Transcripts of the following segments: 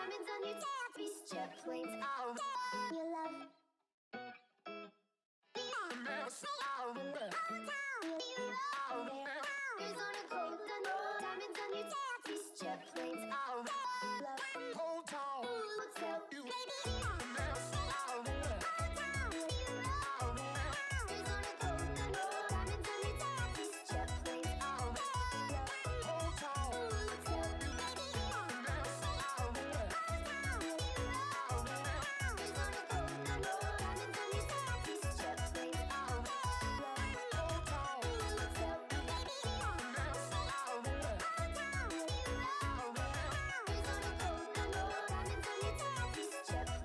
diamonds on your tattoo, jet planes, oh, you love. Arizona gold, diamonds on your tattoo, jet planes, oh, love. Hold on, Hotel, you baby. Jet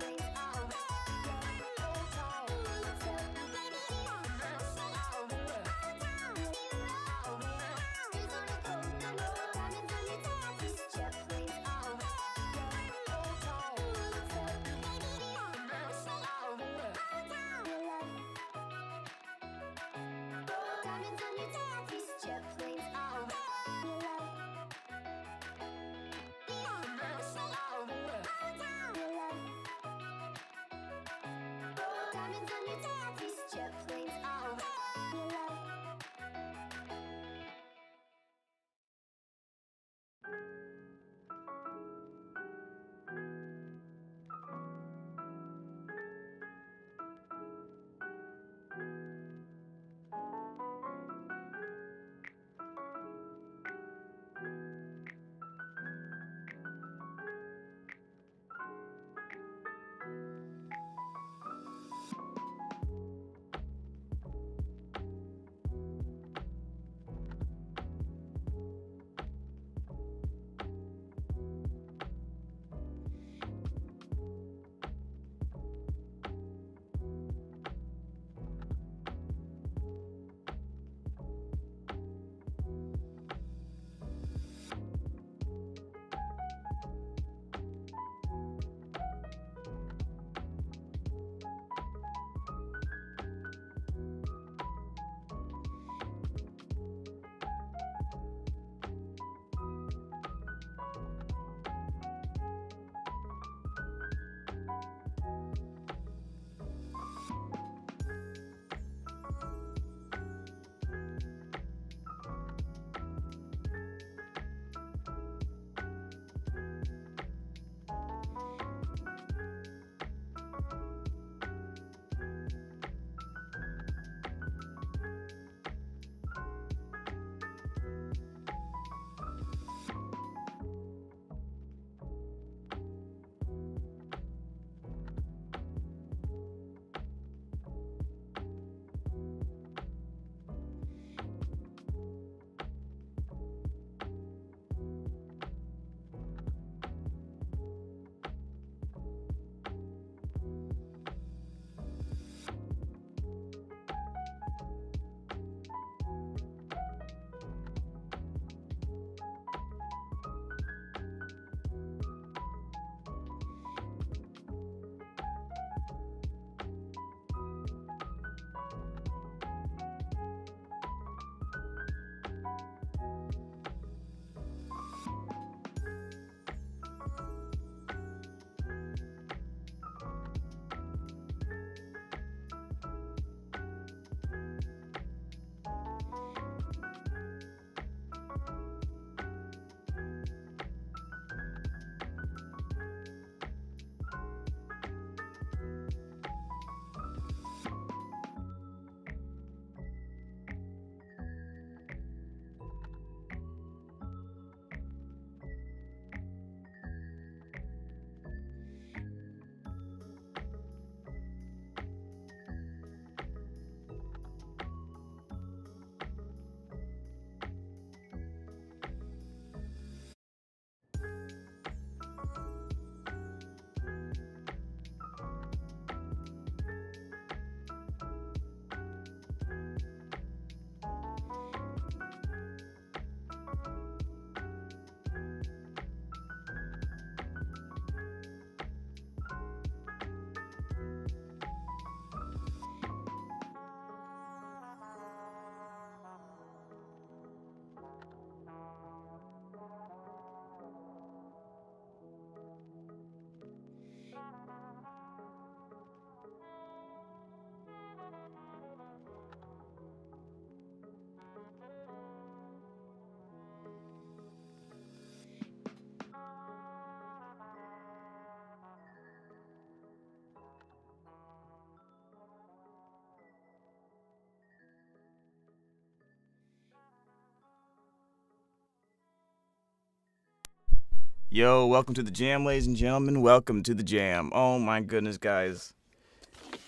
Yo, welcome to the jam, ladies and gentlemen. Welcome to the jam. Oh my goodness, guys.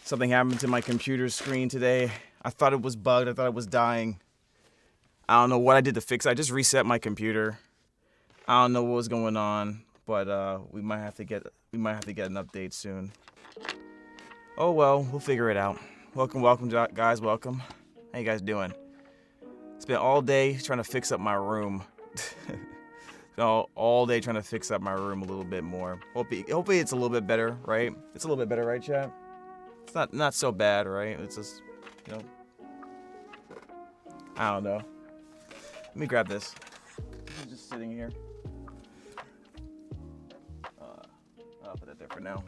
Something happened to my computer screen today. I thought it was bugged. I thought it was dying. I don't know what I did to fix it. I just reset my computer. I don't know what was going on, but we might have to get an update soon. Oh well, we'll figure it out. Welcome, guys. Welcome. How you guys doing? It's been all day trying to fix up my room. all day trying to fix up my room a little bit more. Hopefully it's a little bit better, right? It's a little bit better, right, chat? It's not so bad, right? It's just, I don't know. Let me grab this. It's just sitting here. I'll put it there for now.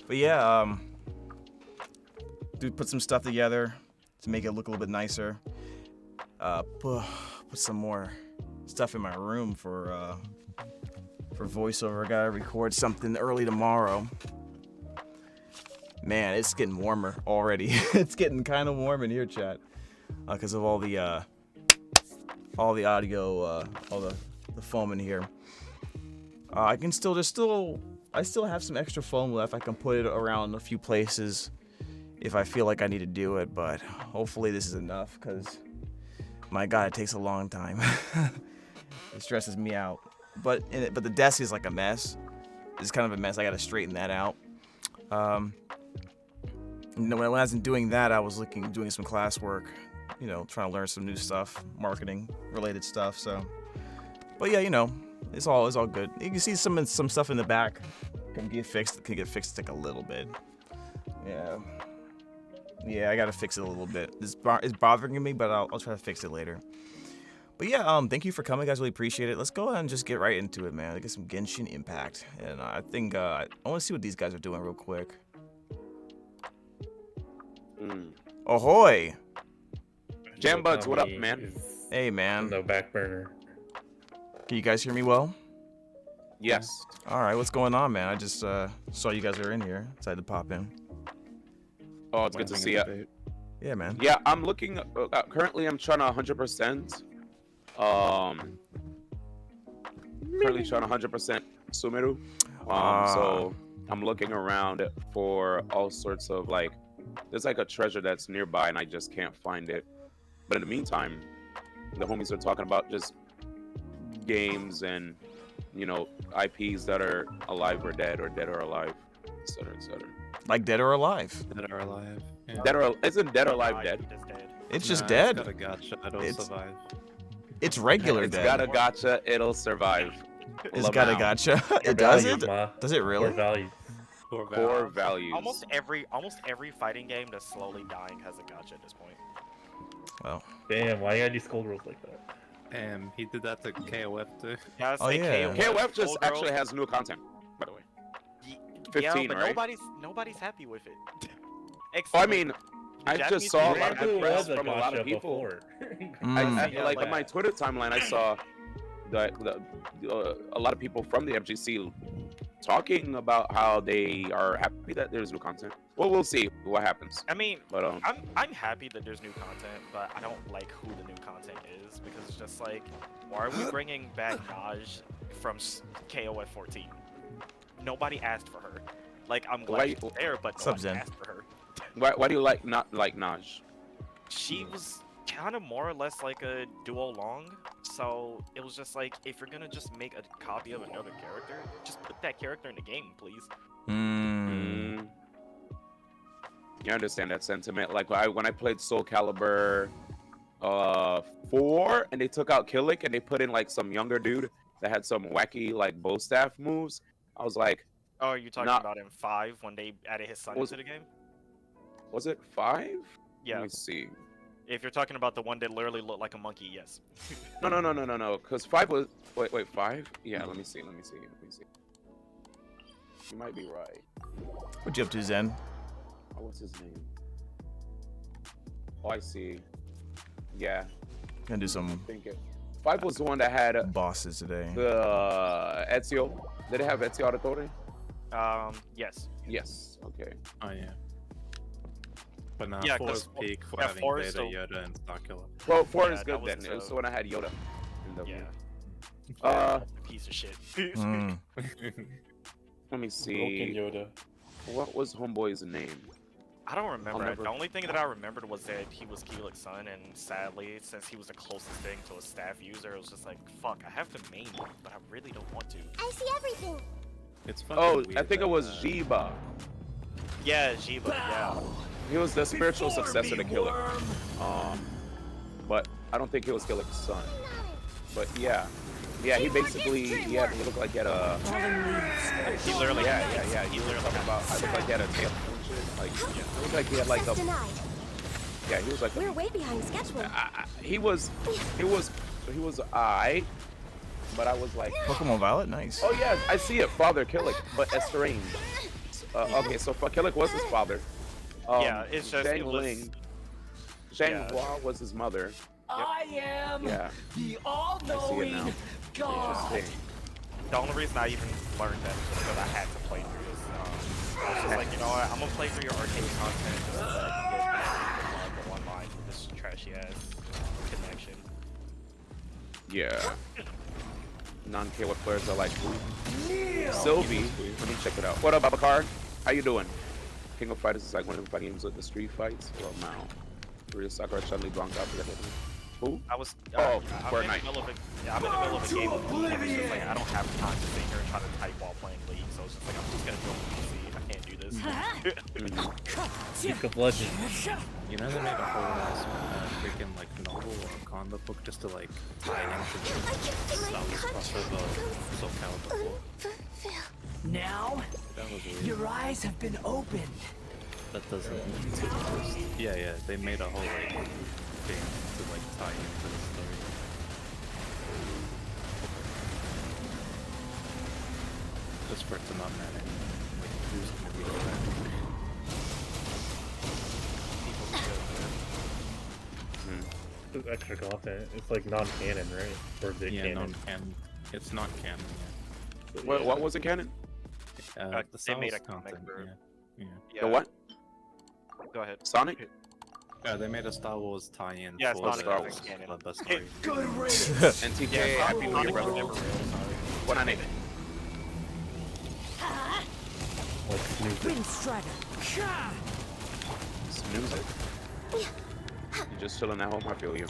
But yeah, dude, put some stuff together to make it look a little bit nicer. Put some more stuff in my room for voiceover. I gotta record something early tomorrow. Man, it's getting warmer already. It's getting kind of warm in here, chat, because of all the audio, all the foam in here. I still have some extra foam left. I can put it around a few places if I feel like I need to do it, but hopefully this is enough, because my God, it takes a long time. It stresses me out. But the desk is like a mess. It's kind of a mess. I gotta straighten that out. When I wasn't doing that, I was doing some classwork, trying to learn some new stuff, marketing related stuff. So, but yeah, it's all good. You can see some stuff in the back can get fixed like a little bit. Yeah, I gotta fix it a little bit. It's bothering me, but I'll try to fix it later. But yeah, thank you for coming, guys. Really appreciate it. Let's go ahead and just get right into it, man. Let's get some Genshin Impact, and I think I want to see what these guys are doing real quick. Ahoy! Jambuds, what up, man? Hey, man. No back burner. Can you guys hear me well? Yes. All right, what's going on, man? I just saw you guys are in here. Decided to pop in. Oh, it's good to see you. Yeah, man. Yeah, I'm looking. Currently, I'm trying to 100%. Currently trying to 100% Sumeru. So I'm looking around for all sorts of there's a treasure that's nearby and I just can't find it. But in the meantime, the homies are talking about just games and IPs that are alive or dead or alive, etc., etc. Like Dead or Alive. Dead or Alive. Yeah. Isn't Dead or Alive dead? It's just dead. It's got a gacha, it'll survive. It's regular It's dead. got a gacha, it'll survive. It's got a gacha. It does it? Does it really? Core values. Almost every fighting game that's slowly dying has a gacha at this point. Well. Damn, why you gotta do Skull Girls like that? Damn, he did that to KOF too. Yeah, Oh, yeah. KOF just actually has new content, by the way. 15, but right? nobody's happy with it. I mean, I just Japanese saw a people lot of really good press was a from a lot of gacha people. before. On my Twitter timeline, I saw a lot of people from the FGC talking about how they are happy that there's new content. Well, we'll see what happens. I mean, but I'm happy that there's new content, but I don't like who the new content is, because it's just like, why are we bringing back Naj from KOF 14? Nobody asked for her. I'm glad she's there, but nobody asked for her. Why do you not like Naj? She was kind of more or less like a duo long, so it was just like, if you're gonna just make a copy of another character, just put that character in the game, please. You understand that sentiment? When I played Soul Calibur 4 and they took out Killick and they put in some younger dude that had some wacky bow staff moves, I was like, oh, are you talking about in 5 when they added his son into the game? Was it 5? Yeah. Let me see. If you're talking about the one that literally looked like a monkey, yes. No. Because 5 was... Wait, 5? Yeah, let me see. You might be right. What you up to, Zen? Oh, what's his name? Oh, I see. Yeah. Gonna do some... 5 was the one that had... bosses today. The Ezio. Did it have Ezio Auditore? Yes. Yes. Okay. Oh yeah. But now 4 is peak for having 4 Veda, still... Yoda, and Starkiller. Well, 4 Yeah, is good then. was It was the one I had Yoda. In the yeah. Piece of shit. Mm. Let me Welkin see. Yoda. What was Homeboy's name? I don't remember. never- The only thing that I remembered was that he was Keelik's son, and sadly, since he was the closest thing to a staff user, it was just like, fuck, I have to main him, but I really don't want to. I see everything. It's fucking Oh, weird I think it that, was Jiba. Yeah, Jiba, yeah. He was the spiritual successor to Killick. But I don't think he was Killick's son. But yeah. Yeah, he basically, he looked like he had a... He literally, Yeah. He literally talking about, I looked like he had a tail and shit. Like, it looked like he had like a... Denied. Yeah, he was like... We're way behind schedule. He was I, but I was like... Pokemon Violet, nice. Oh yeah, I see it, Father Killick, but estranged. Okay, so Killick was his father. yeah, it's just, Zhang it was, Ling, Zhang yeah. Hua was his mother. I am Yeah, the I see it now. all-knowing God. Interesting. the only reason I even learned that was because I had to play through this. I was just like, you know what, I'm gonna play through your arcade content just so that I can get the one line with this trashy ass connection. Yeah. Non-KW players are like, Sylvie, let me check it out. What up, Abakar? How you doing? King of Fighters is like one of the fighting games with the street fights. Well, now. Real Sakura Chun-Li Blanca. Who? I was, Oh, I'm Fortnite. in the middle of a, yeah, I'm in the middle of a game with League, and it's just like, I don't have time to sit here and try to type while playing League, so it's just like, I'm just gonna go PC. I can't do this. League of Legends. You know, they made a whole ass freaking like novel or comic book just to like tie into the Star Wars crossover SoCal before. Now, That was weird. your eyes have been opened. That doesn't. Yeah, they made a whole like thing to like tie into the story. Just for it to not matter. Like, who's gonna be the fan? It's extra content. It's like non-canon, right? Or is it Yeah, canon? non-canon. It's not canon. What was it, Canon? Yeah. They The Star made Wars a comic content. for- Yeah. The what? Go ahead. Sonic? Yeah, they made a Star Wars tie-in Yeah, for Sonic the, is canon. the story. Good riddance. NTK, Yeah, happy New Year, Sonic brother. was never real, sorry. What I name? Like Snoop. Wind Strider. Snooze it. You just chilling at home, I feel you.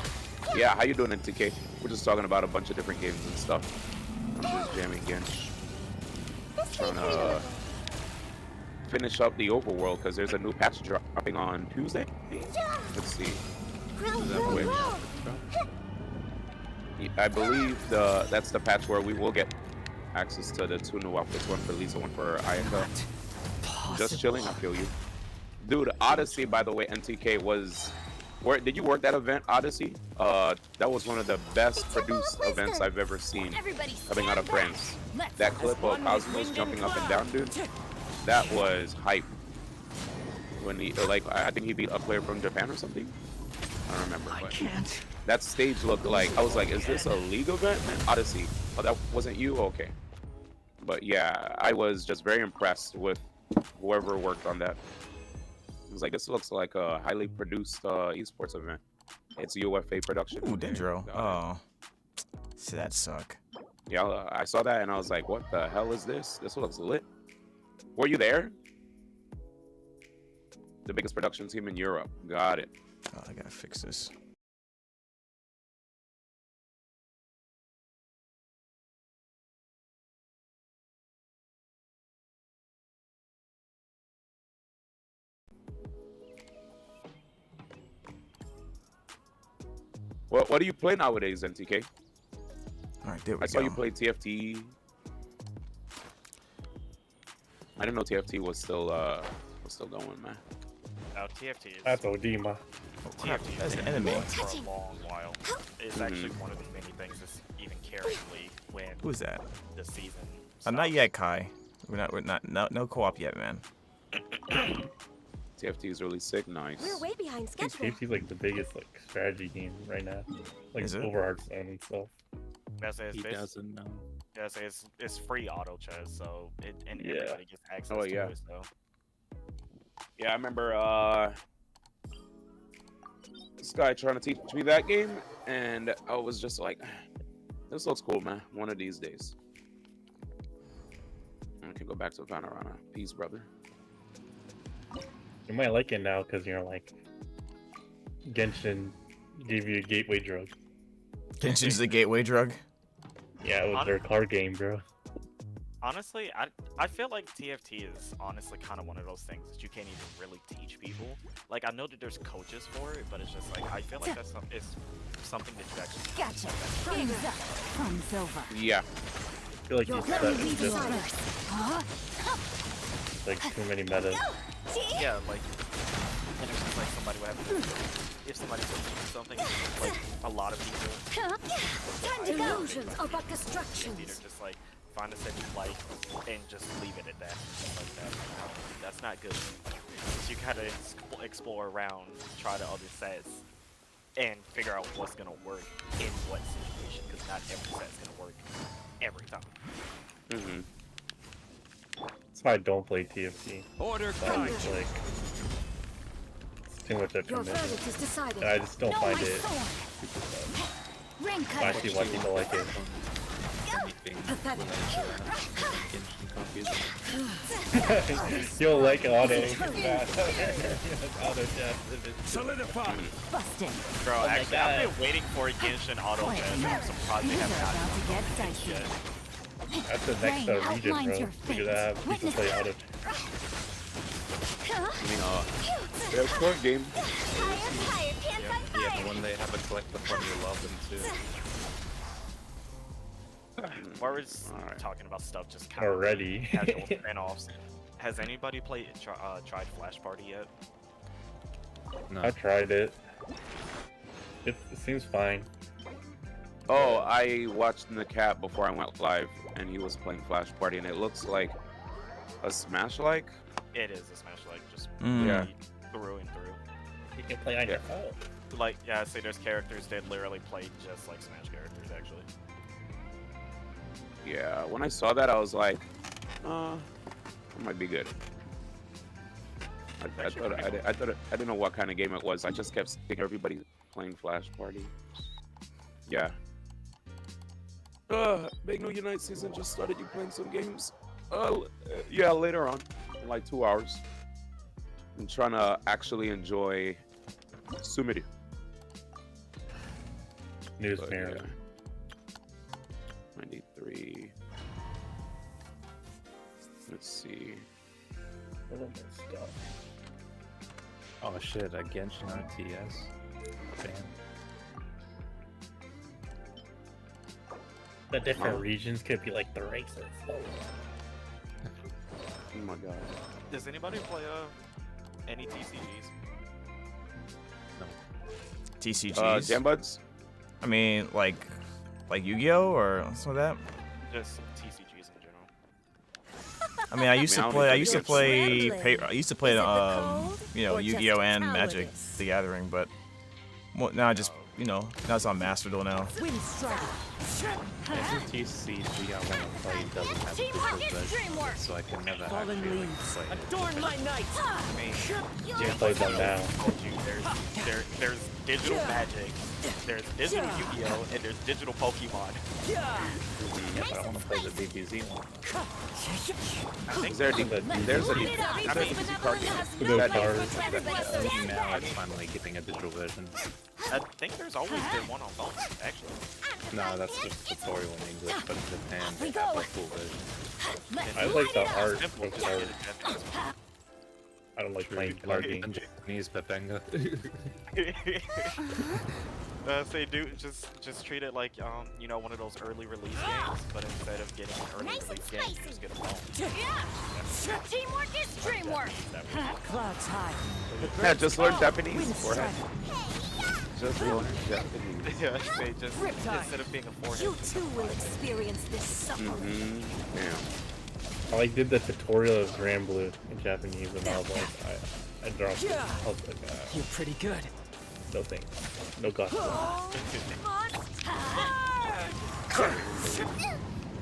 Yeah, how you doing, NTK? We're just talking about a bunch of different games and stuff. I'm just jamming again. Trying to finish up the overworld because there's a new patch dropping on Tuesday. Let's see. Wait. I believe that's the patch where we will get access to the two new outfits, one for Lisa, one for Ayaka. Just chilling, I feel you. Dude, Odyssey, by the way, NTK was... Where did you work that event, Odyssey? That was one of the best produced events I've ever seen coming out of France. That clip of Cosmos jumping up and down, dude, that was hype. When he, like, I think he beat a player from Japan or something. I don't remember, but that stage looked like, I was like, is this a League event? Odyssey. Oh, that wasn't you? Okay. But yeah, I was just very impressed with whoever worked on that. I was like, this looks like a highly produced esports event. It's UFA production. Ooh, Dendro. Got it. Oh. See, that suck. Yeah, I saw that and I was like, what the hell is this? This looks lit. Were you there? The biggest production team in Europe. Got it. Oh, I gotta fix this. What do you play nowadays, NTK? All right, there we I go. saw you play TFT. I didn't know TFT was still going, man. No, TFT is... That's Odima. Oh, crap, TFT that's has an been enemy. going for a long while. It's actually one of the many things that's even carrying League when Who's that? the season Not stops. yet, Kai. No co-op yet, man. TFT is really sick. Nice. We're way behind I think schedule. TFT's like the biggest like strategy game right now. Like Is it? over Hearthstone and stuff. That's it, He it's, doesn't know. that's it, it's free auto chess, so and Yeah. everybody gets access Oh, to yeah. it. So Yeah, I remember this guy trying to teach me that game, and I was just like, This looks cool, man. One of these days. I can go back to Panorama. Peace, brother. You might like it now because you're like Genshin gave you a gateway drug. Genshin's the gateway drug. Yeah, with their card game, bro. Honestly, I feel like TFT is honestly kind of one of those things that you can't even really teach people. Like, I know that there's coaches for it, but it's just like, I feel like that's something that you actually... Gotcha. Thumbs up. Thumbs over. Yeah. I feel like you set Let me lead you just first. like too many metas. Yeah, like, and it's just like somebody would have to... If somebody's teaching something, like, a lot of people... Time to go. Illusions of a Either construction. just like find a set you like and just leave it at that. Like that. That's not good. So you gotta explore around, try the other sets, and figure out what's gonna work in what situation. Because not every set's gonna work every time. That's why I don't play TFT. Order But it's like it's too much of a Your commitment. verdict is decided. And I just don't No, find my it. sword. Ring I cut. see why people like it. Anything Pathetic. Genshin copies. You'll like auto. Auto solidify. Busted. Bro, my actually, God. I've been waiting for Genshin Auto Wait, Gen. no. I'm surprised they These are haven't about gotten to get dicey. yet. That's the next Rain region, outlines bro. your You're fate. gonna have people Witness play that. auto. I mean, their core game. Yeah, but when they have a collect the fun, you love them too. While we're just Alright. talking about stuff just kind of Already. casual spin-offs, has anybody tried Flash Party yet? No. I tried it. It seems fine. Oh, I watched the cat before I went live, and he was playing Flash Party, and it looks like a Smash-like. It is a Smash like just Yeah. through and through. You can play on your phone. Like yeah, see, there's characters that literally play just like Smash characters actually. Yeah, when I saw that, I was like, it might be good. I didn't know what kind of game it was. I just kept seeing everybody playing Flash Party. Yeah. Big New Unite season just started. You playing some games? Yeah, later on, in like 2 hours. I'm trying to actually enjoy Sumiru. News But, mirror. yeah. 93. Let's see. Oh shit, a Genshin RTS. Damn. The different regions could be like the races. Oh my god. Does anybody play any TCGs? TCGs. Jam Buds? I mean, like YuGiOh or some of that. Just TCGs in general. I mean, I used to play. I used to play. Scrambling. I used to play. Is it the cold You know, or just YuGiOh and Magic: cowardice? The Gathering, but now I just, now it's on Master Duel now. Wind strike. Every TCG I want to play doesn't have a Teamwork digital is version, dreamwork. so I can never Fallen actually like, leaves. play it. Adorn my night. I mean, You can play them now. told you there's digital Magic, there's digital YuGiOh, and there's digital Pokemon. Yeah, but I want to play the DBZ one. I think Is there a there's a not a DC card game. Those cards. Now it's finally getting a digital version. I think there's always been one on both, actually. No, that's just tutorial in English, but in Japan they have like full version. I like the art Simple of to cards. get a Japanese one. I don't like playing card Like, games. Japanese Bepenga. Say, dude, just treat it like one of those early release games, but instead of getting an early Nice and release game, you spicy. just get a phone. Teamwork is dreamwork. Clouds high. Yeah, just learn Japanese. Wind Forehead. strike. Just learn Japanese. Yeah, say just Riptide. instead of being a forehead. You too will experience this suffering. Damn. I like did the tutorial of Grand Blue in Japanese and I was like, I dropped it. I was like, You're pretty good. no thanks. No gospel.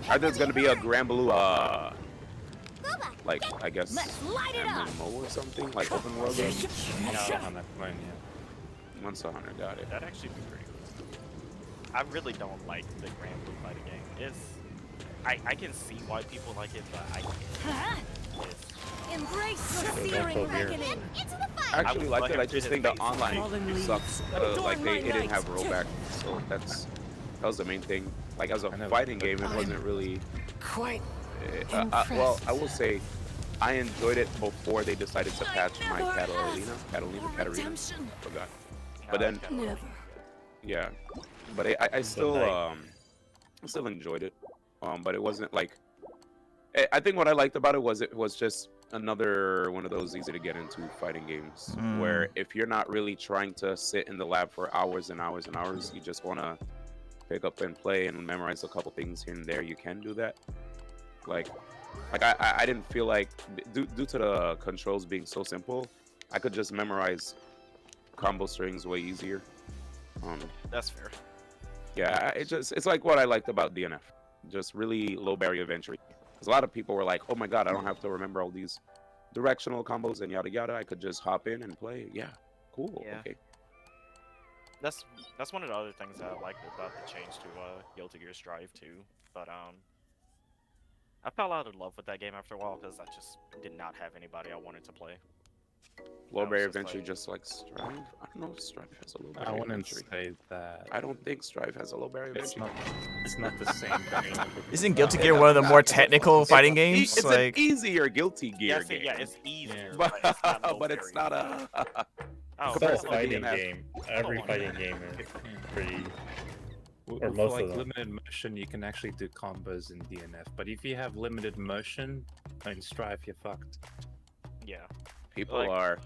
I think it's gonna be a Grand Blue, like I guess Let's light it up. MMO or something, like open world game. No, I'm not playing yet. Monster Hunter got it. That'd actually be pretty cool. I really don't like the Grand Blue fighting game. I can see why people like it, but I can't. Embrace Don't your go searing here. reckoning. Into the I fight. actually would liked like it. him I to just his think the face. online Fallen leaves. sucks. Adorn Like my it didn't night. have rollback, so that was the main thing. Like as a I know, fighting but game, it wasn't really. Quite Well, I will say, I enjoyed it before they decided to patch my Catalina. redemption. I forgot. But then, Never. yeah. But I still enjoyed it. But it wasn't like. I think what I liked about it was just another one of those easy to get into fighting games where if you're not really trying to sit in the lab for hours and hours and hours, you just want to pick up and play and memorize a couple things here and there, you can do that. Like I didn't feel like due to the controls being so simple, I could just memorize combo strings way easier. That's fair. Yeah, it's like what I liked about DNF, just really low barrier of entry. Because a lot of people were like, "Oh my god, I don't have to remember all these directional combos and yada yada. I could just hop in and play." Yeah, cool. Yeah. Okay. That's one of the other things that I liked about the change to Guilty Gear Strive too. But I fell out of love with that game after a while because I just did not have anybody I wanted to play. Low I was barrier just of entry, like- just like Strive. I don't know if Strive has a low barrier I of wouldn't entry. say that. I don't think Strive has a low barrier of It's entry. not the same game. Isn't Guilty Gear one of the more technical fighting games? It's Like, an easier Guilty Gear Yes, game. yeah, it's easier, but it's not low but it's barrier. not a. Oh, It's all Comparison to fighting DNF. game. Every want fighting that. game is pretty. With Or most like of them. limited motion, you can actually do combos in DNF. But if you have limited motion in Strive, you're fucked. yeah. People Like- are.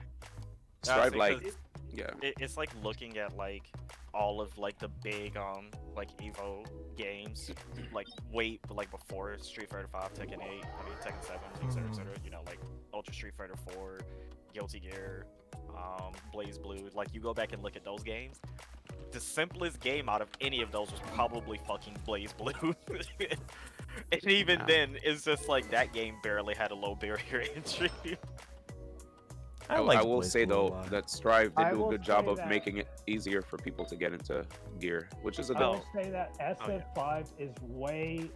Strive Honestly, like 'cause yeah. it's like looking at like all of like the big like Evo games, like like before Street Fighter 5, Tekken 8, I mean Tekken 7, etc. etc. You know, like Ultra Street Fighter 4, Guilty Gear, Blaze Blue. Like you go back and look at those games. The simplest game out of any of those was probably fucking Blaze Blue. And even then, it's just like that game barely had a low barrier entry. I like will Blaze say Blue a though lot. that Strive I did do a will good job say of that- making it easier for people to get into gear, which is a I good. will say that yeah. SF5 is way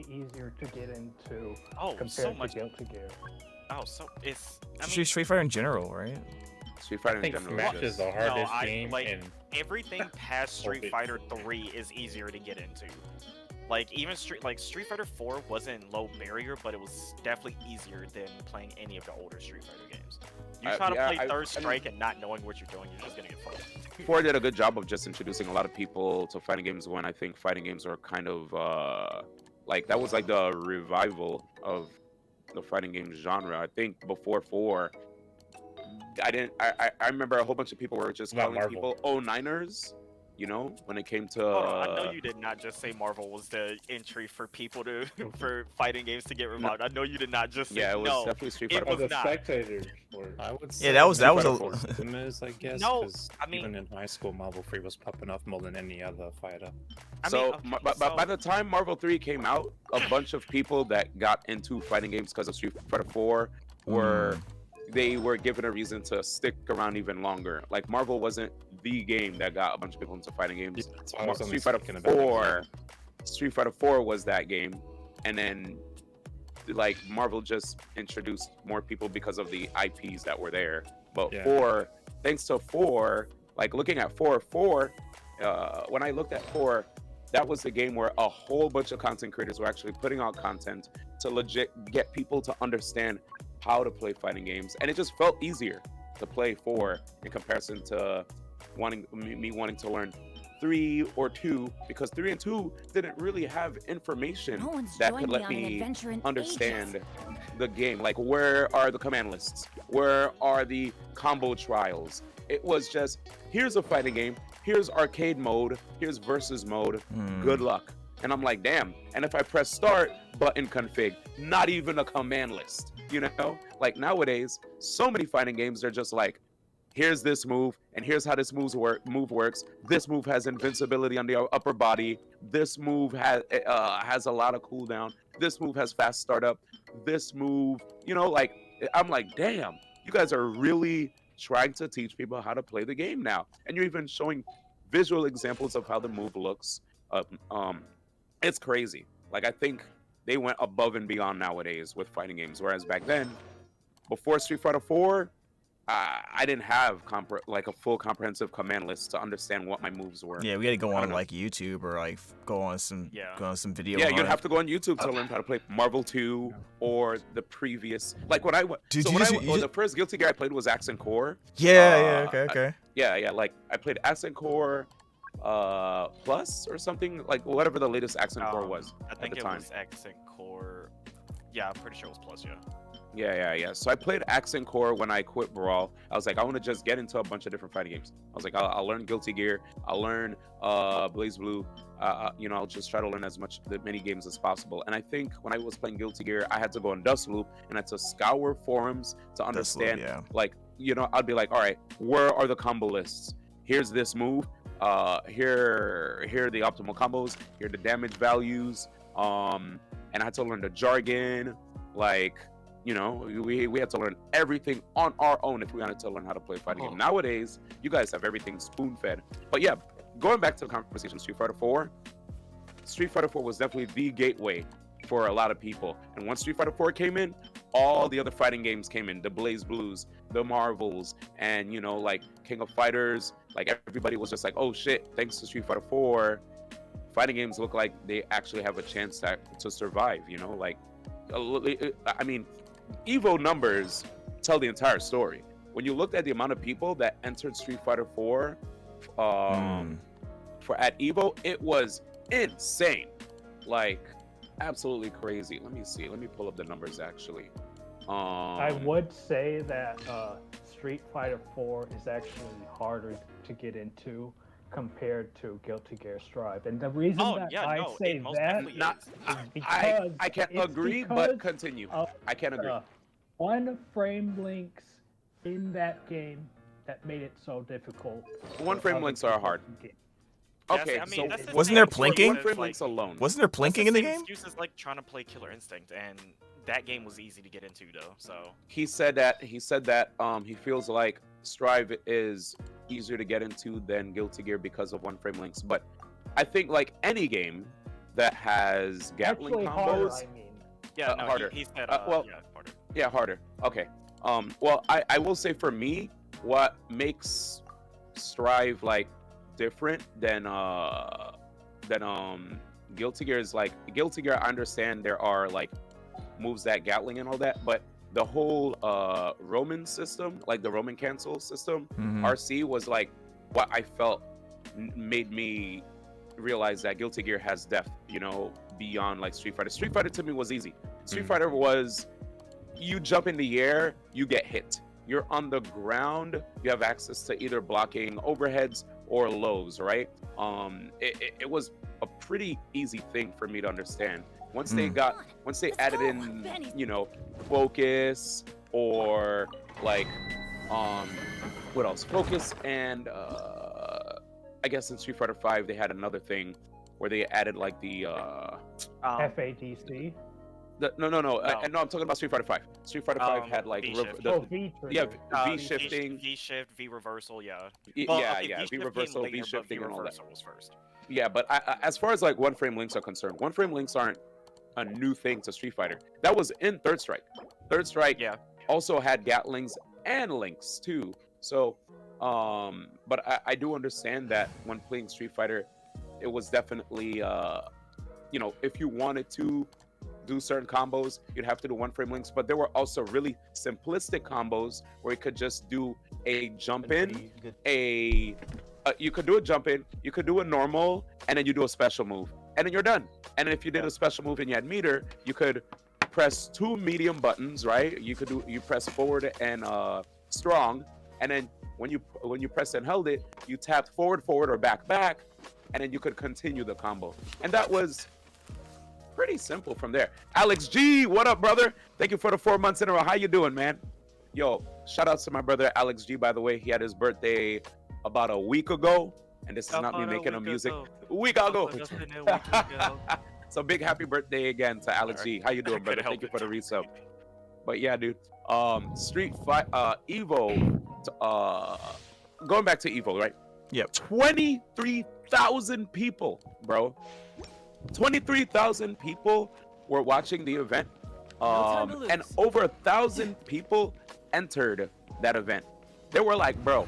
easier to get into Oh, compared so to much. Guilty Gear. Oh, so it's. I Street mean, Street Fighter in general, right? Street I Fighter in think general. Smash is is just- the hardest I- game, like- and everything past Street Holy Fighter shit. 3 is easier to get into. Like even Street Fighter 4 wasn't low barrier, but it was definitely easier than playing any of the older Street Fighter games. You try to yeah, play I Third mean- Strike and not knowing what you're doing, you're just gonna get fucked. 4 did a good job of just introducing a lot of people to fighting games when I think fighting games are kind of like that was like the revival of the fighting game genre. I think before 4, I remember a whole bunch of people were just Not calling Marvel. people "09ers," you know, when it came to. Hold on, I know you did not just say Marvel was the entry for people to for fighting games to get revived. I know you did not just say Yeah, it was no. definitely Street it Fighter. oh, was the not. spectators were. I would Yeah, that was Street a. Fighter 4. Consumers, I guess. No, 'cause I mean- even in high school, Marvel 3 was popping off more than any other fighter. I So, mean, okay, by the time Marvel 3 came out, a bunch of people that got into fighting games because of Street Fighter 4 were they were given a reason to stick around even longer. Like Marvel wasn't the game that got a bunch of people into fighting games. Yeah, that's why I was only Street Fighter speaking about 4, Street Fighter 4 was that game, and then like Marvel just introduced more people because of the IPs that were there. But Yeah. 4, thanks to 4, like looking at 4, when I looked at 4, that was the game where a whole bunch of content creators were actually putting out content to legit get people to understand how to play fighting games, and it just felt easier to play 4 in comparison to me wanting to learn 3 or 2, because 3 and 2 didn't really have information No one's that joined could me let on an me adventure in understand ages. the game. Like, where are the command lists? Where are the combo trials? It was just, here's a fighting game, here's arcade mode, here's versus mode, good luck. And I'm like, damn. And if I press start, button config, not even a command list, you know? Like nowadays, so many fighting games are just like, here's this move, and here's how this move works. This move has invincibility on the upper body. This move has a lot of cooldown. This move has fast startup. This move, you know, like, I'm like, damn, you guys are really trying to teach people how to play the game now. And you're even showing visual examples of how the move looks. Uh, um, it's crazy. Like I think they went above and beyond nowadays with fighting games, whereas back then, before Street Fighter 4, I didn't have like a full comprehensive command list to understand what my moves were. Yeah, we had to go I don't on know. like YouTube or like go on some video. Yeah, on you'd it. have to go on YouTube to learn how to play Marvel 2 or the previous. Like when I went, Dude, so you when just- I you went, just- the first Guilty Gear I played was Accent Core. Yeah, okay. Yeah. Like I played Accent Core Plus or something, like whatever the latest Accent Core was I at think the it time. was Accent Core. Yeah, I'm pretty sure it was Plus. Yeah. Yeah. So I played Accent Core when I quit Brawl. I was like, I want to just get into a bunch of different fighting games. I was like, I'll learn Guilty Gear. I'll learn Blaze Blue. I'll just try to learn as many games as possible. And I think when I was playing Guilty Gear, I had to go on Dustloop and I had to scour forums to understand. yeah. Like, I'd be like, all right, where are the combo lists? Here's this move. Here are the optimal combos. Here are the damage values. And I had to learn the jargon. Like, we had to learn everything on our own if we wanted to learn how to play a fighting game. Nowadays, you guys have everything spoon-fed. But yeah, going back to the conversation, Street Fighter 4 was definitely the gateway for a lot of people. And once Street Fighter 4 came in, all the other fighting games came in. The Blaze Blues, the Marvels, and, like King of Fighters. Like, everybody was just like, oh, shit, thanks to Street Fighter 4, fighting games look like they actually have a chance to survive, Like, I mean, Evo numbers tell the entire story. When you looked at the amount of people that entered Street Fighter 4 for at Evo, it was insane. Like, absolutely crazy. Let me see. Let me pull up the numbers actually. I would say that Street Fighter 4 is actually harder to get into compared to Guilty Gear Strive, and the reason I say that is because I can't agree, but continue. I can't agree. One frame links in that game that made it so difficult. One frame links are hard. Okay, Yeah, see, I mean, so wasn't there plinking? One frame links alone. Wasn't there plinking in the game? Excuses like trying to play Killer Instinct, and that game was easy to get into though. So he said that he feels like Strive is easier to get into than Guilty Gear because of one frame links. But I think like any game that has Gatling Actually, combos, harder, I mean. yeah, no, harder. He said, Well, yeah, harder. Yeah, harder. Okay. Well, I will say for me, what makes Strive like different than Guilty Gear is like Guilty Gear. I understand there are like moves that Gatling and all that, but the whole Roman system, like the Roman cancel system, RC was like what I felt made me realize that Guilty Gear has depth, beyond like Street Fighter. Street Fighter to me was easy. Street Fighter was you jump in the air, you get hit. You're on the ground, you have access to either blocking overheads or lows, right? It was a pretty easy thing for me to understand. Once they added in, focus or like, what else? Focus and I guess in Street Fighter 5 they had another thing where they added like the FADC. No, I'm talking about Street Fighter 5. Street Fighter 5 had like V shifting, V shift, V reversal, yeah. V reversal, V shifting, and all that. Was first. Yeah, but as far as like one frame links are concerned, one frame links aren't a new thing to Street Fighter. That was in Third Strike. Third Strike also had Gatlings and links too. So, but I do understand that when playing Street Fighter, it was definitely if you wanted to do certain combos, you'd have to do one frame links, but there were also really simplistic combos where you could just do a jump in, you could do a jump in, you could do a normal, and then you do a special move, and then you're done. And then if you did a special move and you had meter, you could press two medium buttons, right? You press forward and strong, and then when you pressed and held it, you tapped forward or back, and then you could continue the combo. And that was pretty simple from there. Alex G, what up, brother? Thank you for the 4 months in a row. How you doing, man? Yo, shout out to my brother Alex G, by the way. He had his birthday about a week ago, and this is not me making a music. A week ago. So big happy birthday again to Alex G. How you doing, brother? Thank you for the resub. But yeah, dude. Street Fight Evo, going back to Evo, right? Yep. 23,000 people, bro. 23,000 people were watching the event. And over 1,000 people entered that event. They were like, bro,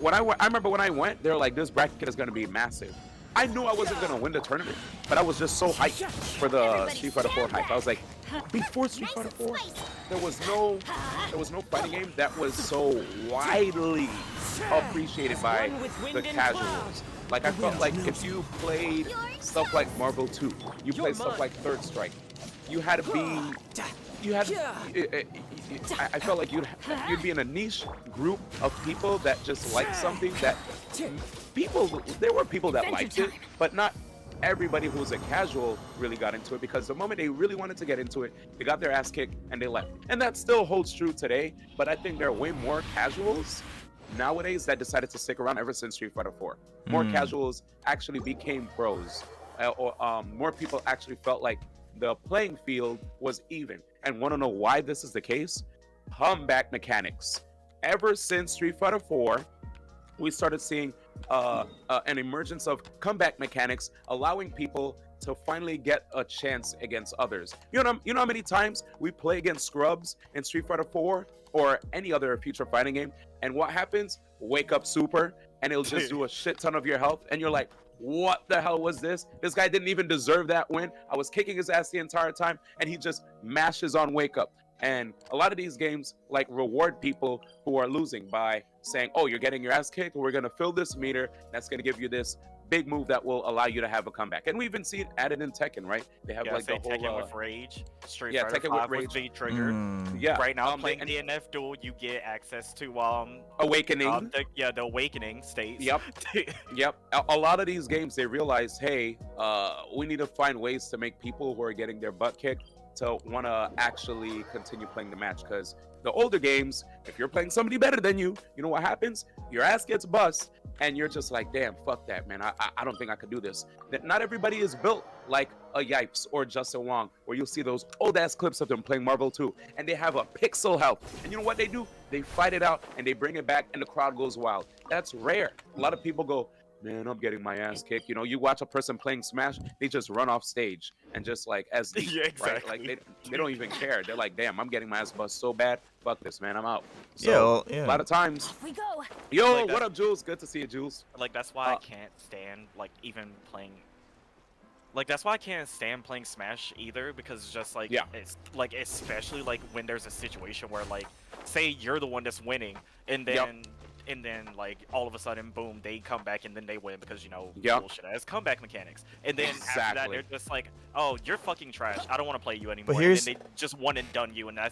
I remember when I went, they were like, this bracket is going to be massive. I knew I wasn't going to win the tournament, but I was just so hyped for the Street Fighter 4 hype. I was like, before Street Fighter 4, there was no fighting game that was so widely appreciated by the casuals. Like, I felt like if you played stuff like Marvel 2, you played stuff like Third Strike, you had to be, I felt like you'd be in a niche group of people that just like something that there were people that liked it, but not everybody who was a casual really got into it, because the moment they really wanted to get into it, they got their ass kicked and they left. And that still holds true today, but I think there are way more casuals nowadays that decided to stick around ever since Street Fighter 4. More casuals actually became pros, or more people actually felt like the playing field was even. And want to know why this is the case? Comeback mechanics. Ever since Street Fighter 4, we started seeing an emergence of comeback mechanics, allowing people to finally get a chance against others. You know how many times we play against scrubs in Street Fighter 4 or any other future fighting game, and what happens? Wake up super, and it'll just do a shit ton of your health, and you're like, what the hell was this? This guy didn't even deserve that win. I was kicking his ass the entire time, and he just mashes on wake up. And a lot of these games like reward people who are losing by saying, oh, you're getting your ass kicked, we're going to fill this meter, that's going to give you this big move that will allow you to have a comeback. And we even see it added in Tekken, right? They have like the whole Tekken with Rage, Street yeah, Fighter Tekken 5 with with Rage. V-Trigger. Yeah, right now playing DNF Duel, you get access to Awakening. The Awakening states. Yep. Yep. A lot of these games, they realize, hey, we need to find ways to make people who are getting their butt kicked to want to actually continue playing the match. Because the older games, if you're playing somebody better than you, you know what happens? Your ass gets bust, and you're just like, damn, fuck that, man. I don't think I could do this. Not everybody is built like a Yipes or Justin Wong, where you'll see those old-ass clips of them playing Marvel 2, and they have a pixel health. And you know what they do? They fight it out, and they bring it back, and the crowd goes wild. That's rare. A lot of people go, man, I'm getting my ass kicked. You know, you watch a person playing Smash, they just run off stage and just like SD, yeah, exactly. Right? Like they don't even care. They're like, damn, I'm getting my ass bust so bad. Fuck this, man. I'm out. So yeah. A lot of times, Off we go. yo, Like what up, Jules? Good to see you, Jules. Like, that's why I can't stand, like, even playing... Like, that's why I can't stand playing Smash either, because it's just, like, it's, like, especially, like, when there's a situation where, like, say you're the one that's winning, and then... And then, like, all of a sudden, boom, they come back and then they win because, you know, bullshit ass comeback mechanics. And then after that, they're just like, oh, you're fucking trash. I don't want to play you anymore. And then they just one and done you, and I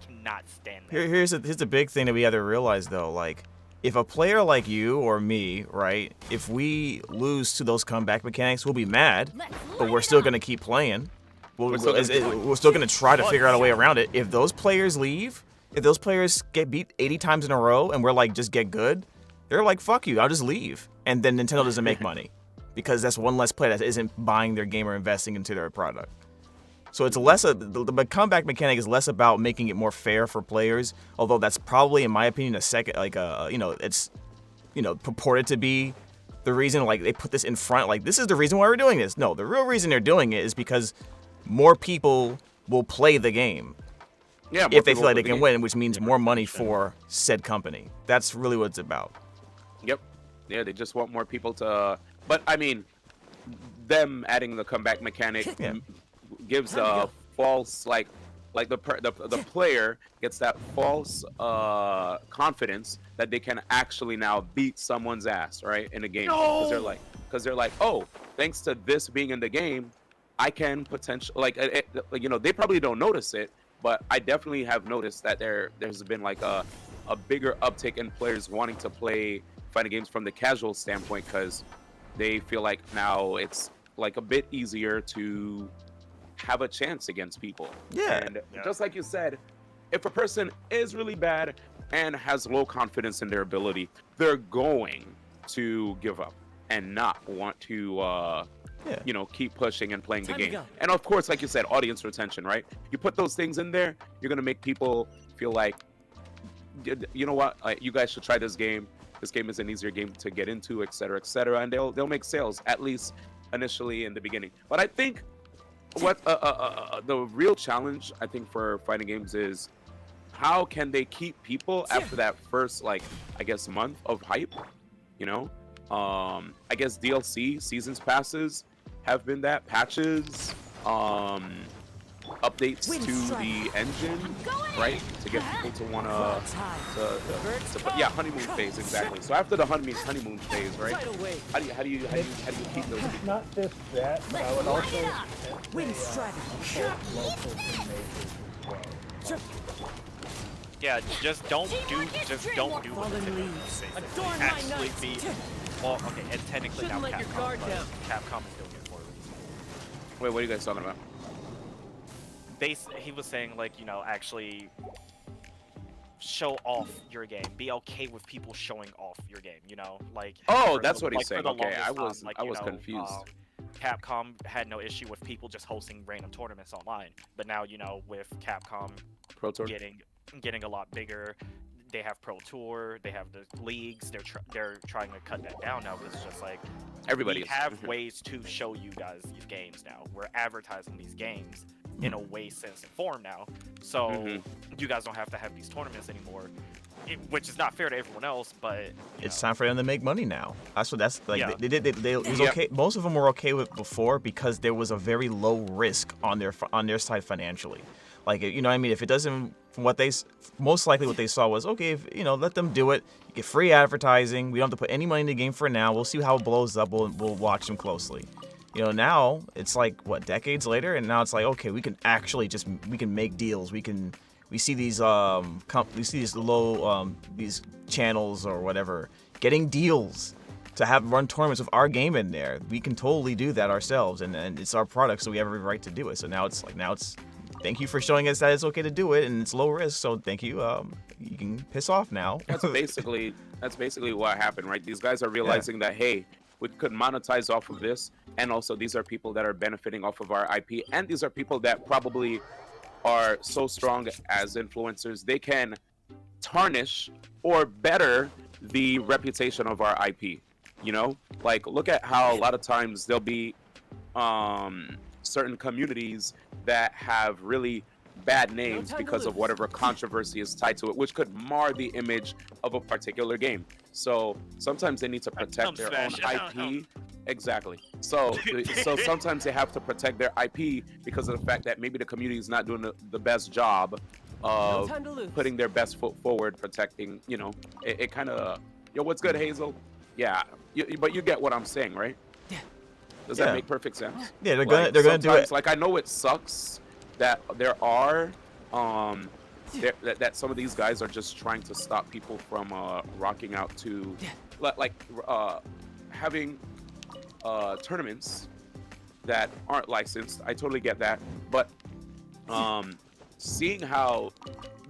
cannot stand that. Here's the big thing that we have to realize, though. Like, if a player like you or me, right, if we lose to those comeback mechanics, we'll be mad, but we're still going to keep playing. We're still going to try to figure out a way around it. If those players leave... If those players get beat 80 times in a row and we're like, just get good, they're like, fuck you, I'll just leave. And then Nintendo doesn't make money because that's one less player that isn't buying their game or investing into their product. So it's less, the comeback mechanic is less about making it more fair for players, although that's probably, in my opinion, a second, like, it's, purported to be the reason, like, they put this in front, like, this is the reason why we're doing this. No, the real reason they're doing it is because more people will play the game. Yeah, if they feel like they can win, which means more money for said company. That's really what it's about. Yep. Yeah, they just want more people to... But, I mean, them adding the comeback mechanic gives a false, like the player gets that false confidence that they can actually now beat someone's ass, right, in a game. Because they're like, oh, thanks to this being in the game, I can potentially... they probably don't notice it, but I definitely have noticed that there's been like a bigger uptick in players wanting to play fighting games from the casual standpoint, because they feel like now it's like a bit easier to have a chance against people. And just like you said, if a person is really bad and has low confidence in their ability, they're going to give up and not want to keep pushing and playing the game. And of course, like you said, audience retention, right? You put those things in there, you're going to make people feel like, you know what, you guys should try this game. this game is an easier game to get into, etc., etc., and they'll make sales at least initially in the beginning. But I think what the real challenge I think for fighting games is how can they keep people after that first, like, I guess, month of hype, you know? I guess DLC, seasons passes have been that, patches, updates to the engine, right? To get people to want yeah, honeymoon phase, exactly. So after the honeymoon phase, right? How do you keep those people? Not just that, but I would also Win strategy. local teammates as well. Yeah, just don't do what the Fallen Nintendo leaves. say. Adorn my Actually night. be, well, okay, and technically now Shouldn't let your Capcom, guard but down. Capcom is doing it for a reason. Wait, what are you guys talking about? He was saying, like, you know, actually show off your game. Be okay with people showing off your game, you know? Like, Oh, for that's the- what he's like, for saying. the Okay, I longest was time, like, you know, confused. Capcom had no issue with people just hosting random tournaments online, but now, you know, with Capcom Pro Tour. getting a lot bigger, they have Pro Tour, they have the leagues. They're trying to cut that down now. But it's just like Everybody we have ways to show you guys these games now. We're advertising these games in a way, sense, and form now. So you guys don't have to have these tournaments anymore, which is not fair to everyone else. But It's time for them to make money now. That's like Yeah. they it was okay. Most of them were okay with before because there was a very low risk on their side financially. Like, you know what I mean? If it doesn't, from what most likely what they saw was, okay, if, you know, let them do it. You get free advertising. We don't have to put any money in the game for now. We'll see how it blows up. We'll watch them closely. You know, now it's like, what, decades later? And now it's like, okay, we can actually we can make deals. We see these these channels or whatever getting deals to run tournaments with our game in there. We can totally do that ourselves, and it's our product, so we have every right to do it. So now it's thank you for showing us that it's okay to do it, and it's low risk. So thank you. You can piss off now. That's basically what happened, right? These guys are realizing that, hey, we could monetize off of this, and also these are people that are benefiting off of our IP, and these are people that probably are so strong as influencers they can tarnish or better the reputation of our IP. You know, like, look at how a lot of times there'll be certain communities that have really bad names because of whatever controversy is tied to it, which could mar the image of a particular game. So sometimes they need to protect their own IP. Exactly. So sometimes they have to protect their IP because of the fact that maybe the community is not doing the best job of putting their best foot forward, protecting, you know, it kind of, yo, what's good, Hazel? Yeah, but you get what I'm saying, right? Does that make perfect sense? Yeah, they're gonna do it. Like, I know it sucks that there are that some of these guys are just trying to stop people from rocking out to having tournaments that aren't licensed. I totally get that, but seeing how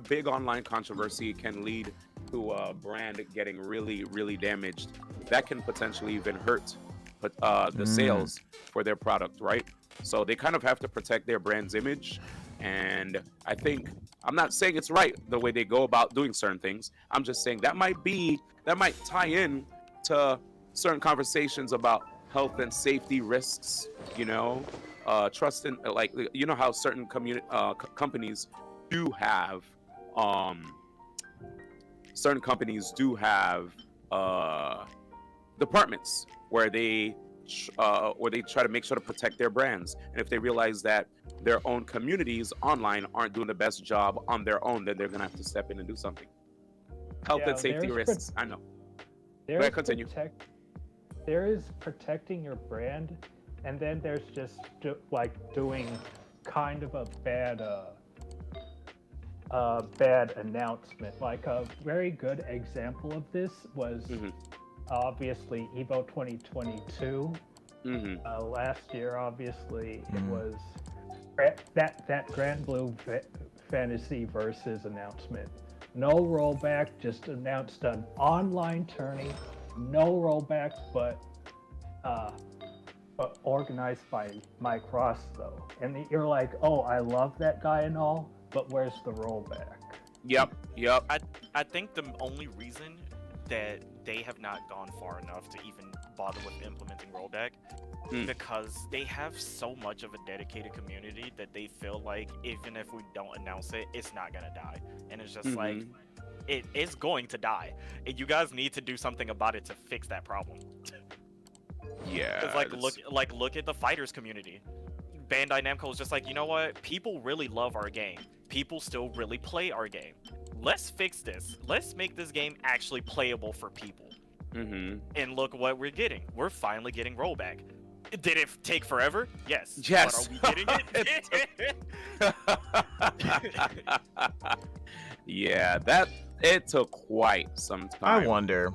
big online controversy can lead to a brand getting really, really damaged, that can potentially even hurt the sales for their product, right? So they kind of have to protect their brand's image. And I think, I'm not saying it's right the way they go about doing certain things. I'm just saying that might tie in to certain conversations about health and safety risks, you know, trust in, like, you know how certain companies do have departments where they try to make sure to protect their brands. And if they realize that their own communities online aren't doing the best job on their own, then they're gonna have to step in and do something. Health and safety risks. I know. But continue. There is protecting your brand, and then there's just doing kind of a bad announcement. Like, a very good example of this was obviously Evo 2022. Last year, obviously, it was that Grand Blue Fantasy Versus announcement. No rollback, just announced an online tourney. No rollback, but organized by Mike Ross, though. And you're like, oh, I love that guy and all, but where's the rollback? Yep. I think the only reason that they have not gone far enough to even bother with implementing rollback because they have so much of a dedicated community that they feel like even if we don't announce it, it's not gonna die. And it's just like it is going to die. And you guys need to do something about it to fix that problem. Yeah. Because look at the fighters community. Bandai Namco is just like, you know what? People really love our game. People still really play our game. Let's fix this. Let's make this game actually playable for people. And look what we're getting. We're finally getting rollback. Did it take forever? Yes. Yes. But are we getting it? Yeah, it took quite some time. I wonder.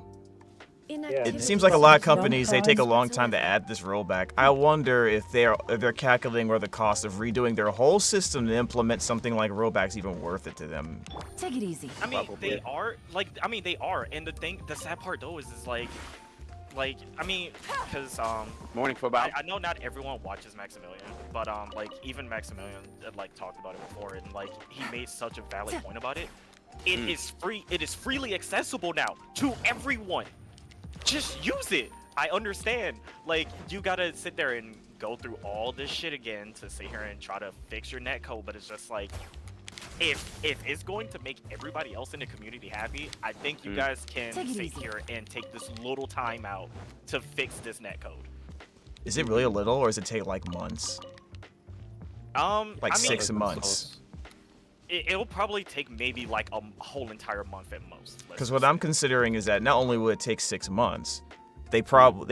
Inactivity It seems like a lot of system companies, they take a long time to add this rollback. I wonder if they're calculating where the cost of redoing their whole system to implement something like rollback's even worth it to them. Take it easy. I mean, they are. And the sad part though is I mean, because Morning football. I know not everyone watches Maximilian, but like even Maximilian talked about it before, and like he made such a valid point about it. It is free. It is freely accessible now to everyone. Just use it. I understand. Like, you gotta sit there and go through all this shit again to sit here and try to fix your netcode, but it's just like, if it's going to make everybody else in the community happy, I think you guys can sit here and take this little time out to fix this netcode. Is it really a little, or does it take like months? Like 6 months. It'll probably take maybe like a whole entire month at most. Because what I'm considering is that not only will it take 6 months, they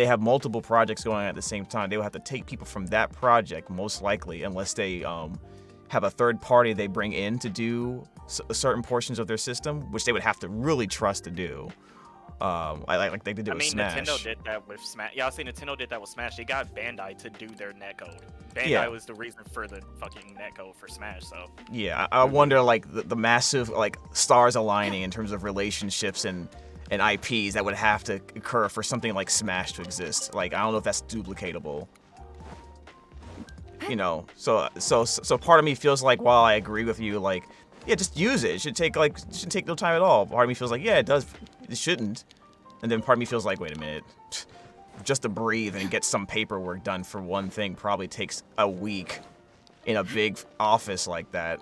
have multiple projects going on at the same time. They will have to take people from that project, most likely, unless they have a third party they bring in to do certain portions of their system, which they would have to really trust to do. Like they did with Smash. Nintendo did that with Smash. Yeah, I'll say Nintendo did that with Smash. They got Bandai to do their netcode. Bandai was the reason for the fucking netcode for Smash. So yeah, I wonder like the massive like stars aligning in terms of relationships and IPs that would have to occur for something like Smash to exist. Like I don't know if that's duplicatable. You know, so part of me feels like while I agree with you, like yeah, just use it. It should take no time at all. Part of me feels like yeah, it does. It shouldn't. And then part of me feels like, wait a minute, just to breathe and get some paperwork done for one thing probably takes a week in a big office like that,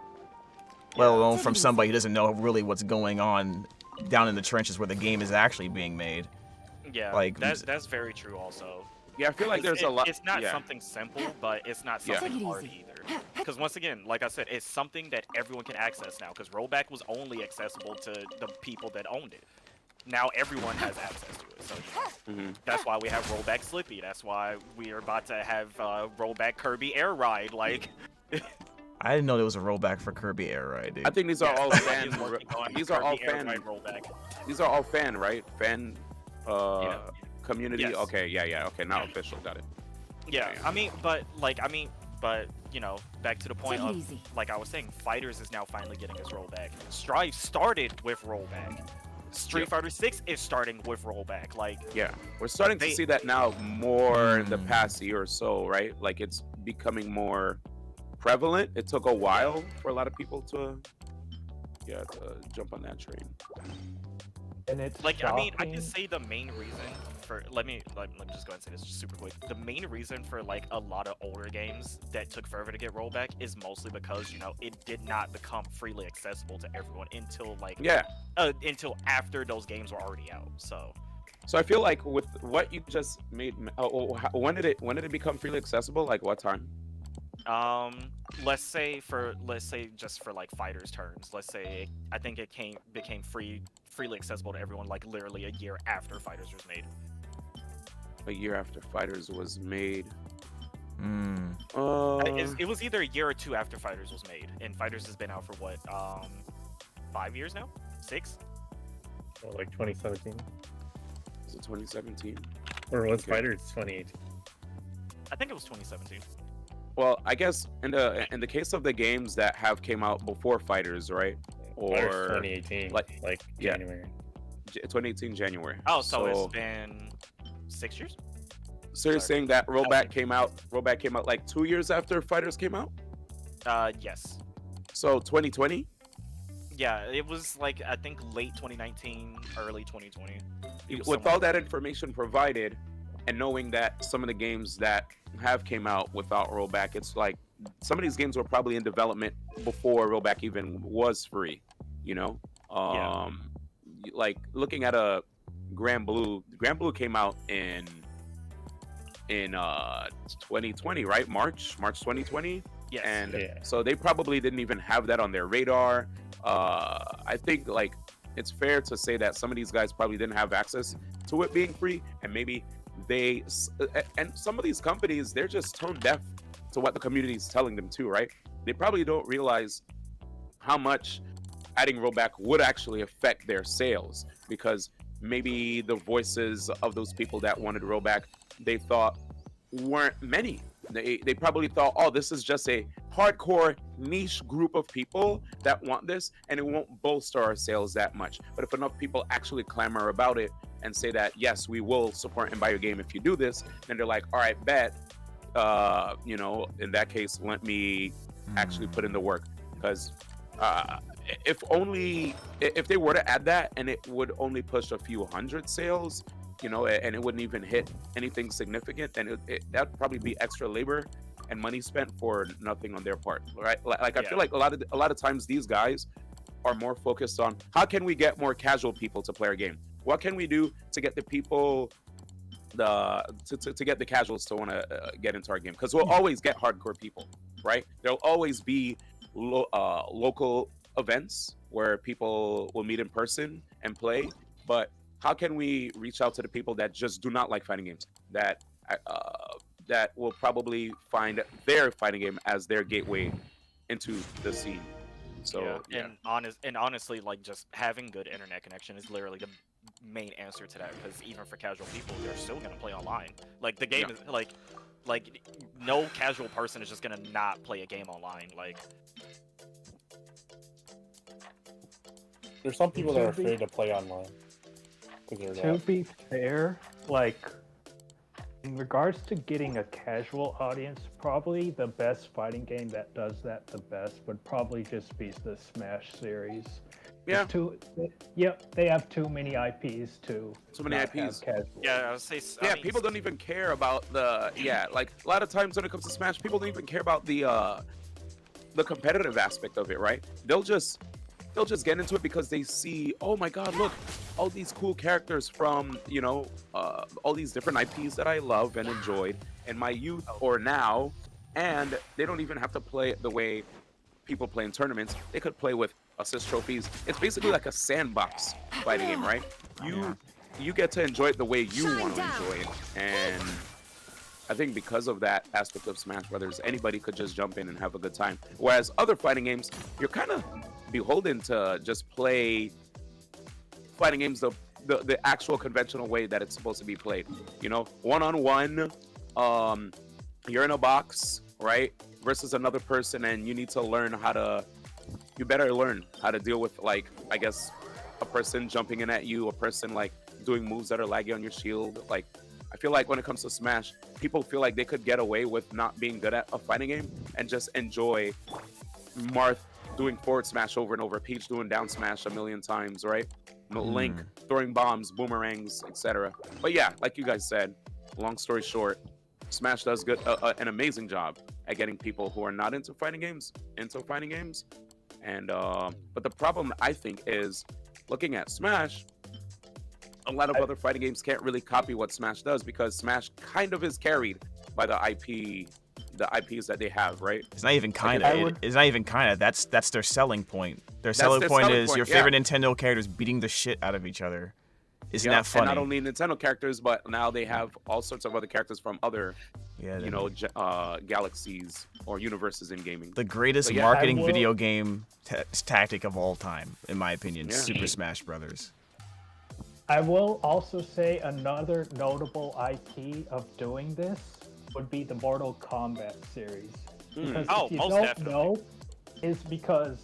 let alone from somebody who doesn't know really what's going on down in the trenches where the game is actually being made. Yeah, like that's very true also. Yeah, I feel like there's a lot. It's not something simple, but it's not something hard either. Because once again, like I said, it's something that everyone can access now. Because rollback was only accessible to the people that owned it. Now everyone has access to it, so that's why we have rollback Slippy. That's why we are about to have rollback Kirby Air Ride. Like, I didn't know there was a rollback for Kirby Air Ride. Dude. I think these are all fan. These are all fan rollback. These are all fan, right? Fan community. Yes. Okay, yeah. Okay, now official. Got it. Yeah, I mean, but you know, back to the point of like I was saying, Fighters is now finally getting its rollback. Strive started with rollback. Street Fighter 6 is starting with rollback. Like, yeah, we're starting to see that now more in the past year or so, right? Like it's becoming more prevalent. It took a while for a lot of people to jump on that train. And it's like shocking. I mean, I can say the main reason for let me just go ahead and say this super quick. The main reason for like a lot of older games that took forever to get rollback is mostly because, you know, it did not become freely accessible to everyone until like until after those games were already out. So I feel like with what you just made, when did it become freely accessible? Like what time? Let's say just for like Fighters terms, let's say I think it became freely accessible to everyone like literally a year after Fighters was made. A year after Fighters was made. It was either a year or two after Fighters was made, and Fighters has been out for what 5 years now? 6? Well, like 2017. Is it 2017? Or was Fighters 2018? I think it was 2017. Well, I guess in the case of the games that have came out before Fighters, right? Or 2018, like January. 2018 January. Oh, so it's been 6 years? So you're saying that rollback came out like 2 years after Fighters came out? Yes. So 2020? Yeah, it was like I think late 2019, early 2020. It was With somewhere all that around information provided, and knowing that some of the games that have came out without rollback, it's like some of these games were probably in development before rollback even was free. You know, Yeah. like looking at a Grand Blue. Grand Blue came out in 2020, right? March 2020. Yes. And Yeah. so they probably didn't even have that on their radar. I think like it's fair to say that some of these guys probably didn't have access to it being free, and maybe and some of these companies, they're just tone deaf to what the community is telling them too, right? They probably don't realize how much adding rollback would actually affect their sales, because maybe the voices of those people that wanted rollback, they thought weren't many. They probably thought, oh, this is just a hardcore niche group of people that want this, and it won't bolster our sales that much. But if enough people actually clamor about it and say that, yes, we will support and buy your game if you do this, then they're like, all right, bet. You know, in that case, let me actually put in the work. Because if they were to add that, and it would only push a few hundred sales, you know, and it wouldn't even hit anything significant, then that'd probably be extra labor and money spent for nothing on their part, right? Like I feel like a lot of times these guys are more focused on how can we get more casual people to play our game? What can we do to get the people to get the casuals to want to get into our game? Because we'll always get hardcore people, right? There'll always be local events where people will meet in person and play, but how can we reach out to the people that just do not like fighting games, that will probably find their fighting game as their gateway into the scene? So yeah. And honestly, like just having good internet connection is literally the main answer to that. Because even for casual people, they're still gonna play online. Like the game is like no casual person is just gonna not play a game online. Like There's some people that are afraid to play online. To be fair, like, in regards to getting a casual audience, probably the best fighting game that does that the best would probably just be the Smash series. Yeah. They have too many IPs to. So many IPs. Casual. yeah, I would say. Yeah, people don't even care about like a lot of times when it comes to Smash, people don't even care about the competitive aspect of it, right? They'll just get into it because they see, oh my god, look, all these cool characters from, you know, all these different IPs that I love and enjoyed in my youth or now, and they don't even have to play the way people play in tournaments. They could play with assist trophies. It's basically like a sandbox fighting game, right? You get to enjoy it the way you want to enjoy it, and I think because of that aspect of Smash Brothers, anybody could just jump in and have a good time. Whereas other fighting games, you're kind of beholden to just play fighting games the actual conventional way that it's supposed to be played. You know, one-on-one, you're in a box, right, versus another person, and you need to learn you better learn how to deal with, like, I guess, a person jumping in at you, a person like doing moves that are laggy on your shield. Like, I feel like when it comes to Smash, people feel like they could get away with not being good at a fighting game and just enjoy Marth doing forward smash over and over, Peach doing down smash a million times, right? Link throwing bombs, boomerangs, etc. But yeah, like you guys said, long story short, Smash does an amazing job at getting people who are not into fighting games into fighting games. And but the problem, I think, is looking at Smash, a lot of other fighting games can't really copy what Smash does, because Smash kind of is carried by the IPs that they have, right? It's not even kind of. It's not even kind of. That's their selling point. Their selling point is your favorite Nintendo characters beating the shit out of each other. Isn't that funny? And not only Nintendo characters, but now they have all sorts of other characters from other, galaxies or universes in gaming. The greatest marketing video game tactic of all time, in my opinion, Super Smash Brothers. I will also say another notable IP of doing this would be the Mortal Kombat series. Because if you don't know, is because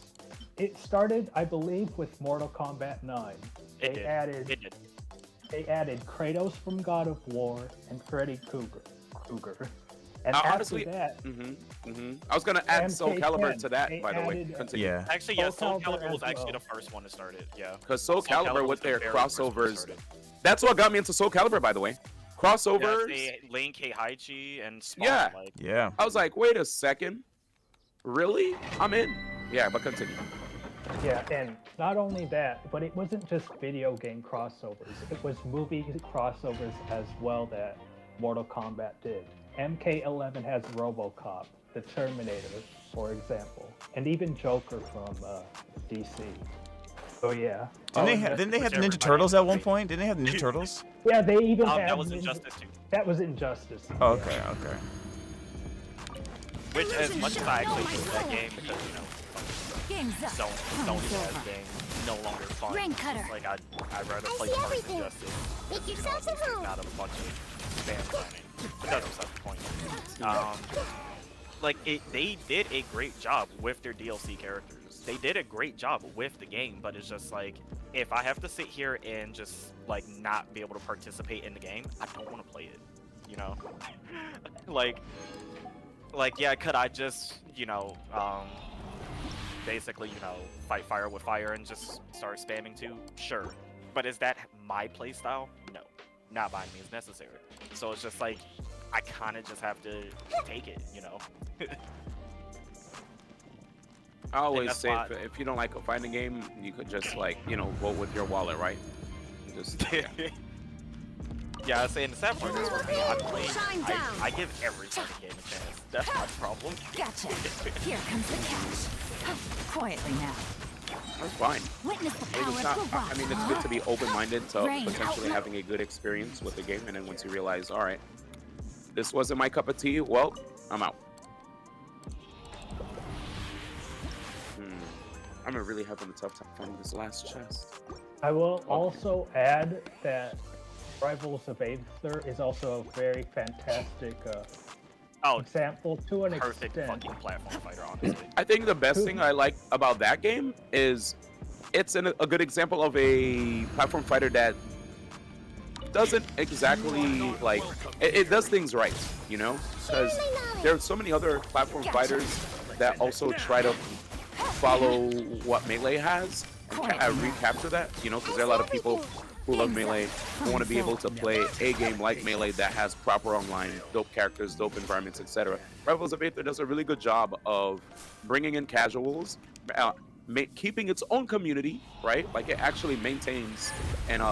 it started, I believe, with Mortal Kombat 9. They added Kratos from God of War and Freddy Krueger. And honestly, after that, I was gonna add Soul Calibur MK10, to that, they by the way. added, Continue. Yeah. Actually, yeah, Soul Soul Calibur Calibur was as actually well. the first one to start it. Yeah. Because Soul Calibur was with the their very first one to crossovers, start it. that's what got me into Soul Calibur, by the way. Yeah, Crossovers. they Lane Keiichi and Spawn. Yeah. Like, Yeah. I was like, wait a second, really? I'm in. Yeah, but continue. yeah, and not only that, but it wasn't just video game crossovers. It was movie crossovers as well that Mortal Kombat did. MK11 has RoboCop, the Terminator, for example, and even Joker from DC. So yeah. Didn't they have whichever Ninja Turtles at one might- point? Didn't they have Ninja Turtles? Yeah, they even had that was Ninja- Injustice 2. That was Injustice. Oh, okay, okay. Which, as much as I actually hate that game because Game's up. Sony Time's has over. been no longer fun. Rain cutter. Like I'd rather I play see first everything. Injustice. Make You know, yourselves at at least there's home. not a bunch of spam planning. But that's beside the point. Like they did a great job with their DLC characters. They did a great job with the game, but it's just like if I have to sit here and just like not be able to participate in the game, I don't want to play it. You know, like yeah, could I just basically fight fire with fire and just start spamming too? Sure, but is that my playstyle? No, not by any means necessary. So it's just like I kind of just have to take it, you know. I always that's say why- if you don't like a fighting game, you could just like vote with your wallet, right? Just Yeah, I was saying the sad part is for me, Shine down. I give every fighting game a chance. That's my problem. Gotcha. Here comes the cash. Quietly now. that's fine. Witness the I mean, power it's of not. the rock. I mean, it's good to be open-minded to Rain, potentially outlook. having a good experience with the game, and then once you realize, all right, this wasn't my cup of tea. Well, I'm out. I'm really having a tough time finding this last chest. I will also add that Rivals of Aether is also a very fantastic Oh, example to an perfect extent. fucking platform fighter, honestly. I think the best thing I like about that game is it's a good example of a platform fighter that doesn't exactly like it does things right, because there are so many other platform fighters that also try to follow what Melee has and recapture that, because there are a lot of people who love Melee who want to be able to play a game like Melee that has proper online, dope characters, dope environments, etc. Rivals of Aether does a really good job of bringing in casuals, keeping its own community, right? Like it actually maintains and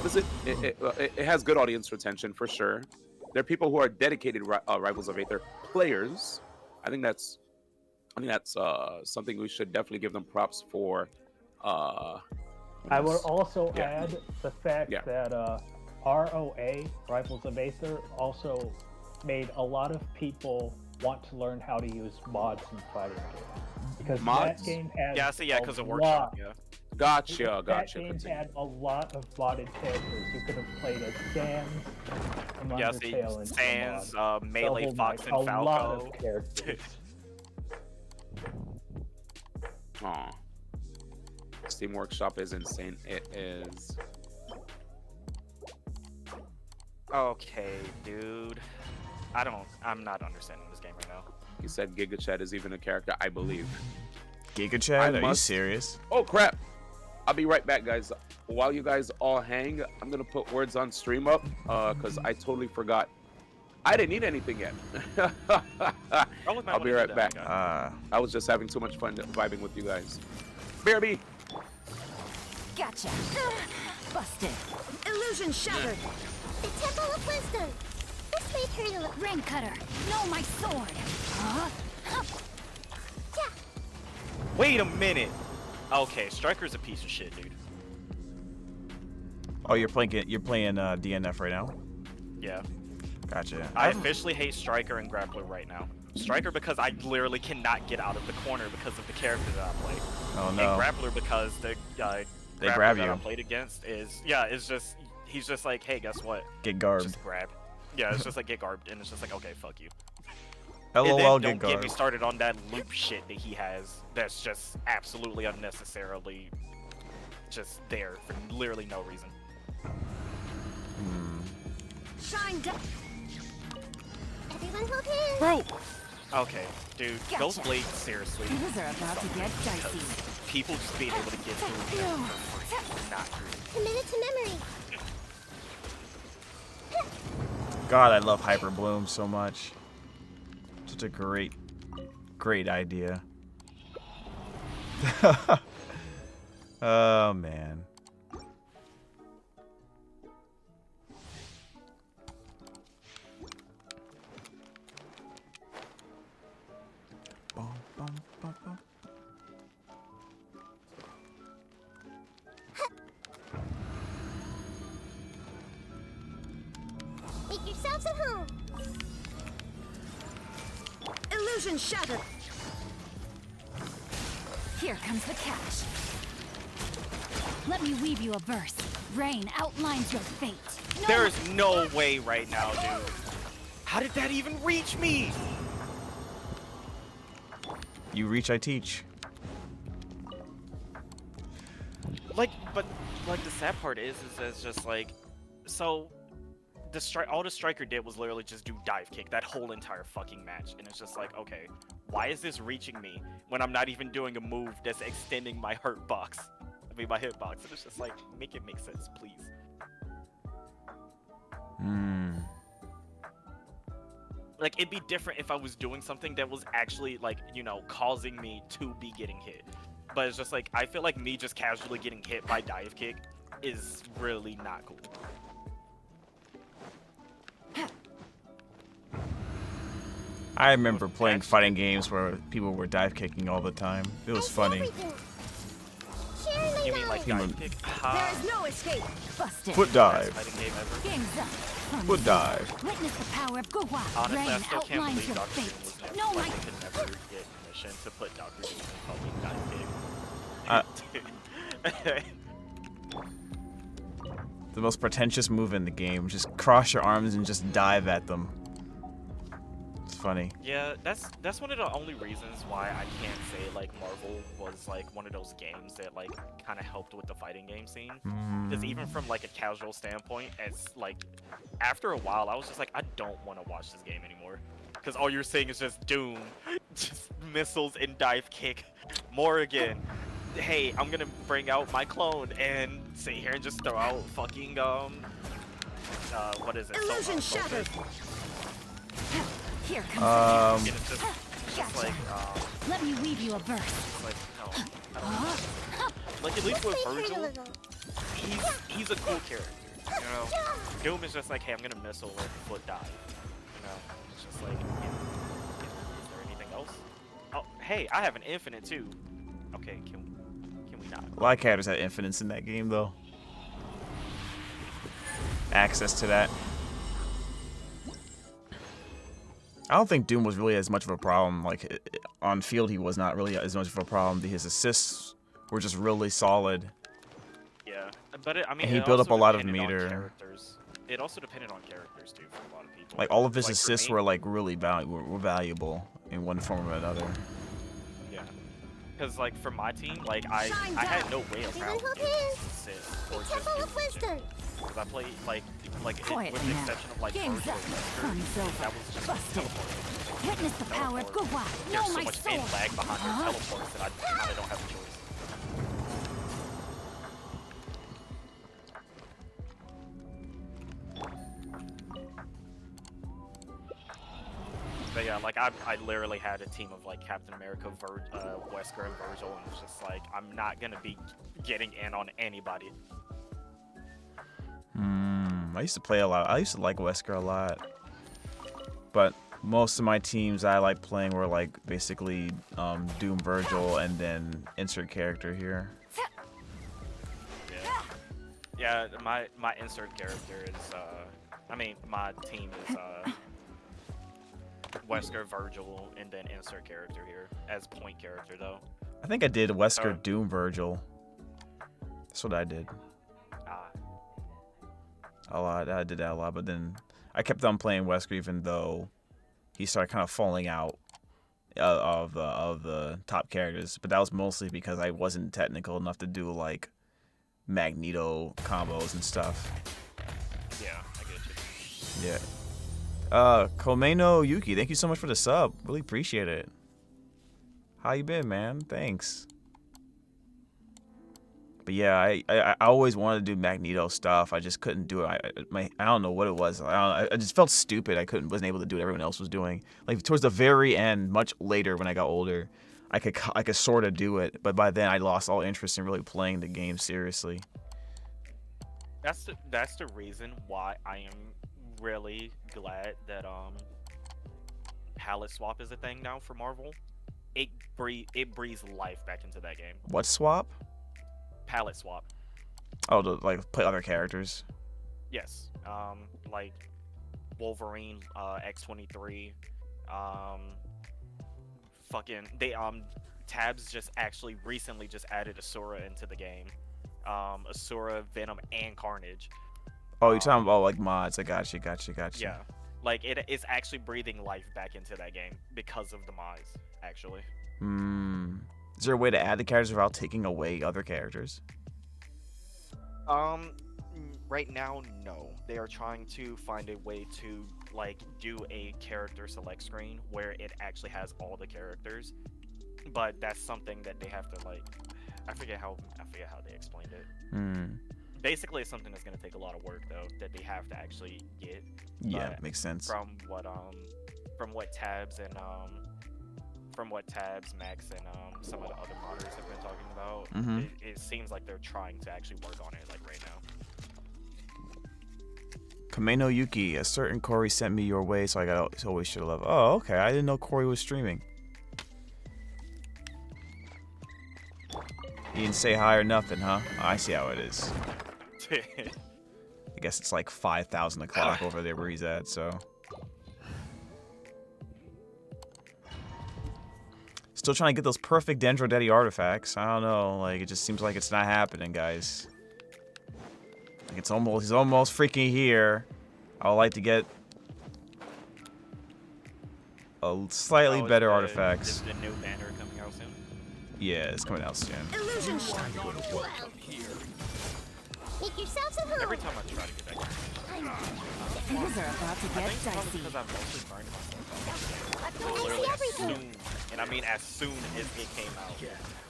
it has good audience retention for sure. There are people who are dedicated Rivals of Aether players. I think that's something we should definitely give them props for. I will also add the fact that ROA, Rivals of Aether, also made a lot of people want to learn how to use mods in fighting games. Because Mods? that game had because of Workshop, yeah. Gotcha. That game had a lot of modded characters. You could have played as Sans from Yeah, Undertale and Sans, mod. Melee, Double Fox, Knight, and a Falco. lot of characters. Aw. Steam Workshop is insane. It is. Okay, dude. I'm not understanding this game right now. He said Giga Chad is even a character, I believe. Giga Chad? Are you must- serious? Oh crap! I'll be right back, guys. While you guys all hang, I'm gonna put words on stream up, cause I totally forgot. I didn't eat anything yet. I'll be right back. I was just having too much fun vibing with you guys. BRB! Gotcha. Busted. Illusion shattered. The Temple of Wisdom. This may hurt a little. Rain cutter. No, my sword. Wait a minute. Okay, Striker's a piece of shit, dude. Oh, you're playing DNF right now? Yeah. Gotcha. I officially hate Striker and Grappler right now. Striker because I literally cannot get out of the corner because of the character that I play. Oh no. And Grappler because the They Grappler grab that you. I played against is he's just like, hey, guess what? Get garbed. Just grab. Yeah, it's just like get garbed, and it's just like, okay, fuck you. LOL, and then get don't get me garbed. started on that loop shit that he has. That's just absolutely unnecessarily just there for literally no reason. Shine down. Everyone hold hands. Bro! Okay, dude, those blades, seriously. Things are about to get dicey. People just being able to get through them for free is not true. Commit it to memory. God, I love Hyper Bloom so much. Such a great idea. Oh man. Bum, bum, bum, bum. Make yourselves at home. Illusion shattered. Here comes the catch. Let me weave you a verse. Rain outlines your fate. No There is no way right now, dude. How did that even reach me? You reach, I teach. Like, but like the sad part is it's just like, so all the striker did was literally just do dive kick that whole entire fucking match, and it's just like, okay, why is this reaching me when I'm not even doing a move that's extending my hurt box? I mean, my hitbox. And it's just like, make it make sense, please. Like, it'd be different if I was doing something that was actually, like, you know, causing me to be getting hit. But it's just like, I feel like me just casually getting hit by dive kick is really not cool. I remember playing fighting games where people were dive kicking all the time. It was funny. You mean like dive kick? There is no escape. Busted. Foot dive. Fighting game ever? Game's up. Foot dive. Witness the power of Guwa. Honestly, I Rain still can't outlines believe your Dr. Doom fate. was never, No, like, my he could never get permission to put Dr. Doom in fucking dive kick. The most pretentious move in the game. Just cross your arms and just dive at them. It's funny. Yeah, that's one of the only reasons why I can't say like Marvel was like one of those games that like kind of helped with the fighting game scene. Because even from like a casual standpoint, as like after a while, I was just like, I don't want to watch this game anymore. Because all you're seeing is just Doom, just missiles and dive kick, more again. Hey, I'm gonna bring out my clone and sit here and just throw out fucking what is it? Illusion shattered. Here comes It's just like Let me weave you a verse. like no, I don't like at least with Virgil, he's a cool character. You know, Doom is just like, hey, I'm gonna missile or foot dive. You know, it's just like, is there anything else? Oh, hey, I have an infinite too. Okay, can we not? A lot of characters had infinites in that game, though. Access to that. I don't think Doom was really as much of a problem. Like, on field, he was not really as much of a problem. His assists were just really solid. Yeah, but I mean, And he it built also up a lot of depended on meter. characters. It also depended on characters too for a lot of people. Like, all of his Like, for assists me- were, like, really were valuable in one form or another. Yeah, because like for my team, like I had no way around Everyone hold Doom's hands. assists or just Temple of Wisdom. because I play Quiet with the now. exception of like Game's Virgil up. and Wesker, Fun's over. that was just Busted. teleporting. Witness the power of Guwa. There's No, so my much soul. lag behind your teleports that I kind of don't have a choice. But yeah, like I literally had a team of like Captain America, Wesker, and Virgil, and it's just like I'm not gonna be getting in on anybody. I used to play a lot. I used to like Wesker a lot. But most of my teams I like playing were like basically Doom, Virgil, and then insert character here. Yeah, my insert character is I mean my team is Wesker, Virgil, and then insert character here as point character though. I think I did Wesker, Doom, Virgil. That's what I did. A lot. I did that a lot, but then I kept on playing Wesker even though he started kind of falling out of the top characters. But that was mostly because I wasn't technical enough to do like Magneto combos and stuff. Yeah, I get you. Yeah. Komeno Yuki, thank you so much for the sub. Really appreciate it. How you been, man? Thanks. But yeah, I always wanted to do Magneto stuff. I just couldn't do it. I don't know what it was. I just felt stupid. Wasn't able to do what everyone else was doing. Like towards the very end, much later when I got older, I could sort of do it. But by then, I lost all interest in really playing the game seriously. That's the reason why I am really glad that palette swap is a thing now for Marvel. It breathes life back into that game. What swap? Palette swap. Oh, to like play other characters. Yes. Like Wolverine, X-23. Fucking Tabs just actually recently just added Asura into the game. Asura, Venom, and Carnage. Oh, you're talking about like mods. I got you. Yeah. Like it's actually breathing life back into that game because of the mods, actually. Is there a way to add the characters without taking away other characters? Right now, no. They are trying to find a way to like do a character select screen where it actually has all the characters, but that's something that they have to like. I forget how they explained it. Basically, it's something that's going to take a lot of work though that they have to actually get. Yeah, makes sense. From what Tabs, Max, and some of the other modders have been talking about, it seems like they're trying to actually work on it like right now. Kameno Yuki, a certain Corey sent me your way, so I always should have. Oh, okay. I didn't know Corey was streaming. He didn't say hi or nothing, huh? Oh, I see how it is. I guess it's like 5,000 o'clock over there where he's at, so. Still trying to get those perfect Dendro Daddy artifacts. I don't know, like it just seems like it's not happening, guys. Like he's almost freaking here. I would like to get a slightly better artifacts. Is the new banner coming out soon? Yeah, it's coming out soon. Illusion shot. Make yourselves at home. Every time I try to get that game, Things are about to I get think it's probably dicey. because I've mostly burned myself. Literally as soon, and I mean as soon as it came out.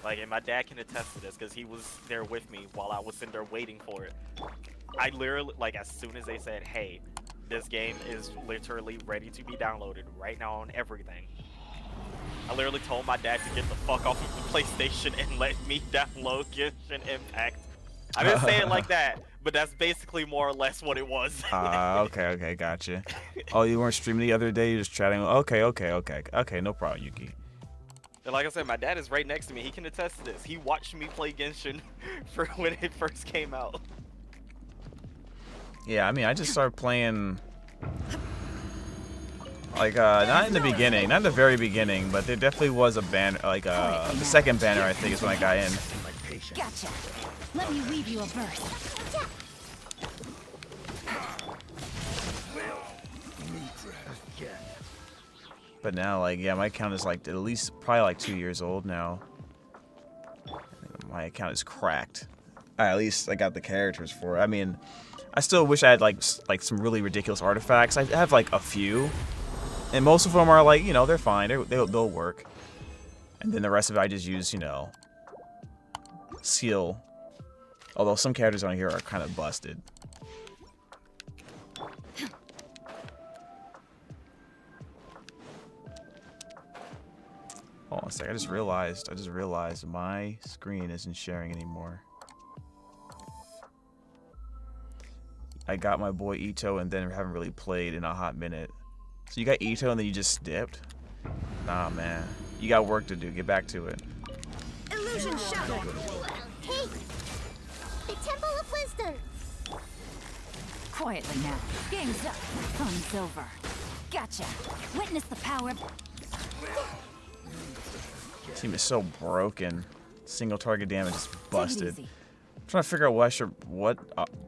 Like, and my dad can attest to this because he was there with me while I was sitting there waiting for it. I literally, like, as soon as they said, hey, this game is literally ready to be downloaded right now on everything, I literally told my dad to get the fuck off of the PlayStation and let me download Genshin Impact. I didn't say it like that, but that's basically more or less what it was. Okay, gotcha. Oh, you weren't streaming the other day, you just chatting. Okay, no problem, Yuki. And like I said, my dad is right next to me. He can attest to this. He watched me play Genshin for when it first came out. Yeah, I mean, I just started playing, like, not in the beginning, not in the very beginning, but there definitely was a banner, like, the second banner, I think, is when I got in. Gotcha. Let me weave you a verse. But now, like, yeah, my account is, like, at least probably, like, 2 years old now. My account is cracked. At least I got the characters for it. I mean, I still wish I had, like some really ridiculous artifacts. I have, like, a few. And most of them are, like, you know, they're fine. They'll work. And then the rest of it I just use, you know, skill. Although some characters on here are kind of busted. Hold on a sec. I just realized my screen isn't sharing anymore. I got my boy Ito and then haven't really played in a hot minute. So you got Ito and then you just dipped? Nah, man. You got work to do. Get back to it. Illusion shot. Hey, the Temple of Wisdom. Quietly now. Game's up. Fun's over. Gotcha. Witness the power. Team is so broken. Single target damage is busted. Easy. I'm trying to figure out what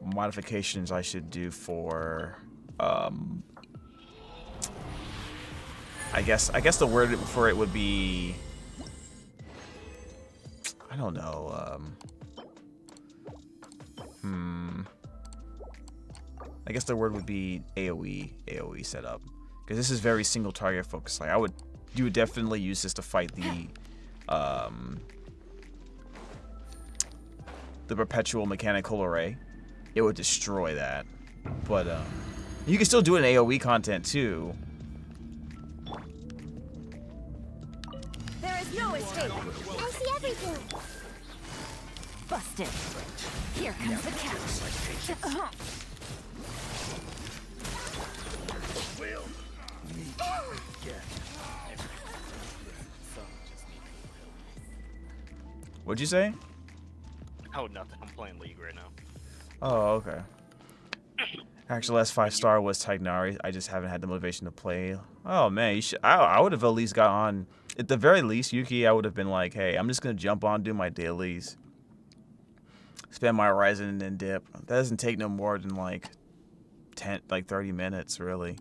modifications I should do for. I guess the word for it would be. I don't know. I guess the word would be AOE setup. because this is very single target focused. Like you would definitely use this to fight the perpetual mechanical array. It would destroy that. But you can still do it in AoE content too. There is no escape. I see everything. Busted. Here comes the catch. What'd you say? Oh, nothing. I'm playing League right now. Oh, okay. Actually, last 5-star was Tignari. I just haven't had the motivation to play. Oh man, you should. I would have at least got on. At the very least, Yuki, I would have been like, hey, I'm just gonna jump on, do my dailies, spend my Horizon, and then dip. That doesn't take no more than like 30 minutes, really.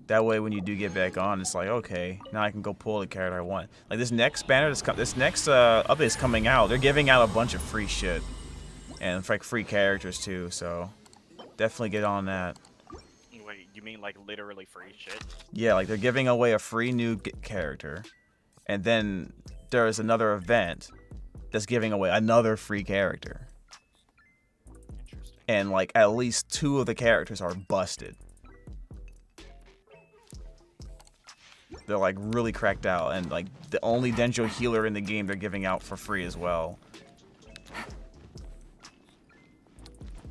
That way, when you do get back on, it's like, okay, now I can go pull the character I want. Like this next banner, this next update is coming out. They're giving out a bunch of free shit, and like free characters too. So definitely get on that. Wait, you mean like literally free shit? Yeah, like they're giving away a free new character, and then there's another event that's giving away another free character. Interesting. And like at least 2 of the characters are busted. They're like really cracked out, and like the only Dendro healer in the game they're giving out for free as well.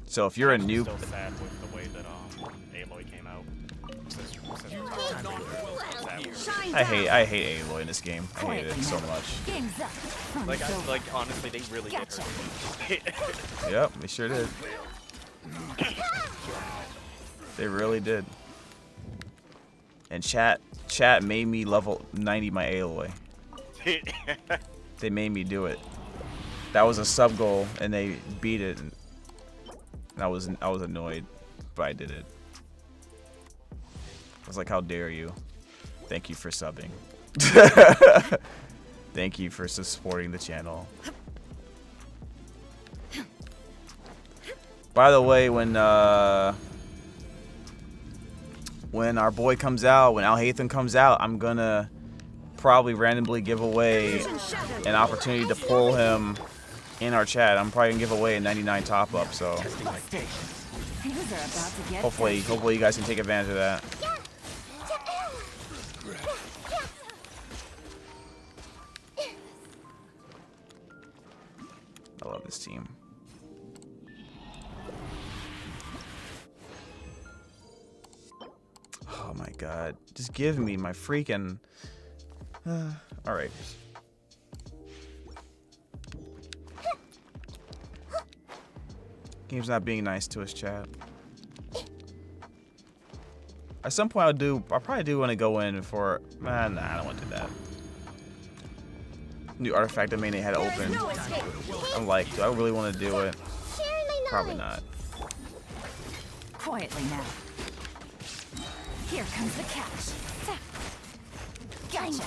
So if you're a new, Still sad with the way that Aloy came out. Since I hate Aloy in this game. I hate it so much. Game's up. like honestly, they really did Gotcha. her. Yep, they sure did. They really did. And chat made me level 90 my Aloy. They made me do it. That was a sub goal, and they beat it. And I was annoyed, but I did it. I was like, how dare you? Thank you for subbing. Thank you for supporting the channel. By the way, when our boy comes out, when Al Haytham comes out, I'm gonna probably randomly give away an opportunity to pull him in our chat. I'm probably gonna give away a 99 top up, so hopefully you guys can take advantage of that. I love this team. Oh my god. Just give me my freaking... Alright. Game's not being nice to us, chat. At some point I'll probably do want to go in for... Nah, I don't want to do that. New artifact domain they had open. I'm like, do I really want to do it? Probably not. Quietly now. Here comes the catch. Gotcha.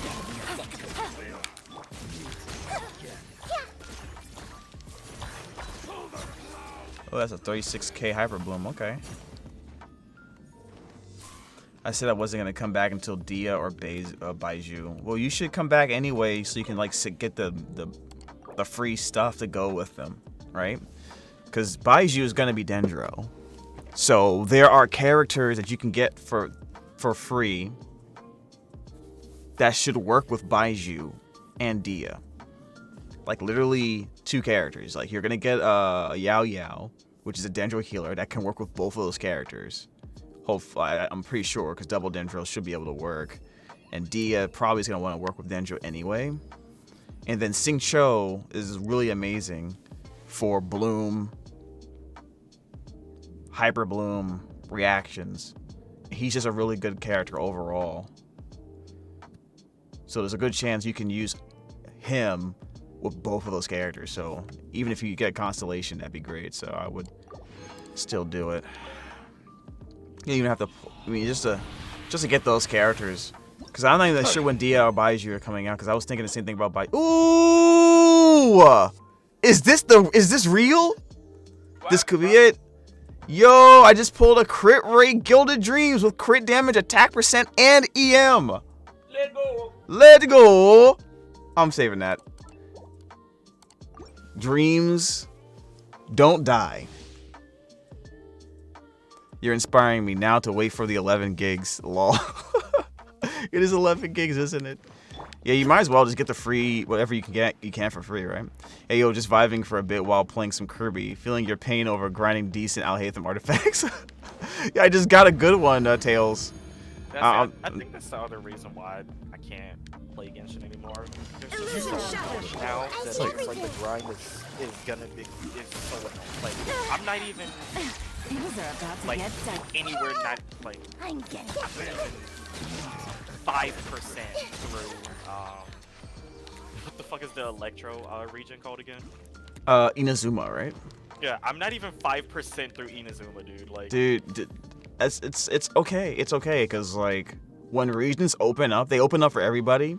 Oh, that's a 36k Hyper Bloom. Okay. I said I wasn't gonna come back until Dia or Baiju. Well, you should come back anyway, so you can like get the free stuff to go with them, right? Because Baiju is gonna be Dendro, so there are characters that you can get for free that should work with Baiju and Dia. Like literally 2 characters. Like you're gonna get YuGiOh, which is a Dendro healer that can work with both of those characters. Hopefully, I'm pretty sure, because double Dendro should be able to work. And Dia probably is gonna want to work with Dendro anyway. And then Xingqiu is really amazing for Bloom, Hyper Bloom reactions. He's just a really good character overall. So there's a good chance you can use him with both of those characters. So even if you get Constellation, that'd be great. So I would still do it. You don't even have to. I mean, just to get those characters. Because I'm not even sure when Dia or Baiju are coming out. Because I was thinking the same thing about Baiju. Ooh, is this real? This could be it. Yo, I just pulled a crit rate Gilded Dreams with crit damage, attack percent, and EM. Let's go. Let's go. I'm saving that. Dreams, don't die. You're inspiring me now to wait for the 11 gigs. Lol. It is 11 gigs, isn't it? Yeah, you might as well just get the free whatever you can for free, right? Hey, yo, just vibing for a bit while playing some Kirby. Feeling your pain over grinding decent Alhaitham artifacts. Yeah, I just got a good one, Tails. I think that's the other reason why I can't play Genshin anymore. There's just so much now that it's like the grind is gonna be so like I'm not even Things are about to like get dicey. anywhere not like I'm getting 5% through what the fuck is the Electro region called again? Inazuma, right? Yeah, I'm not even 5% through Inazuma, dude. Like, Dude, it's okay. It's okay because like when regions open up, they open up for everybody.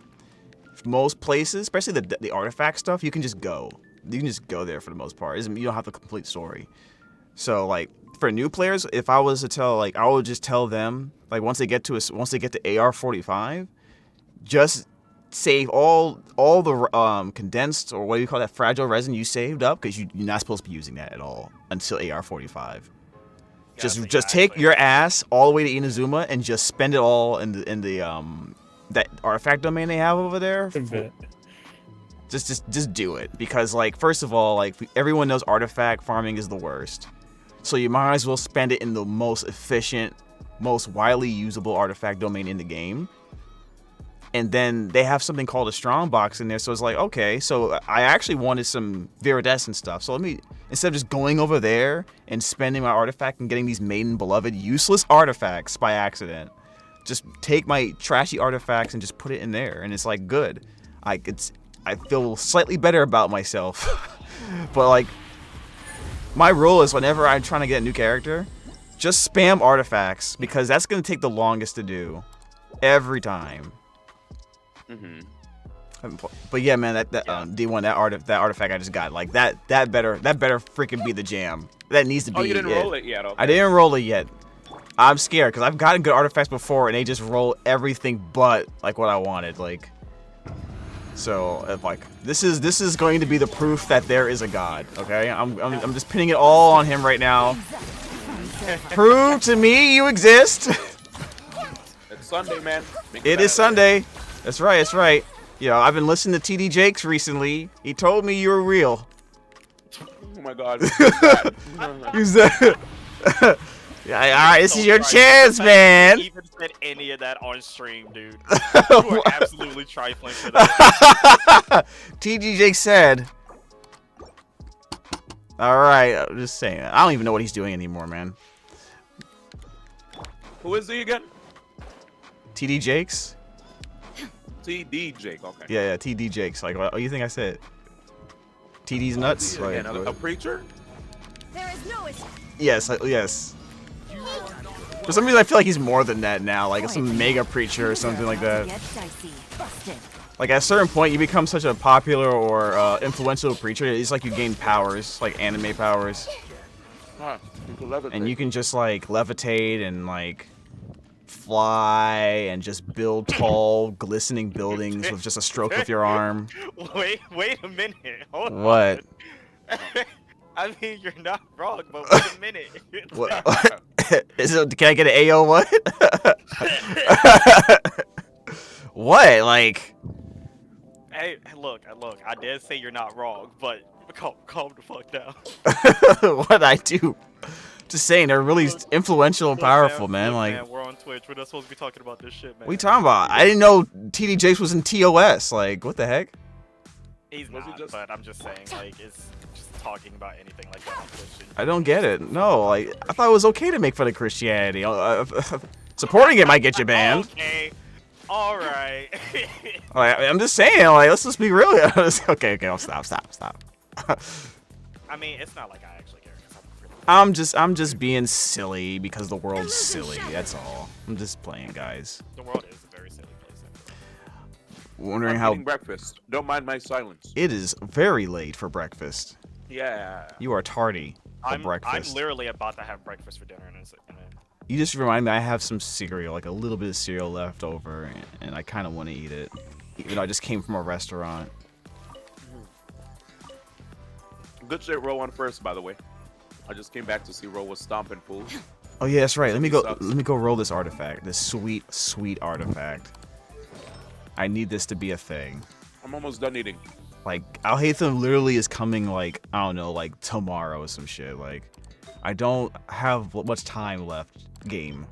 Most places, especially the artifact stuff, you can just go. You can just go there for the most part. You don't have the complete story. So like for new players, if I was to tell, like I would just tell them like once they get to AR 45, just save all the condensed or what do you call that fragile resin you saved up because you're not supposed to be using that at all until AR 45. Just take your ass all the way to Inazuma and just spend it all in the that artifact domain they have over there. Just do it because like first of all like everyone knows artifact farming is the worst, so you might as well spend it in the most efficient, most widely usable artifact domain in the game. And then they have something called a strong box in there, so it's like okay, so I actually wanted some viridescent stuff, so let me, instead of just going over there and spending my artifact and getting these maiden beloved useless artifacts by accident, just take my trashy artifacts and just put it in there, and it's like good. I feel slightly better about myself. But like my rule is whenever I'm trying to get a new character, just spam artifacts because that's gonna take the longest to do every time. But yeah, man, that D1 that artifact I just got, like that better freaking be the jam. That needs to be. Oh, you didn't roll it yet? Okay. I didn't roll it yet. I'm scared because I've gotten good artifacts before and they just roll everything but like what I wanted. Like, so like this is going to be the proof that there is a god. Okay, I'm just pinning it all on him right now. Prove to me you exist. It's Sunday, man. It is Sunday. That's right. That's right. Yo, I've been listening to TD Jakes recently. He told me you were real. Oh my god. Who's that? Yeah, all right, this is your chance, man. You even said any of that on stream, dude. You are absolutely trifling for that. TD Jakes said. All right, I'm just saying. I don't even know what he's doing anymore, man. Who is he again? TD Jakes? TD Jake, okay. Yeah, TD Jakes. Like, what do you think I said? TD's nuts? Like, a preacher? There is no escape. Yes, yes. For some reason, I feel like he's more than that now. Like, some mega preacher or something like that. Like, at a certain point, you become such a popular or influential preacher, it's like you gain powers, like anime powers. And you can just, like, levitate and, like, fly and just build tall, glistening buildings with just a stroke of your arm. Wait a minute. Hold what? On. I mean, you're not wrong, but wait a minute. What? Is it, can I get an AO what? What? Like... Hey, look, I did say you're not wrong, but calm the fuck down. What'd I do? Just saying, they're really influential and powerful, man. Like, man, we're on Twitch. We're not supposed to be talking about this shit, man. What are you talking about? I didn't know TD Jakes was in TOS. Like, what the heck? He's not, but I'm just saying, like, it's just talking about anything like that on Twitch. I don't get it. No, like, I thought it was okay to make fun of Christianity. Supporting it might get you banned. Okay. All right. I'm just saying, like, let's just be real. Okay, I'll stop. I mean, it's not like I actually care. I'm just being silly because the world's silly. That's all. I'm just playing, guys. The world is a very silly place. Wondering I'm how. eating breakfast. Don't mind my silence. It is very late for breakfast. Yeah. You are tardy. I'm breakfast. literally about to have breakfast for dinner, You just remind me I have some cereal, like a little bit of cereal left over, and I kind of want to eat it. Even though I just came from a restaurant. Good shit, Ro on first, by the way. I just came back to see Ro was stomping fool. Oh yeah, that's right. Let me Sucks. go roll this artifact. This sweet artifact. I need this to be a thing. I'm almost done eating. Like Alhaitham literally is coming like, I don't know, like tomorrow or some shit. Like I don't have much time left game.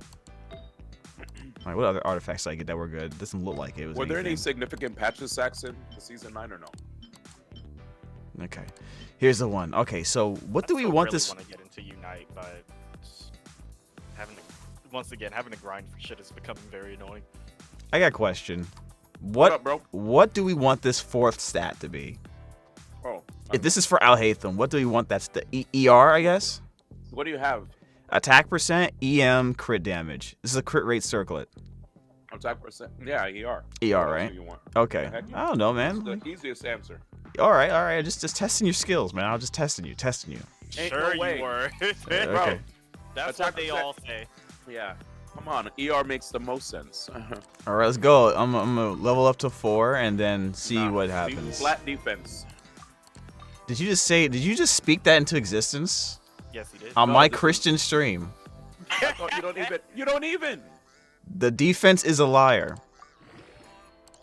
Like what other artifacts did I get that were good? Doesn't look like it was Were there any anything. significant patches, Saxon, to season 9 or no? Okay. Here's the one. Okay, so what do we want this? I want to get into Unite, but having to grind for shit is becoming very annoying. I got a question. What up, bro? What do we want this fourth stat to be? Oh. If this is for Alhaitham, what do we want? That's the ER, I guess? What do you have? Attack percent, EM, crit damage. This is a crit rate circlet. Attack percent. Yeah, ER. ER, What right? else do you want? Okay. Heck yeah. I don't know, man. That's the easiest answer. All right. Just testing your skills, man. I'm just testing you. Ain't Sure no way. you were. Okay. That's Attack what they percent. all say. Yeah. Come on, ER makes the most sense. All right, let's go. I'm gonna level up to 4 and then see Nah, what happens. Flat defense. Did you just speak that into existence Yes, he did. on No, my this is- Christian stream? You don't even. The defense is a liar.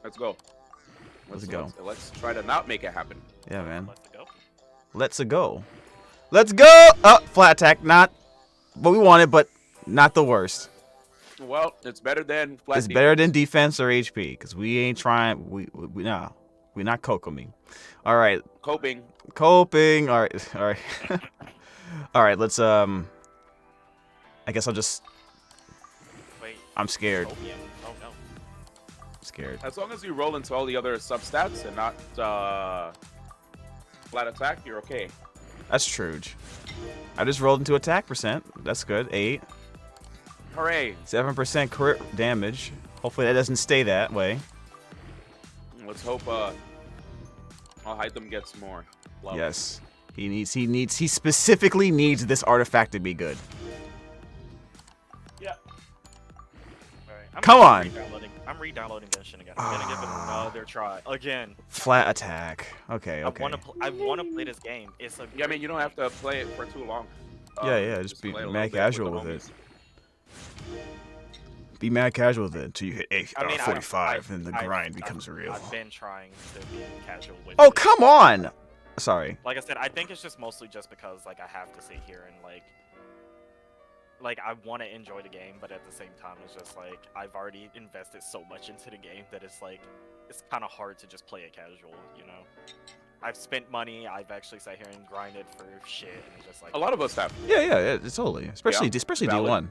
Let's go. Let's go. Let's try to not make it happen. Yeah, man. Let's go. Let's go. Oh, flat attack. Not what we wanted, but not the worst. Well, it's better than flat It's defense. better than defense or HP because we ain't trying. We're not cocoming. All right, Coping. coping. All right. All right. Let's I guess I'll just. Wait. I'm scared. Opium. Oh no. Scared. As long as you roll into all the other substats and not flat attack, you're okay. That's true. I just rolled into attack percent. That's good. 8. Hooray. 7% crit damage. Hopefully that doesn't stay that way. Let's hope Alhaitham gets more love. Yes. He specifically needs this artifact to be good. Yeah. Alright, Come on. I'm re-downloading this shit again. I'm gonna give it another try again. Flat attack. Okay. I want to play this game. It's a. Yeah, I mean, you don't have to play it for too long. Yeah, just be play a little mad bit casual the with it. homies. Be mad casual with it until you hit I mean, 45 and the grind becomes real. I've been trying to be casual with Oh, it. come on! Sorry. Like I said, I think it's just mostly just because like I have to sit here and like I want to enjoy the game, but at the same time, it's just like I've already invested so much into the game that it's like it's kind of hard to just play it casual, you know. I've spent money. I've actually sat here and grinded for shit, and it's just like A lot of us have. Yeah, totally. Especially valid. D1.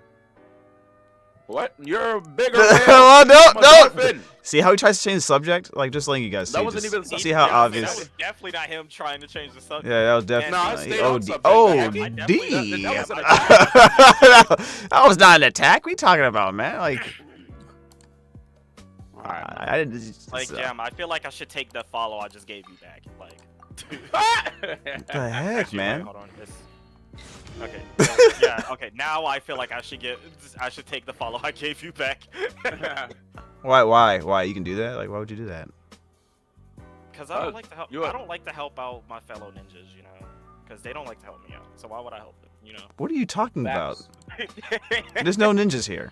What? You're bigger. Oh, I'm a no! dolphin. See how he tries to change the subject? Like, just letting you guys see. That wasn't just even the see how subject. obvious. That was definitely not him trying to change the subject. Yeah, that was No, I definitely. stayed on subject. D. That was an attack. That was not an attack. What are you talking about, man? Like, Alright. I didn't. Like, Jam, I feel like I should take the follow I just gave you back. Like, What the heck, actually, wait, man? hold on. Okay. So, yeah. Okay. Now I feel like I should take the follow I gave you back. Why? You can do that? Like, why would you do that? Because I don't like to help. you are- I don't like to help out my fellow ninjas, you know. Because they don't like to help me out. So why would I help them? You know. What are you talking about? Facts. There's no ninjas here.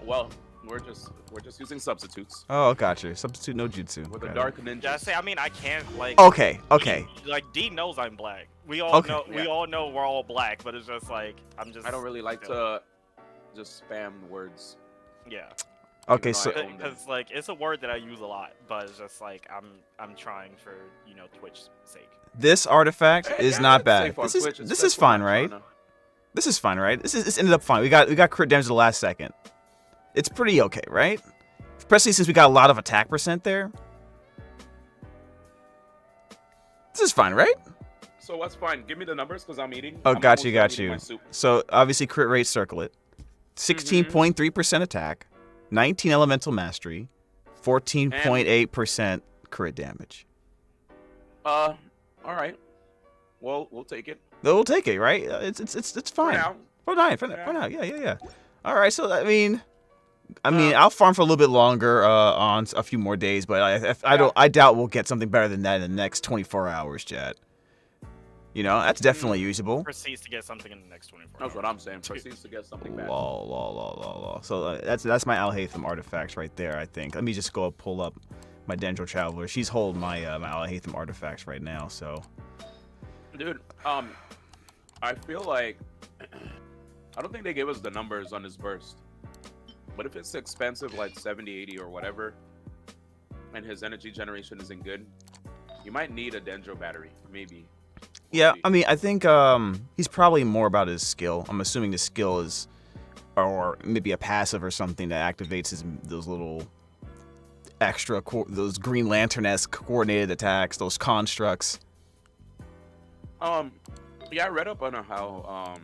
Well, we're just using substitutes. Oh, gotcha. Substitute no jutsu. We're the Got it. dark ninjas. Yeah, I say. I mean, I can't like. Okay. Like D knows I'm black. We all Okay. know. We Yeah. all know we're all black, but it's just like I'm just. I don't really like to just spam words. Yeah. Okay, Even though so I own them. Because like it's a word that I use a lot, but it's just like I'm trying for Twitch's sake. this artifact Hey, is yeah, not it's bad. safe on This is Twitch, this is especially fine, when right? I'm trying This is fine, right? This ended up fine. We got crit damage at the last second. It's pretty okay, right? Especially since we got a lot of attack percent there. This is fine, right? So what's fine? Give me the numbers because I'm eating. Oh, I'm got almost you, done got eating you. my soup. So obviously crit rate circlet, 16.3% attack, 19 elemental mastery, 14.8% crit damage. All right. Well, we'll take it. They'll take it, right? It's fine. For now. Yeah. All right, so I mean, I'll farm for a little bit longer on a few more days, but I doubt we'll get something better than that in the next 24 hours, chat. You know, that's definitely usable. Proceeds to get something in the next 24 hours. That's what I'm saying. Proceeds to get something back. Lol. So that's my Al-Haitham artifacts right there, I think. Let me just go pull up my Dendro Traveler. She's holding my my Al-Haitham artifacts right now, so. Dude, I feel like I don't think they gave us the numbers on this burst. But if it's expensive, like 70, 80 or whatever, and his energy generation isn't good, you might need a Dendro battery, maybe. Yeah, I mean, I think he's probably more about his skill. I'm assuming the skill is, or maybe a passive or something that activates those little extra, those Green Lantern-esque coordinated attacks, those constructs. Yeah, I read up on how,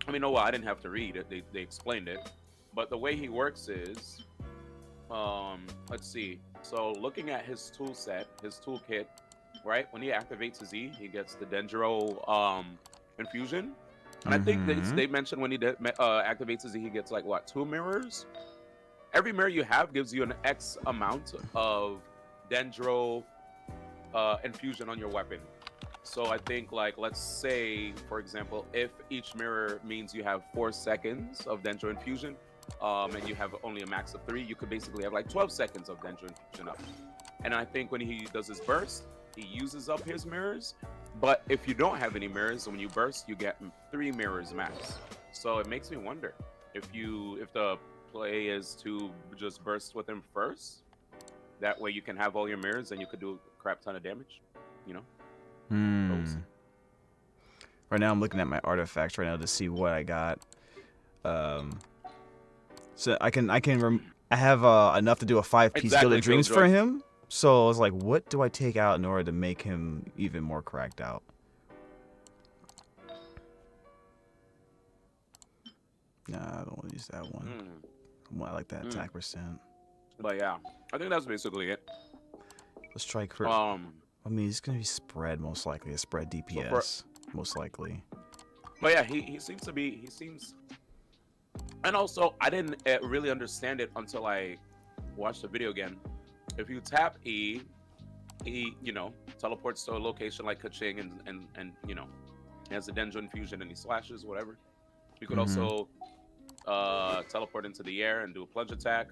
I didn't have to read it. They explained it. But the way he works is, let's see. So looking at his tool set, his toolkit, right? When he activates his E, he gets the Dendro infusion. And I think they mentioned when he activates his E, he gets like, what, 2 mirrors? Every mirror you have gives you an X amount of Dendro infusion on your weapon. So I think, like, let's say, for example, if each mirror means you have 4 seconds of Dendro infusion, and you have only a max of 3, you could basically have like 12 seconds of Dendro infusion up. And I think when he does his burst, he uses up his mirrors. But if you don't have any mirrors, when you burst, you get 3 mirrors max. So it makes me wonder if the play is to just burst with him first. That way you can have all your mirrors and you could do a crap ton of damage. You know. Right now I'm looking at my artifacts right now to see what I got. So I have enough to do a 5-piece Gilded Dreams for him. So I was like, what do I take out in order to make him even more cracked out? Nah, I don't want to use that one. I like that attack percent. But yeah, I think that's basically it. Let's try crit. I mean, it's gonna be spread most likely. A spread DPS most likely. But yeah, he seems to be. He seems. And also, I didn't really understand it until I watched the video again. If you tap E, he teleports to a location like Kaching and he has the Dendro infusion and he slashes whatever. You could also teleport into the air and do a plunge attack.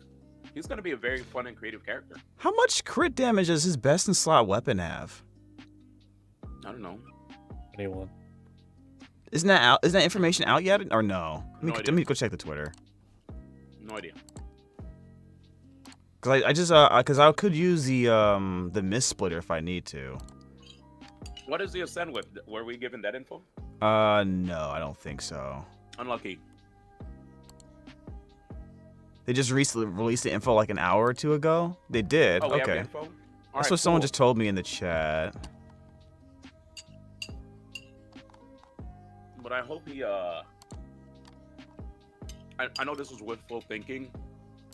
He's gonna be a very fun and creative character. How much crit damage does his best in slot weapon have? I don't know. 21. Isn't that out? Is that information out yet or no? Let me go check the Twitter. No idea. Cause I could use the Mist Splitter if I need to. What is the Ascend with? Were we given that info? No, I don't think so. Unlucky. They just recently released the info like an hour or 2 ago. They did. Oh, we okay. have the info? That's what someone just told me in the chat. But I hope he I know this was wishful thinking,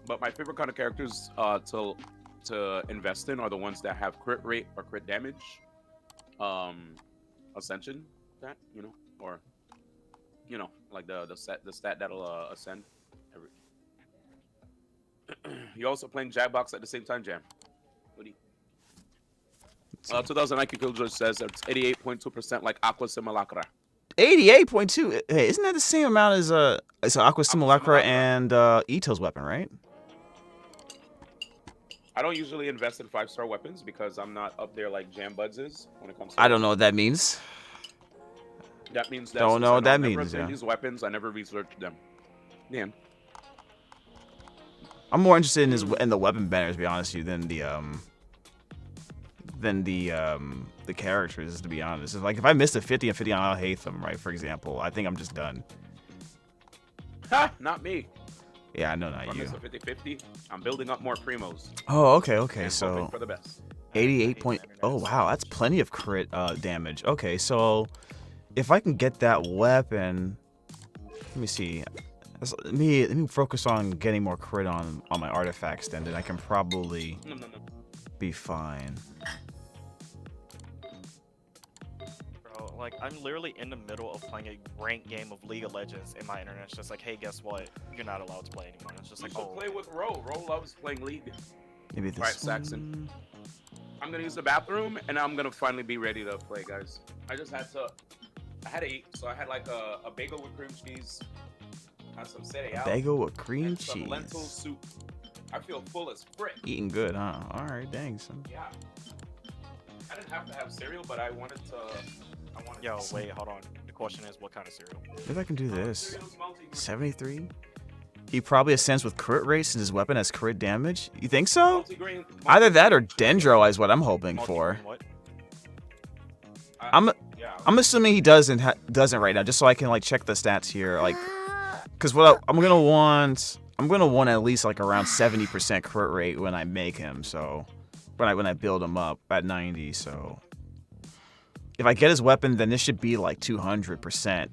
but my favorite kind of characters to invest in are the ones that have crit rate or crit damage. Ascension, that, or like the stat that'll ascend. You also playing Jackbox at the same time, Jam? What do you? 2000 IQ Killjoy says it's 88.2% like Aqua Simulacra. 88.2. Hey, isn't that the same amount as Aqua Simulacra and Ito's weapon, right? I don't usually invest in 5-star weapons because I'm not up there like Jam Buds is when it comes to. I don't know what that means. That means that. Don't know what that means. Yeah. These weapons, I never researched them. Yeah. I'm more interested in the weapon banners, to be honest with you, than the characters, to be honest. It's like if I missed a 50 and 50 on Al-Haitham, right, for example, I think I'm just done. Ha! Not me. Yeah, I know, not you. If I miss a 50-50, I'm building up more primos. Oh, okay. So for the best. 88 point. Oh wow, that's plenty of crit damage. Okay, so if I can get that weapon, let me see. Let me focus on getting more crit on my artifacts, then I can probably be fine. Bro, Like, I'm literally in the middle of playing a ranked game of League of Legends, and my internet's just like, hey, guess what? You're not allowed to play anymore. It's just You like, should oh. play with Ro. Ro loves playing League. Maybe this Right, Saxon. I'm gonna use the bathroom, and I'm gonna finally be ready to play, guys. I had to eat, so I had like a bagel with cream cheese, had some cereal, Bagel with cream and cheese. some lentil soup. I feel full as frick. Eating good, huh? All right, dang, son. Yeah. I didn't have to have cereal, but I wanted to. Yo, wait, hold on. The question is, what kind of cereal? Maybe I can do this. Cereal's multi-grain. 73. He probably ascends with crit rate since his weapon has crit damage. You think so? Multi-grain. Either that or Dendro is what I'm hoping for. Multi-grain what? I'm assuming he doesn't right now, just so I can like check the stats here, like, because I'm gonna want at least like around 70% crit rate when I make him. So when I build him up at 90, so if I get his weapon, then this should be like 200%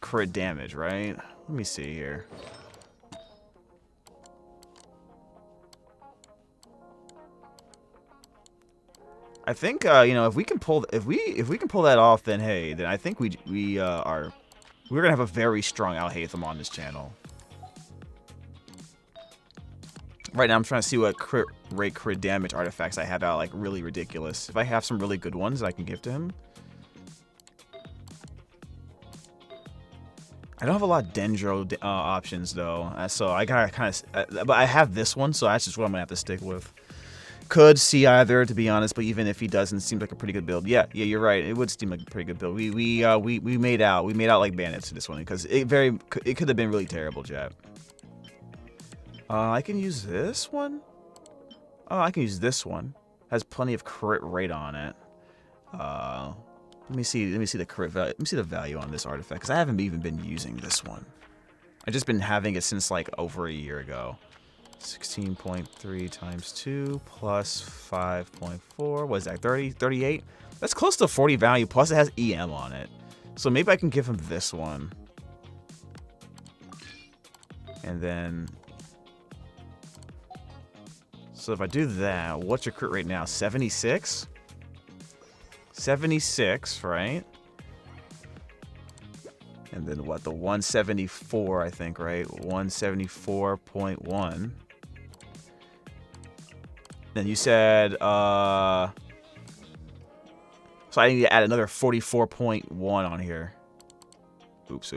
crit damage, right? Let me see here. I think if we can pull that off, then hey, then I think we're gonna have a very strong Alhaitham on this channel. Right now, I'm trying to see what crit rate, crit damage artifacts I have out, like really ridiculous. If I have some really good ones that I can give to him. I don't have a lot of Dendro options though, so I gotta kind of. But I have this one, so that's just what I'm gonna have to stick with. Could see either, to be honest, but even if he doesn't, seems like a pretty good build. Yeah, you're right. It would seem like a pretty good build. We made out like bandits in this one because it could have been really terrible, chat. I can use this one. Oh, I can use this one. Has plenty of crit rate on it. Let me see the crit value. Let me see the value on this artifact because I haven't even been using this one. I've just been having it since like over a year ago. 16.3 times 2 plus 5.4. What is that? 38? That's close to 40 value. Plus it has EM on it. So maybe I can give him this one. And then. So if I do that, what's your crit rate now? 76? 76, right? And then what? The 174, I think, right? 174.1. Then you said, so I need to add another 44.1 on here. Oops.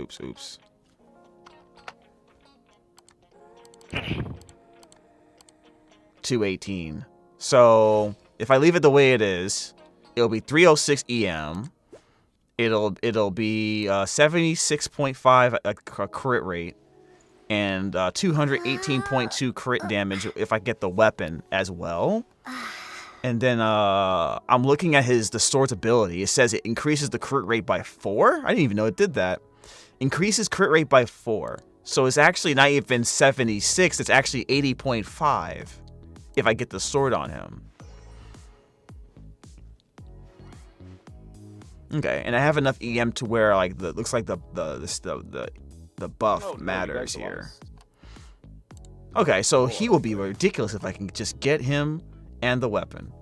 218. So if I leave it the way it is, it'll be 306 EM. It'll be 76.5 crit rate and 218.2 crit damage if I get the weapon as well. And then I'm looking at the sword's ability. It says it increases the crit rate by 4. I didn't even know it did that. Increases crit rate by 4. So it's actually not even 76. It's actually 80.5 if I get the sword on him. Okay, and I have enough EM to where like looks like the buff matters here. Okay, so he will be ridiculous if I can just get him and the weapon.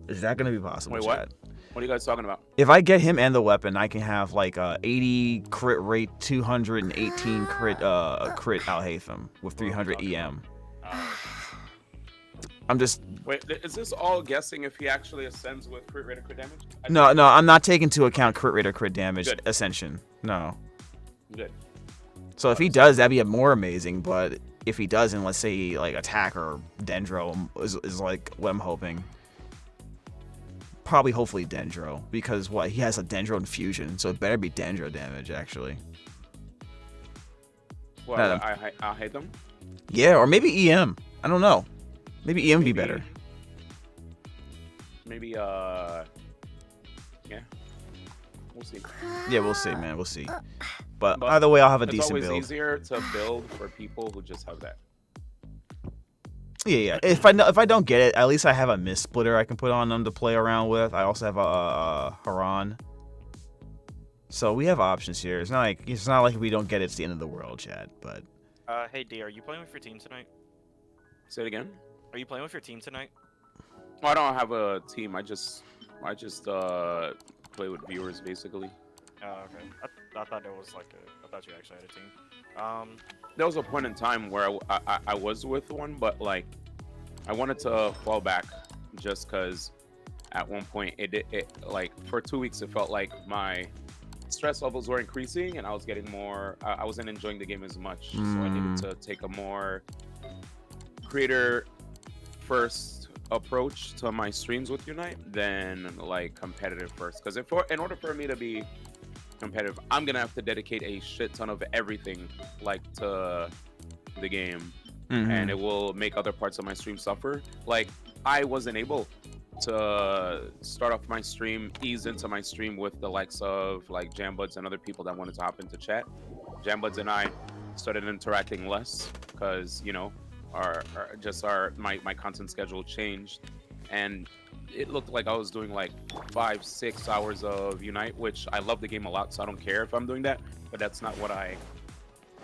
Is that going to be possible? Wait, what? What are you guys talking about? If I get him and the weapon, I can have like 80 crit rate, 218 crit Alhaitham with 300 EM. I'm just. Wait, is this all guessing if he actually ascends with crit rate or crit damage? No, I'm not taking into account crit rate or crit damage ascension. No. Good. So if he does, that'd be more amazing. But if he doesn't, let's say like attack or Dendro is like what I'm hoping. Probably, hopefully Dendro, because he has a Dendro infusion, so it better be Dendro damage actually. Well, I hate them. Yeah, or maybe EM. I don't know. Maybe EM would be better. Maybe yeah. We'll see. Yeah, we'll see, man. We'll see. But either way, I'll have a decent build. It's always easier to build for people who just have that. Yeah. If I don't get it, at least I have a mist splitter I can put on them to play around with. I also have a Haran. So we have options here. It's not like we don't get it, it's the end of the world, Chad. But hey D, are you playing with your team tonight? Say it again. Are you playing with your team tonight? Well, I don't have a team. I just play with viewers basically. Oh, okay. I thought there was like I thought you actually had a team. There was a point in time where I was with one, but like I wanted to fall back just because at one point it like for 2 weeks it felt like my stress levels were increasing and I was getting more. I wasn't enjoying the game as much, so I needed to take a more creator first approach to my streams with Unite than like competitive first. Because in order for me to be competitive, I'm gonna have to dedicate a shit ton of everything like to the game, and it will make other parts of my stream suffer. Like I wasn't able to start off my stream, ease into my stream with the likes of like Jambuds and other people that wanted to hop into chat. Jambuds and I started interacting less because, you know, my content schedule changed, and it looked like I was doing like 5-6 hours of Unite, which I love the game a lot, so I don't care if I'm doing that, but that's not what I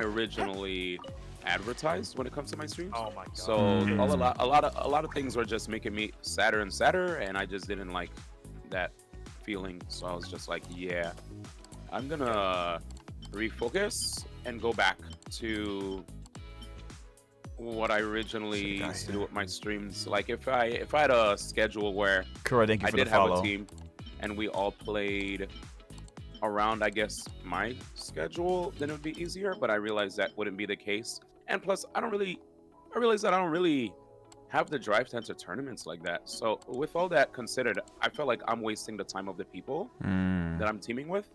originally advertised when it comes to my streams. Oh my god. So a lot of things were just making me sadder and sadder, and I just didn't like that feeling. So I was just like, yeah, I'm gonna refocus and go back to what I originally used to do with my streams. Like if I had a schedule where Kuro, thank you I for did the have follow. a team and we all played around, I guess, my schedule, then it would be easier. But I realized that wouldn't be the case. And plus, I realized that I don't really have the drive to enter tournaments like that. So with all that considered, I felt like I'm wasting the time of the people that I'm teaming with.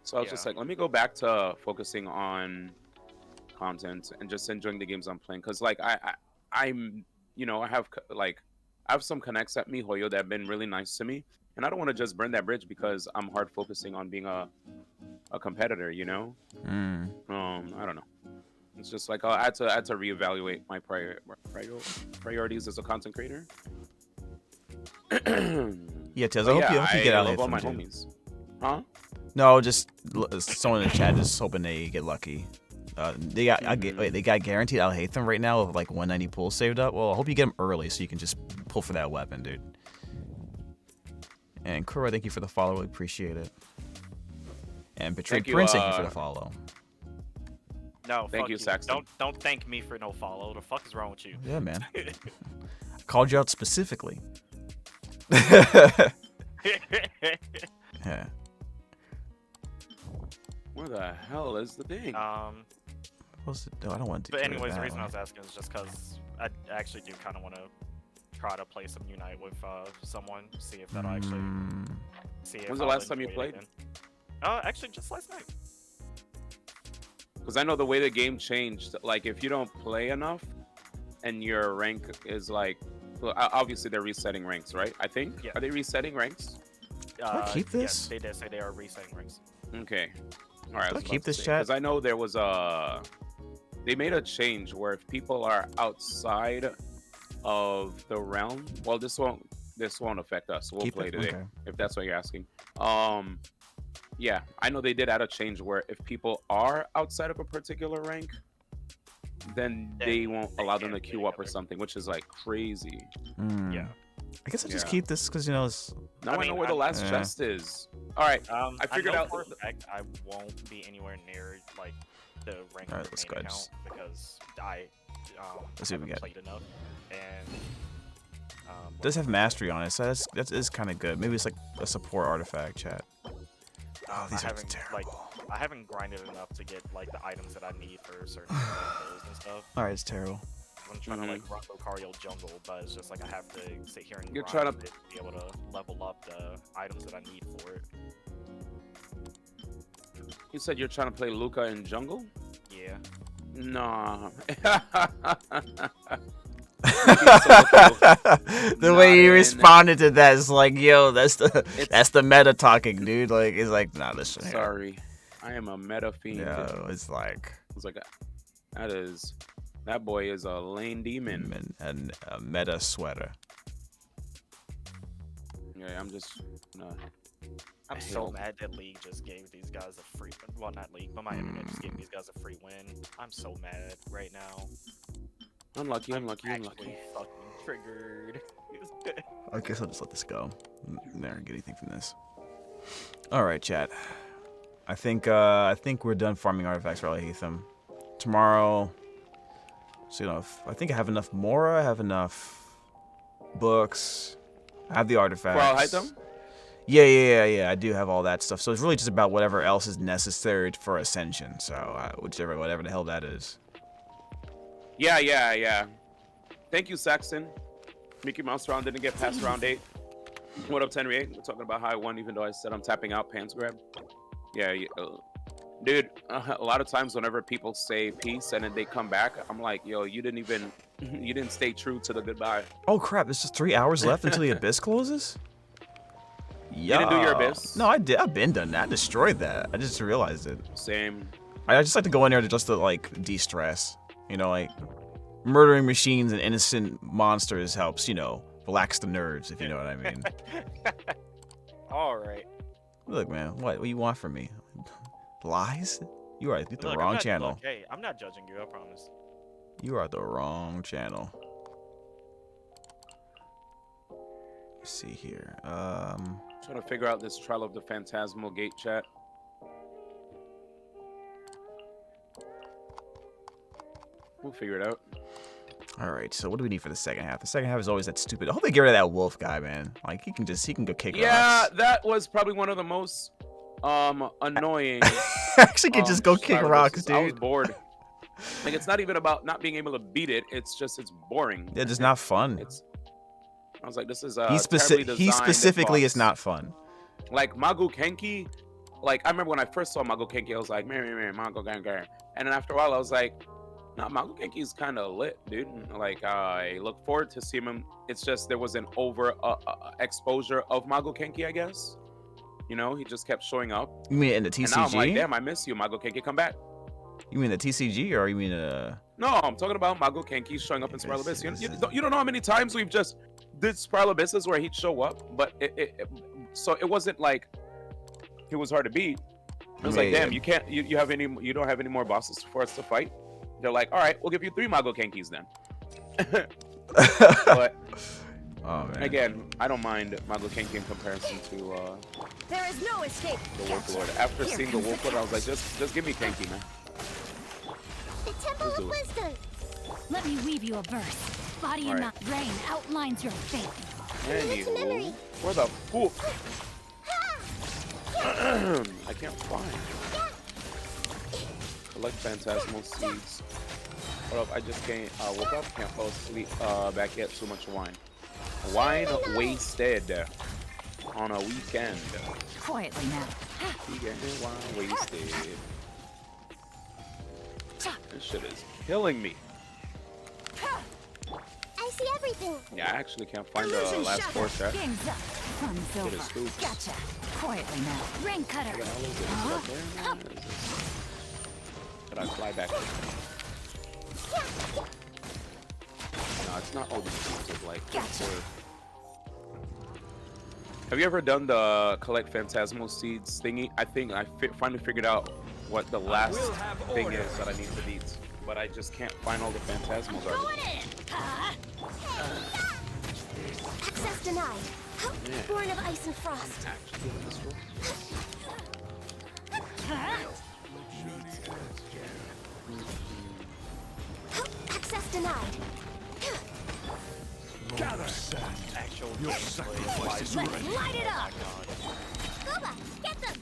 So I was just like, let me go back to focusing on content and just enjoying the games I'm playing. Because like I'm, you know, I have some connects at YuGiOh that have been really nice to me, and I don't want to just burn that bridge because I'm hard focusing on being a competitor, you know. I don't know. It's just like I had to reevaluate my priorities as a content creator. Yeah, Tez, I hope you get out of of all here my soon, too. homies. Huh? No, just someone in the chat is hoping they get lucky. They got guaranteed I'll hate them right now with like 190 pulls saved up. Well, I hope you get them early so you can just pull for that weapon, dude. And Kuro, thank you for the follow. We appreciate it. And Betrayed Prince, thank you for the follow. No, thank you, Saxton. Don't thank me for no follow. The fuck is wrong with you? Yeah, man. I called you out specifically. Yeah. Where the hell is the thing? What's it? No, I don't want to. But anyways, the reason I was asking is just because I actually do kind of want to try to play some Unite with someone, see if that'll actually see. When's the last time you played? Actually, just last night. Because I know the way the game changed. Like, if you don't play enough, and your rank is like, well, obviously they're resetting ranks, right? I think. Yeah. Are they resetting ranks? Do I keep this? Yeah, they did say they are resetting ranks. Okay. All right. Do I keep this chat? Because I know there was they made a change where if people are outside of the realm, well, this won't affect us. We'll play today, if that's what you're asking. Yeah, I know they did add a change where if people are outside of a particular rank, then they won't allow them to queue up or something, which is like crazy. Yeah. I guess I just keep this because, you know, it's... Now I know where the last chest is. All right, I figured out. For a fact I won't be anywhere near like the rank of the main account because I haven't played enough, and it does have mastery on it, so that is kind of good. Maybe it's like a support artifact, chat. Oh, these are terrible. I haven't grinded enough to get like the items that I need for certain clothes and stuff. All right, it's terrible. I'm trying to like run Lucario jungle, but it's just like I have to sit here and You're grind trying to be able to level up the items that I need for it. You said you're trying to play Luca in jungle? Yeah. Nah. The way you responded to that is like, yo, that's the meta talking, dude. Like, it's like, nah, listen. Sorry, I am a meta fiend. Yeah, it's like that boy is a lane demon and a meta sweater. Yeah, I'm just. I'm so mad that League just gave these guys a free. Well, not League, but my internet just gave these guys a free win. I'm so mad right now. Unlucky. I'm fucking triggered. I guess I'll just let this go. Never get anything from this. All right, chat. I think we're done farming artifacts for Alhaitham. Tomorrow, so you know, I think I have enough Mora, I have enough books, I have the artifacts. For Alhaitham? Yeah. I do have all that stuff. So it's really just about whatever else is necessary for Ascension. So whatever the hell that is. Yeah. Thank you, Saxon. Mickey Mouse round didn't get past round 8. What up, Tenry? We're talking about how I won, even though I said I'm tapping out pants grab. Yeah. Dude, a lot of times whenever people say peace and then they come back, I'm like, yo, you didn't stay true to the goodbye. Oh crap! There's just 3 hours left until the abyss closes. You didn't do your abyss? No, I did. I've been done that. I destroyed that. I just realized it. Same. I just like to go in there to like de-stress. You know, like murdering machines and innocent monsters helps. You know, relax the nerves, if you know what I mean. All right. Look, man, what you want from me? Lies? You are at the wrong channel. Look, hey, I'm not judging you. I promise. You are at the wrong channel. Let's see here. Trying to figure out this Trial of the Phantasmal Gate chat. We'll figure it out. All right, so what do we need for the second half? The second half is always that stupid. I hope they get rid of that wolf guy, man. Like he can go kick rocks. Yeah, that was probably one of the most annoying. Actually, can just go kick rocks, dude. I was bored. Like it's not even about not being able to beat it. It's boring. Yeah, just not fun. I was like, this is he specifically is not fun. Like Mago Kenki, like I remember when I first saw Mago Kenki, I was like, man, Mago Kenki. And then after a while, I was like, nah, Mago Kenki is kind of lit, dude. Like I look forward to seeing him. It's just there was an over exposure of Mago Kenki, I guess. You know, he just kept showing up. You mean in the TCG? And now I'm like, damn, I miss you, Mago Kenki, come back. You mean the TCG, or you mean No, I'm talking about Mago Kenki showing up in Spiral Abyss. You don't know how many times we've just did Spiral Abysses where he'd show up, but so it wasn't like he was hard to beat. It was like, damn, you don't have any more bosses for us to fight. They're like, all right, we'll give you 3 Mago Kenkis then. But oh, man. Again, I don't mind Mago Kenki in comparison to There is no escape. the Wolf Lord. After seeing the Wolf Lord, I was like, just give me Kenki, man. The Temple of Wisdom. Let me weave you a verse. Body and not rain outlines your fate. Anywho, where the fool? I can't find. Collect phantasmal seeds. What up? I just can't woke up, can't fall asleep back yet. Too much wine. Wine wasted on a weekend. Quietly now. Weekend wine wasted. This shit is killing me. I see everything. Yeah, I actually can't find the last 4 chat. Game's up. Fun's Get over. his scoops. Gotcha. Quietly now. Rain cutter. What the hell is it? Is it up there? No, is it? Should I fly back? No, it's not all these things of like. Gotcha. Have you ever done the collect phantasmal seeds thingy? I think I finally figured out what the last thing is that I need to beat, but I just can't find all the phantasmals already. Access denied. Born of ice and frost. Access denied. Gather sand. Your sacrifice is Let's ready. light it up. Goba, get them.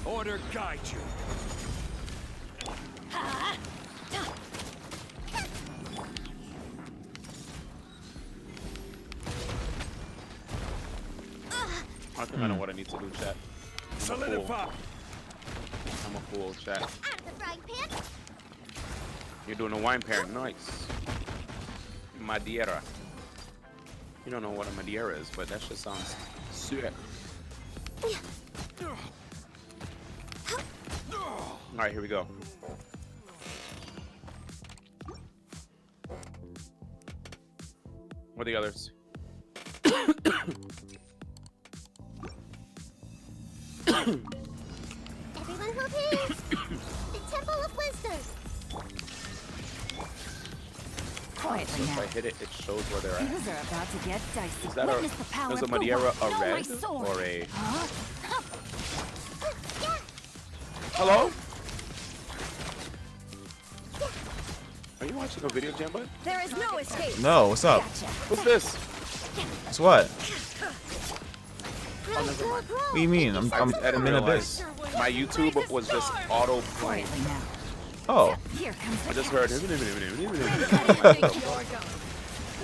Order guide you. I think I know what I need to do, chat. Solidify. I'm a fool, chat. Out of the frying pan. You're doing a wine pair, nice. Madeira. You don't know what a Madeira is, but that just sounds sick. Alright, here we go. What are the others? Everyone hold hands. The Temple of Wisdom. Quietly So if I hit it, it shows where they're at. Things are about to get dicey. Is that Witness the power is a of the Madeira rock. a Know my red sword. or a? Huh? Hello? Are you watching a video, Jamba? There is no escape. No, what's up? Gotcha. What's this? It's what? Oh, never mind. What do you mean? I'm I didn't in realize abyss. my YouTube was just auto playing. Quietly now. Oh, Here comes the I just catch. heard.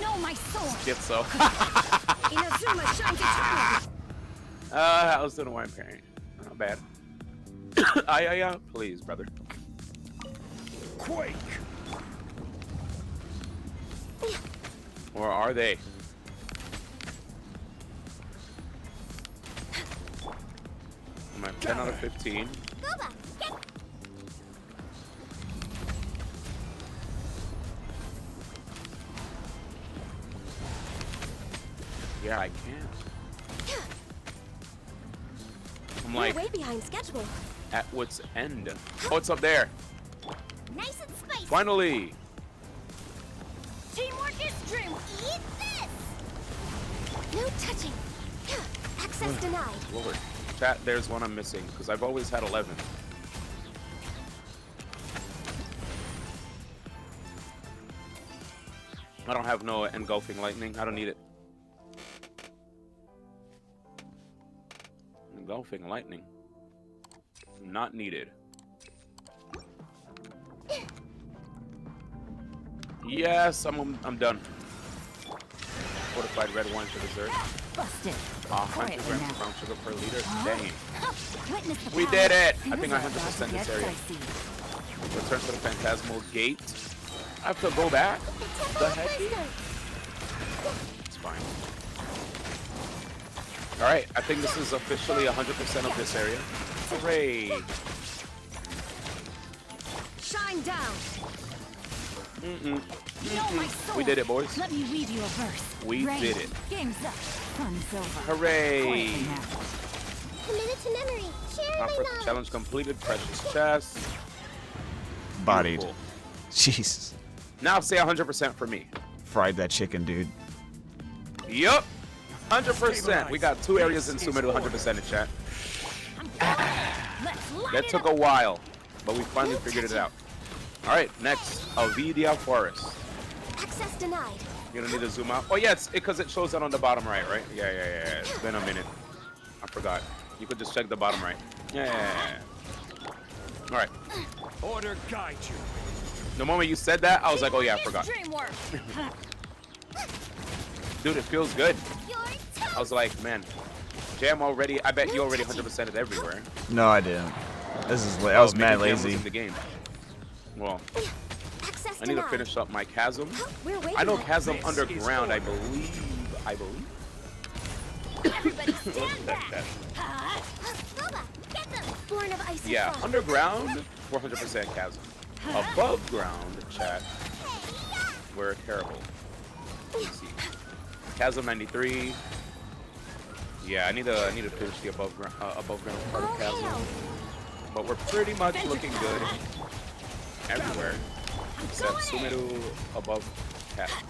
Know my sword. Schizo. Inazuma shines eternal. I was doing a wine pairing. Not bad. Please, brother. Quake. Or are they? I'm at 10 out of 15. Boba, get Yeah, I can. I'm We're like way behind schedule. at what's end. What's up there? Nice and spicy. Finally. Teamwork is dream. Eat this. No touching. Access denied. Lord. Chat, there's one I'm missing because I've always had 11. I don't have no engulfing lightning. I don't need it. Engulfing lightning. Not needed. Yes, I'm done. Fortified red wine for dessert. Busted. 100 grams of brown sugar per liter. Dang. Witness the We power. did it! I Things think are 100% about to this get area. dicey. Return to the Phantasmal Gate. I have to go back? The heck? It's fine. Alright, I think this is officially 100% of this area. Hooray! Shine down. Know my sword. We did it, boys. Let me weave you a verse. We Rain. did it. Game's up. Fun's over. Hooray! Quietly now. Committed to memory. Share my Conference knowledge. challenge completed. Precious chest. bodied. Beautiful. Jesus. Now say 100% for me. Fried that chicken, dude. Yup. 100%. We got 2 areas in Sumeru 100% in chat. Let's light That it took up. a while, but we finally figured it out. Alright, next. Avidia Forest. Access denied. You don't need to zoom out. Oh yeah, it's because it shows that on the bottom right, right? Yeah. It's been a minute. I forgot. You could just check the bottom right. Yeah. Alright. Order guide you. The moment you said that, I was like, oh yeah, I forgot. Dream work. Dude, it feels good. Your I was like, man, Jam already, I bet you already 100% it everywhere. No, I didn't. This is I was maybe mad Jam was lazy. in the game. Well, access I need to denied. finish up my chasm. We're way I know behind. chasm underground, I believe. Everybody stand back. Boba, get them. Born of ice and Yeah, fog. underground, 400% chasm. Above ground, chat, we're terrible. Let's see. Chasm 93. Yeah, I need to finish the above ground part of chasm. But we're pretty much looking good everywhere except Sumeru above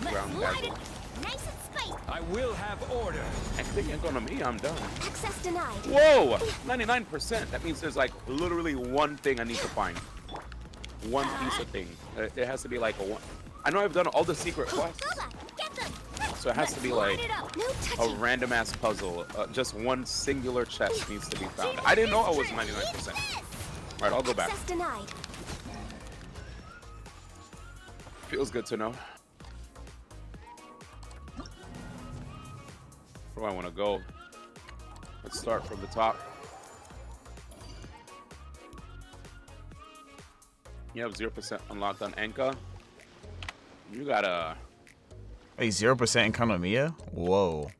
ground chasm. Nice and spicy. I will have order. I think economy, I'm done. Access denied. Whoa! 99%. That means there's like literally one thing I need to find. One piece of thing. It has to be like a one. I know I've done all the secret quests, Boba, get them. so it has to be like Light it up. No a touching. random ass puzzle. Just one singular chest needs to be found. I didn't know I was 99%. Alright, I'll go back. Access denied. Feels good to know. Where do I want to go? Let's start from the top. You have 0% unlocked on Anka. You gotta. Wait, 0% in Kanomiya? Whoa.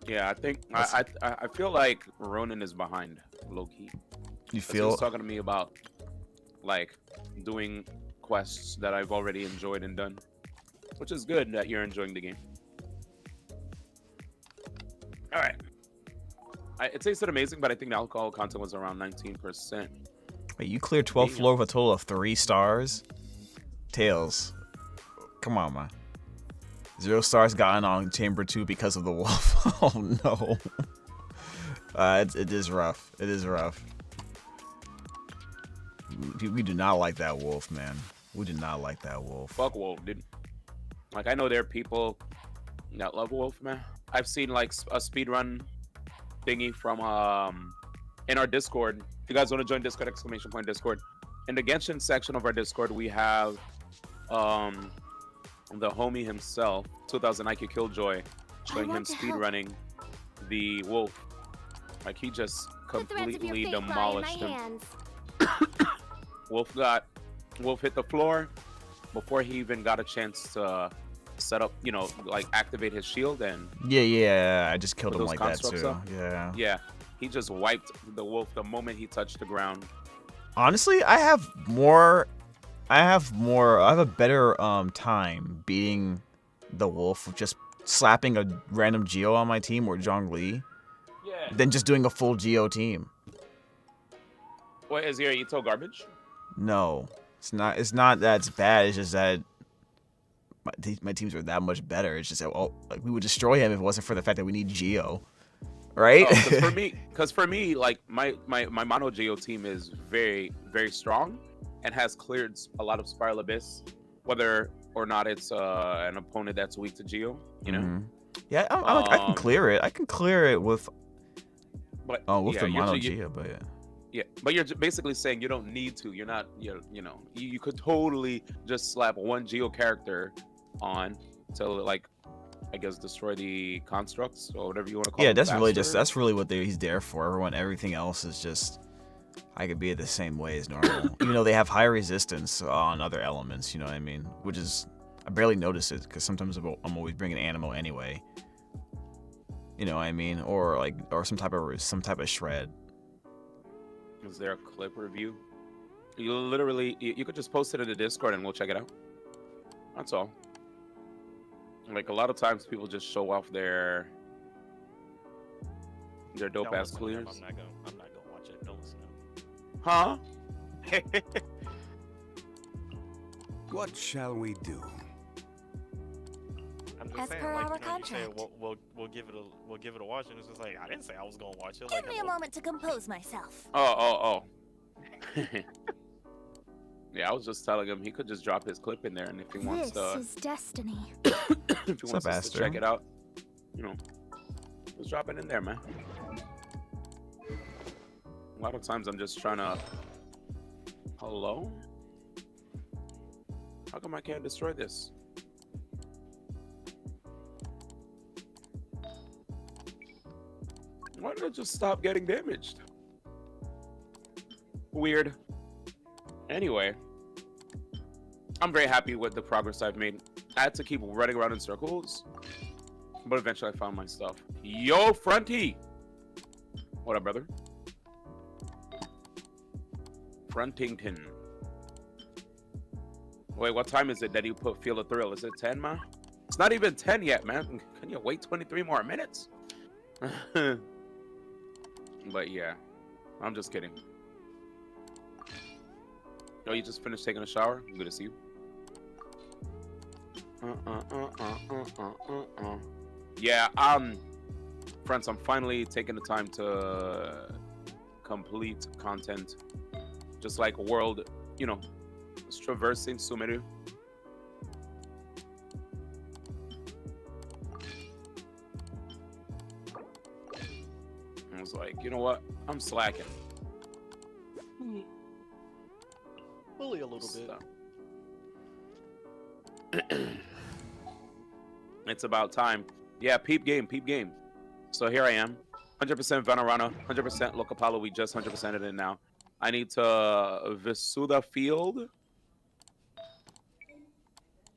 Yeah, I think I feel like Ronin is behind, low key. You He feel? was talking to me about like doing quests that I've already enjoyed and done, which is good that you're enjoying the game. All right, it tasted amazing, but I think the alcohol content was around 19%. Wait, you cleared 12th floor with a total of 3 stars? Tails. Come on, man. 0 stars gotten on Chamber 2 because of the wolf. Oh no. It is rough. It is rough. We do not like that wolf, man. We do not like that wolf. Fuck wolf, dude. Like, I know there are people that love wolf, man. I've seen like a speedrun thingy from in our Discord. If you guys want to join Discord, ! Discord. In the Genshin section of our Discord, we have the homie himself, 2000 IQ Killjoy, showing him speedrunning the wolf. Like, he just completely demolished him. Wolf hit the floor before he even got a chance to set up, you know, like activate his shield. And yeah, I just killed him like that too. Yeah, he just wiped the wolf the moment he touched the ground. Honestly, I have a better time beating the wolf with just slapping a random YuGiOh on my team or Zhongli than just doing a full YuGiOh team. What, is your Ito garbage? No, it's not. It's not that it's bad. It's just that my teams are that much better. It's just that, like, we would destroy him if it wasn't for the fact that we need YuGiOh, right? Oh, because for me, like my mono YuGiOh team is very, very strong and has cleared a lot of Spiral Abyss, whether or not it's an opponent that's weak to YuGiOh. You know? Yeah, I can clear it. I can clear it with the mono YuGiOh, but yeah. Yeah, but you're basically saying you don't need to. You're not. You could totally just slap one YuGiOh character on to, like, I guess, destroy the constructs or whatever you want to call it. Yeah, that's really what he's there for. Everything else is just, I could be it the same way as normal. Even though they have high resistance on other elements, you know what I mean? Which is, I barely notice it because sometimes I'm always bringing Animo anyway. You know what I mean? Or some type of shred. Is there a clip review? You literally, you could just post it in the Discord and we'll check it out. That's all. Like, a lot of times people just show off their dope ass clears. I'm not gonna watch it. Don't listen to him. Huh? What shall we do? I'm just As saying, per like, our you say, contract. we'll give it a watch, and it's just like, I didn't say I was gonna watch it. Give me a moment to compose myself. Oh. Yeah, I was just telling him he could just drop his clip in there, and if he wants to, This is destiny. if he wants us to check it out, you know, just drop it in there, man. A lot of times I'm just trying to. Hello? How come I can't destroy this? Why did it just stop getting damaged? Weird. Anyway, I'm very happy with the progress I've made. I had to keep running around in circles, but eventually I found my stuff. Yo, Fronty! What up, brother? Frontington. Wait, what time is it that you put Feel the Thrill? Is it 10, man? It's not even 10 yet, man. Can you wait 23 more minutes? But yeah, I'm just kidding. Oh, you just finished taking a shower? I'm good to see you. Yeah, friends, I'm finally taking the time to complete content. Just like world, you know, just traversing Sumeru. I was like, you know what? I'm slacking. Only a little bit. It's about time. Yeah, peep game. So here I am. 100% Venerana, 100% Locapalo. We just 100%ed it now. I need to Visuda Field.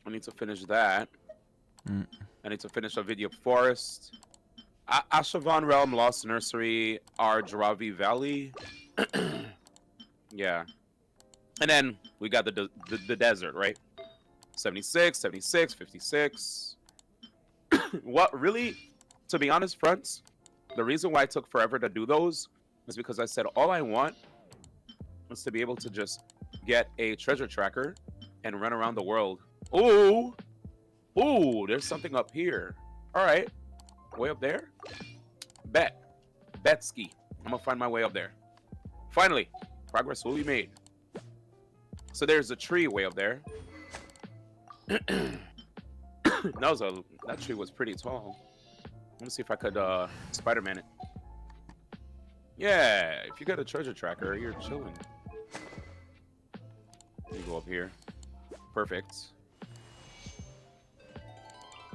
I need to finish that. I need to finish a video Forest. Ashavan Realm, Lost Nursery, Ardravi Valley. Yeah. And then we got the desert, right? 76, 56. What really, to be honest, friends, the reason why it took forever to do those is because I said all I want is to be able to just get a treasure tracker and run around the world. Ooh! Ooh, there's something up here. All right. Way up there? Bet. Betski. I'm gonna find my way up there. Finally, progress will be made. So there's a tree way up there. That tree was pretty tall. Let me see if I could Spider-Man it. Yeah, if you got a treasure tracker, you're chilling. You go up here. Perfect.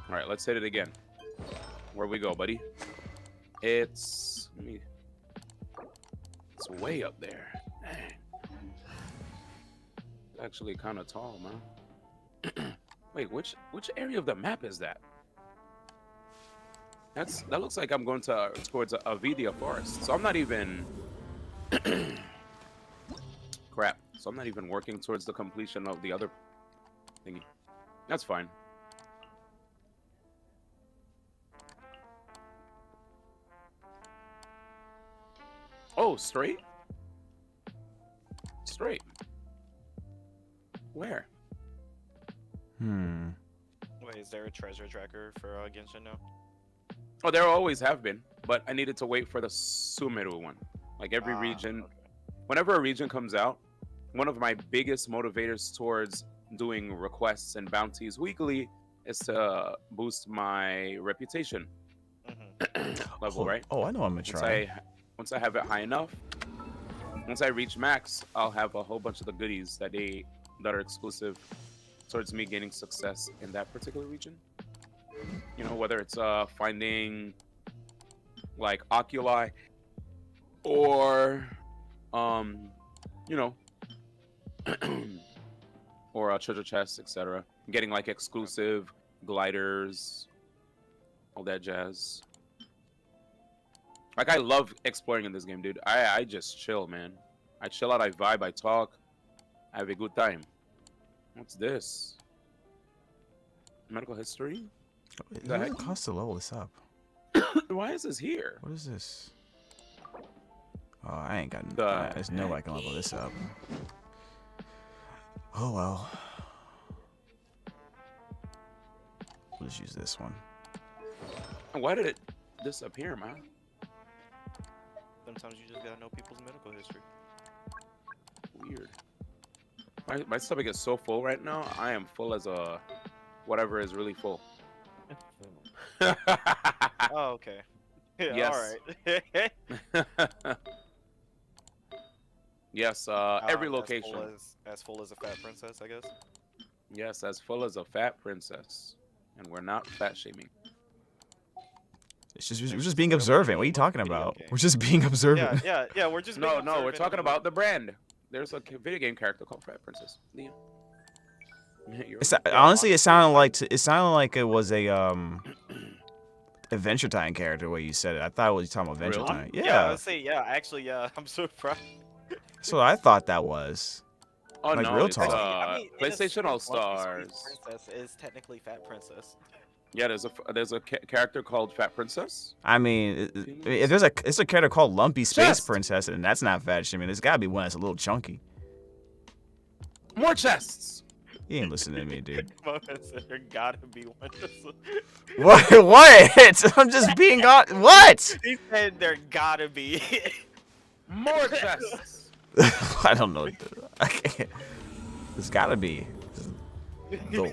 All right, let's hit it again. Where we go, buddy? It's way up there. Dang. It's actually kind of tall, man. Wait, which area of the map is that? That looks like I'm going towards a Avidia forest. So I'm not even crap. So I'm not even working towards the completion of the other thingy. That's fine. Oh, straight? Straight. Where? Wait, is there a treasure tracker for Genshin now? Oh, there always have been, but I needed to wait for the Sumeru one. Like every region, okay. Whenever a region comes out, one of my biggest motivators towards doing requests and bounties weekly is to boost my reputation level, right? Oh, I know I'm gonna try. Once I have it high enough, once I reach max, I'll have a whole bunch of the goodies that are exclusive towards me gaining success in that particular region. You know, whether it's finding like oculi or you know or treasure chests, etc. Getting like exclusive gliders, all that jazz. Like I love exploring in this game, dude. I just chill, man. I chill out, I vibe, I talk, I have a good time. What's this? Medical history? It doesn't cost to level this up. Why is this here? What is this? Oh, I ain't got. There's no way I can level this up. Oh well. We'll just use this one. Why did it disappear, man? Sometimes you just gotta know people's medical history. Weird. My stomach is so full right now. I am full as a whatever is really full. Oh, okay. Yeah, Yes. all right. Yes, every location. As full as a fat princess, I guess. Yes, as full as a fat princess. And we're not fat shaming. We're just being observant. What are you talking about? We're just being observant. Yeah. We're just No, we're talking about the brand. There's a video game character called Fat Princess. Leah. Honestly, it sounded like it was a Adventure Time character. What you said it. I thought it was talking about Adventure Really? Time. Yeah, let's see. Yeah, actually, yeah. I'm so proud. That's what I thought that was. Oh like, no, real it's talk. PlayStation All Stars. Princess is technically Fat Princess. Yeah, there's a character called Fat Princess. I mean, if it's a character called Lumpy Space Chest. Princess, and that's not fat shaming. There's gotta be one that's a little chunky. More chests. You ain't listening to me, dude. There gotta be one. What? What? I'm just being on. What? He said there gotta be. More chests. I don't know. I can't. There's gotta be. No.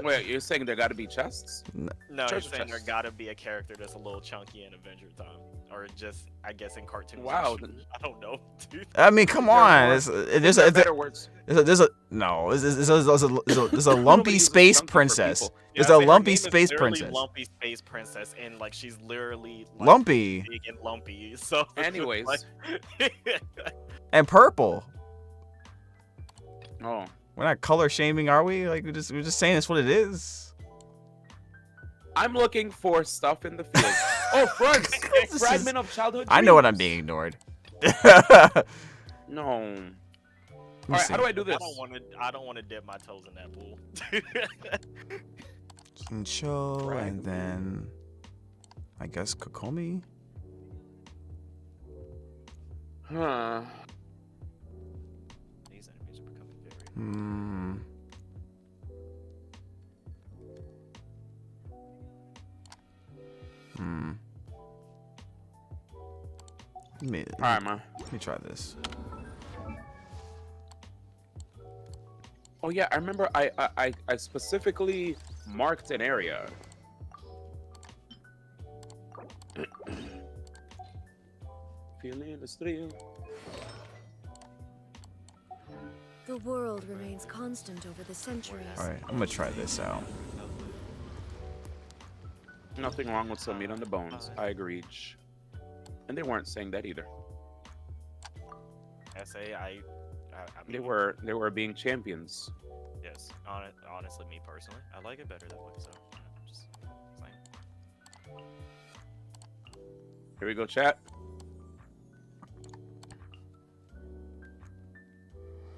Wait, you're saying there gotta be chests? No, Treasure he's saying there chests. gotta be a character that's a little chunky in Adventure Time, or just I guess in cartoons. Wow. I don't know, dude. I mean, come on. There's a better words. There's a lumpy uses space chunky for princess. people. There's Yeah, a her lumpy name is space literally princess. Lumpy space princess, and like she's literally like, Lumpy big and lumpy. So Anyways. like- and purple. Oh. We're not color shaming, are we? Like we're just saying it's what it is. I'm looking for stuff in the field. Oh, fronts! Fragment of childhood I know what I'm dreams. being ignored. No. Alright, how do I do this? I don't want to dip my toes in that pool. Chincho, and then I guess Kokomi. Huh. These enemies are becoming very. Alright, man. Let me try this. Oh yeah, I remember I specifically marked an area. Feeling the thrill. The world remains constant over the centuries. Alright, I'm gonna try this out. Nothing wrong with some meat on the bones. I agreed. And they weren't saying that either. I mean, They were being champions. yes. Honestly, me personally, I like it better that way. So, just saying. Here we go, chat.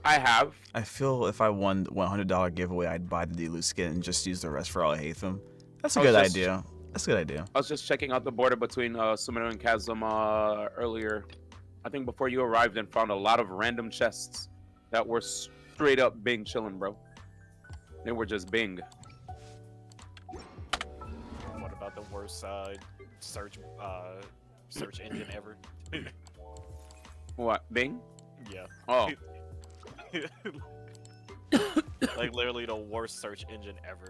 I feel if I won the $100 giveaway, I'd buy the Dilu skin and just use the rest for all I hate them. That's a good idea. That's a good idea. I was just checking out the border between Sumeru and Chasm earlier. I think before you arrived, and found a lot of random chests that were straight up Bing chilling, bro. They were just Bing. What about the worst search engine ever? What, Bing? Yeah. Oh. Like literally the worst search engine ever.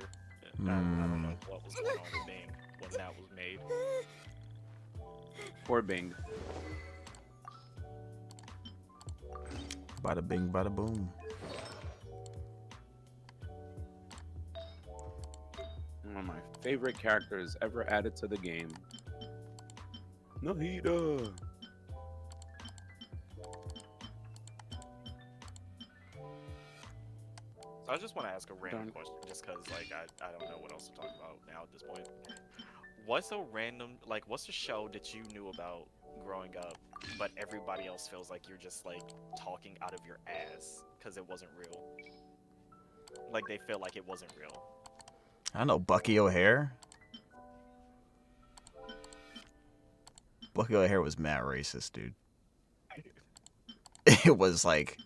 I don't know what was going on with Bing when that was made. Poor Bing. Bada bing, bada boom. One of my favorite characters ever added to the game. Nahida. So I just want to ask a random question, just because like I don't know what else to talk about now at this point. What's the show that you knew about growing up, but everybody else feels like you're just like talking out of your ass because it wasn't real? Like they feel like it wasn't real. I don't know, Bucky O'Hare? Bucky O'Hare was mad racist, dude. It was like,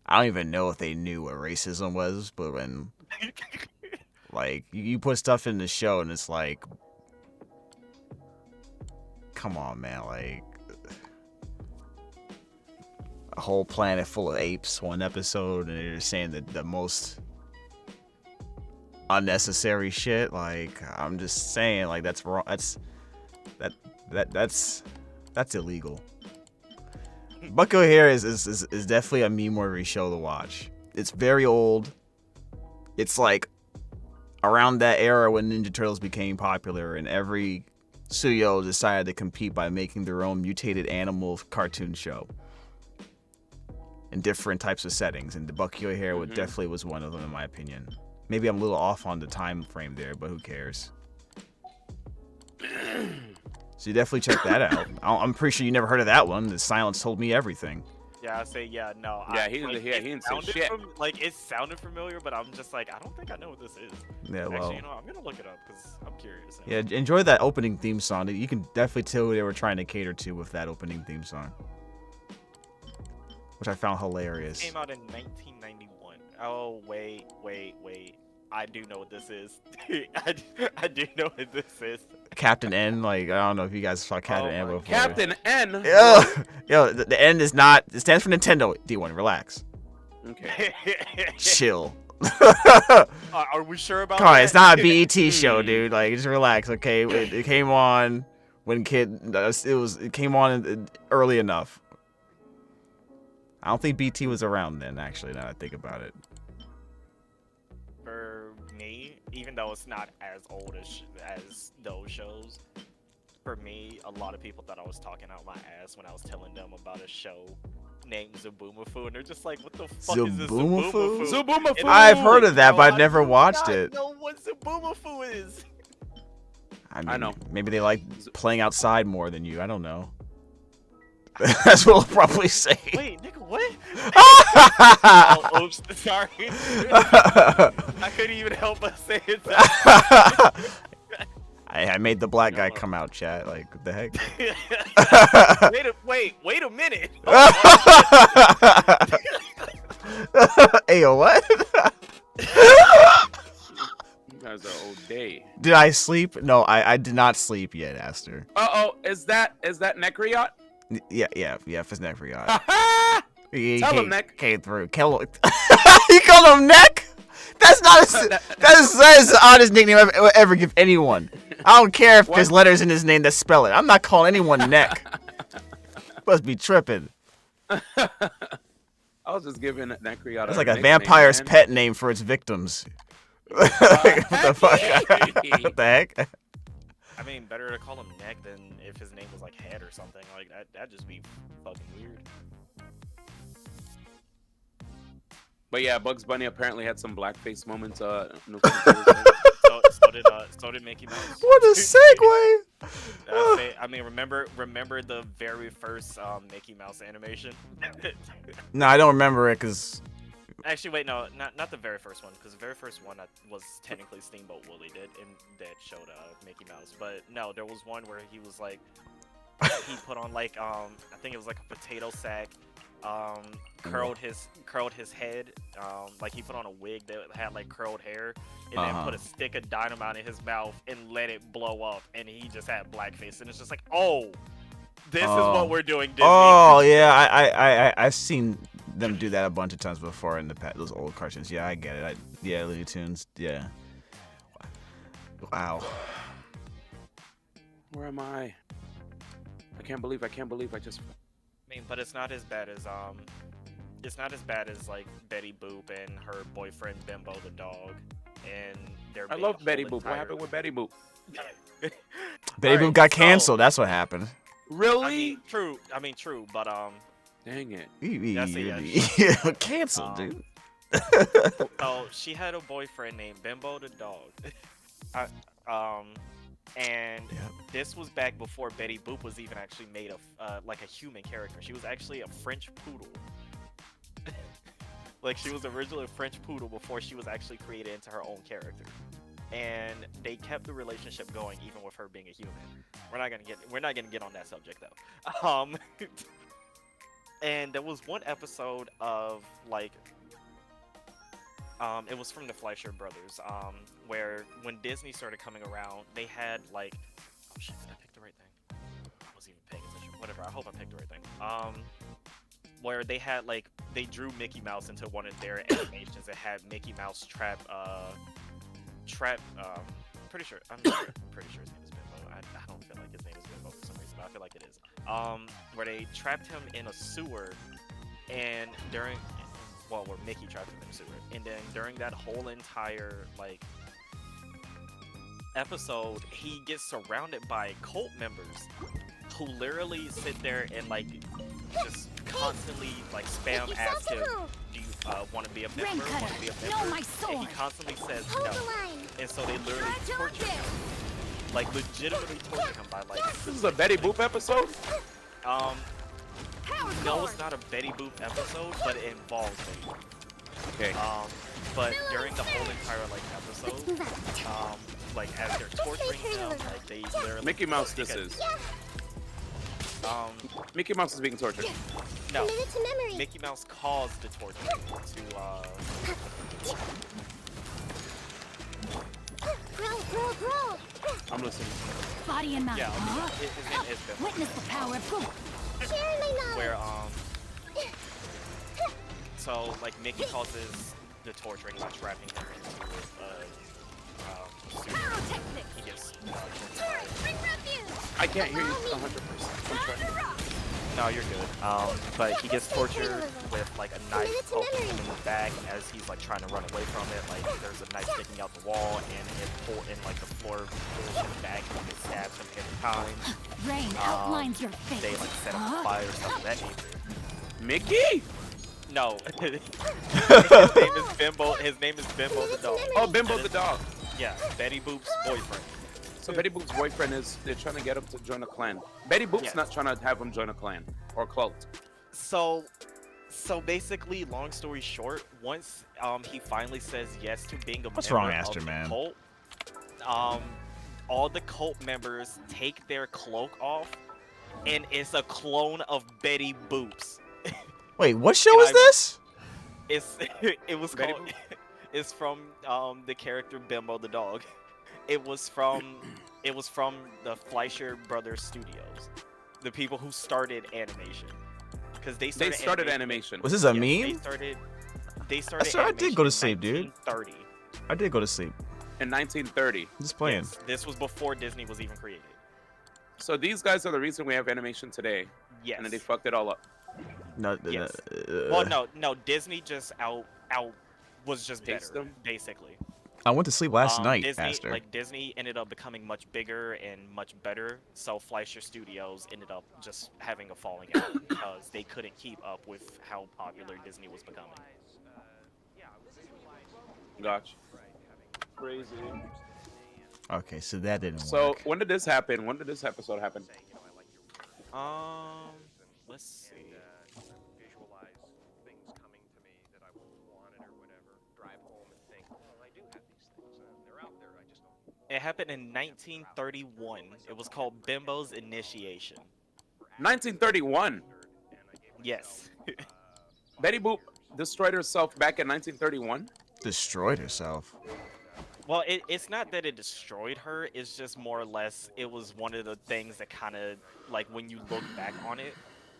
I don't even know if they knew what racism was, but when, like, you put stuff in the show and it's like, come on, man, like, a whole planet full of apes, one episode, and they're saying that the most unnecessary shit. Like, I'm just saying, like, that's wrong. That's illegal. Bucko here is definitely a meme-worthy show to watch. It's very old. It's like around that era when Ninja Turtles became popular, and every studio decided to compete by making their own mutated animal cartoon show in different types of settings. And the Bucky O'Hare definitely was one of them, in my opinion. Maybe I'm a little off on the time frame there, but who cares? So you definitely check that out. I'm pretty sure you never heard of that one. The silence told me everything. Yeah, I say yeah, no. Yeah, he didn't say shit. Like it sounded familiar, but I'm just like, I don't think I know what this is. Yeah, well, actually, you know, I'm gonna look it up because I'm curious. Yeah, enjoy that opening theme song. You can definitely tell who they were trying to cater to with that opening theme song, which I found hilarious. It came out in 1991. Oh wait. I do know what this is. I do know what this is. Captain N, like, I don't know if you guys saw Captain N before. Captain N? Yo, the N is not, it stands for Nintendo. D1, relax. Okay. Chill. Are we sure about Come on, that? it's not a BET show, dude. Like, just relax, okay? It came on when it came on early enough. I don't think BT was around then, actually, now that I think about it. For me, even though it's not as old as those shows, for me, a lot of people thought I was talking out my ass when I was telling them about a show named Zaboomafoo, and they're just like, what the fuck is this Zaboomafoo? Zaboomafoo! I've heard of that, but I've never watched it. I don't know what Zaboomafoo is. I know. Maybe they like playing outside more than you. I don't know. That's what we'll probably say. Wait, nigga, what? Oh, oops, sorry. I couldn't even help but say it. I made the black guy come out, chat. Like, what the heck? Wait a minute. Hey, what? You guys are OD. Did I sleep? No, I did not sleep yet, Aster. Uh-oh, is that Necryot? Yeah. If his neck forgot. He Tell him, Neck. Came through. Kill him. You called him Neck? That's not that is the oddest nickname I've ever give anyone. I don't care if there's letters in his name that spell it. I'm not calling anyone Neck. Must be tripping. I was just giving that creator. It's like a vampire's pet name for its victims. What the fuck? What the heck? I mean, better to call him Neck than if his name was like Head or something. Like that'd just be fucking weird. But yeah, Bugs Bunny apparently had some blackface moments. So did Mickey Mouse. What a segue! I mean, remember the very first Mickey Mouse animation? No, I don't remember it because. Actually, wait, no, not the very first one, because the very first one was technically Steamboat Willie that showed Mickey Mouse. But no, there was one where he was like, he put on like I think it was like a potato sack, curled his head, like he put on a wig that had like curled hair, and then put a stick of dynamite in his mouth and let it blow up, and he just had blackface, and it's just like, oh, this is what we're doing, Disney. Oh yeah, I've seen them do that a bunch of times before in the past, those old cartoons. Yeah, I get it. Yeah, Looney Tunes. Yeah. Wow. Where am I? I can't believe I just. I mean, but it's not as bad as like Betty Boop and her boyfriend Bimbo the dog, and their. I love Betty Boop. What happened with Betty Boop? Betty Boop got canceled. That's what happened. Really? I mean, true, but dang it. Yeah, canceled, dude. So she had a boyfriend named Bimbo the dog. And this was back before Betty Boop was even actually made of like a human character. She was actually a French poodle. Like she was originally a French poodle before she was actually created into her own character. And they kept the relationship going even with her being a human. We're not gonna get on that subject though. And there was one episode of like it was from the Fleischer Brothers, where when Disney started coming around, they had like, oh shit, did I pick the right thing? I wasn't even paying attention. Whatever, I hope I picked the right thing. Where they had like, they drew Mickey Mouse into one of their animations. It had Mickey Mouse trap, pretty sure his name is Bimbo. I don't feel like his name is Bimbo for some reason, but I feel like it is. Where they trapped him in a sewer, and where Mickey trapped him in a sewer, and then during that whole entire like episode, he gets surrounded by cult members who literally sit there and like just constantly like spam ask him, do you want to be a member? Want to be a member? And he constantly says no. And so they literally torture him, like legitimately torture him by like. This is a Betty Boop episode. No, it's not a Betty Boop episode, but it involves Betty Boop. Okay. But during the whole entire like episode, like as they're torturing him, like they literally. Mickey Mouse, this is. Mickey Mouse is being tortured. No. Mickey Mouse caused the torture to I'm listening. Body and mouth. Yeah, his name is Bimbo. Witness the power of good. Where so like Mickey causes the torturing by trapping him into suit. He gets I can't hear you 100%. No, you're good. But he gets tortured with like a knife poking him in the back as he's like trying to run away from it. Like there's a knife sticking out the wall, and it like the floor pulls him back, and it stabs him every time. Rain outlines your face. They like set him on fire, stuff of that nature. Mickey? No. His name is Bimbo the dog. Oh, Bimbo the dog. Yeah, Betty Boop's boyfriend. So Betty Boop's boyfriend they're trying to get him to join a clan. Betty Boop's not trying to have him join a clan or cult. So basically, long story short, once he finally says yes to being a member of the cult, all the cult members take their cloak off, and it's a clone of Betty Boop's. Wait, what show is this? It's from the character Bimbo the dog. It was from the Fleischer Brothers Studios. the people who started animation, because they started animation. Was this a Yes, meme? They started. I did go to animation sleep, in dude. 1930. I did go to sleep. In 1930. Just playing. Yes, this was before Disney was even created. So these guys are the reason we have animation today. Yes. And then they fucked it all up. No, Yes. Well, no. Disney just was just Taste better, them? basically. I went to sleep last night, Disney, Disney ended up becoming much bigger and much better, so Fleischer Studios ended up just having a falling out because they couldn't keep up with how popular Disney was becoming. Gotcha. Crazy. Okay, so that didn't So work. when did this happen? When did this episode happen? Let's see. Visualize things coming to me that I wanted or whatever. Drive home and think, well, I do have these things. They're out there. I just don't. It happened in 1931. It was called Bimbo's Initiation. 1931. Yes. Betty Boop destroyed herself back in 1931. Destroyed herself. Well, it's not that it destroyed her. It's just more or less it was one of the things that kind of like when you look back on it,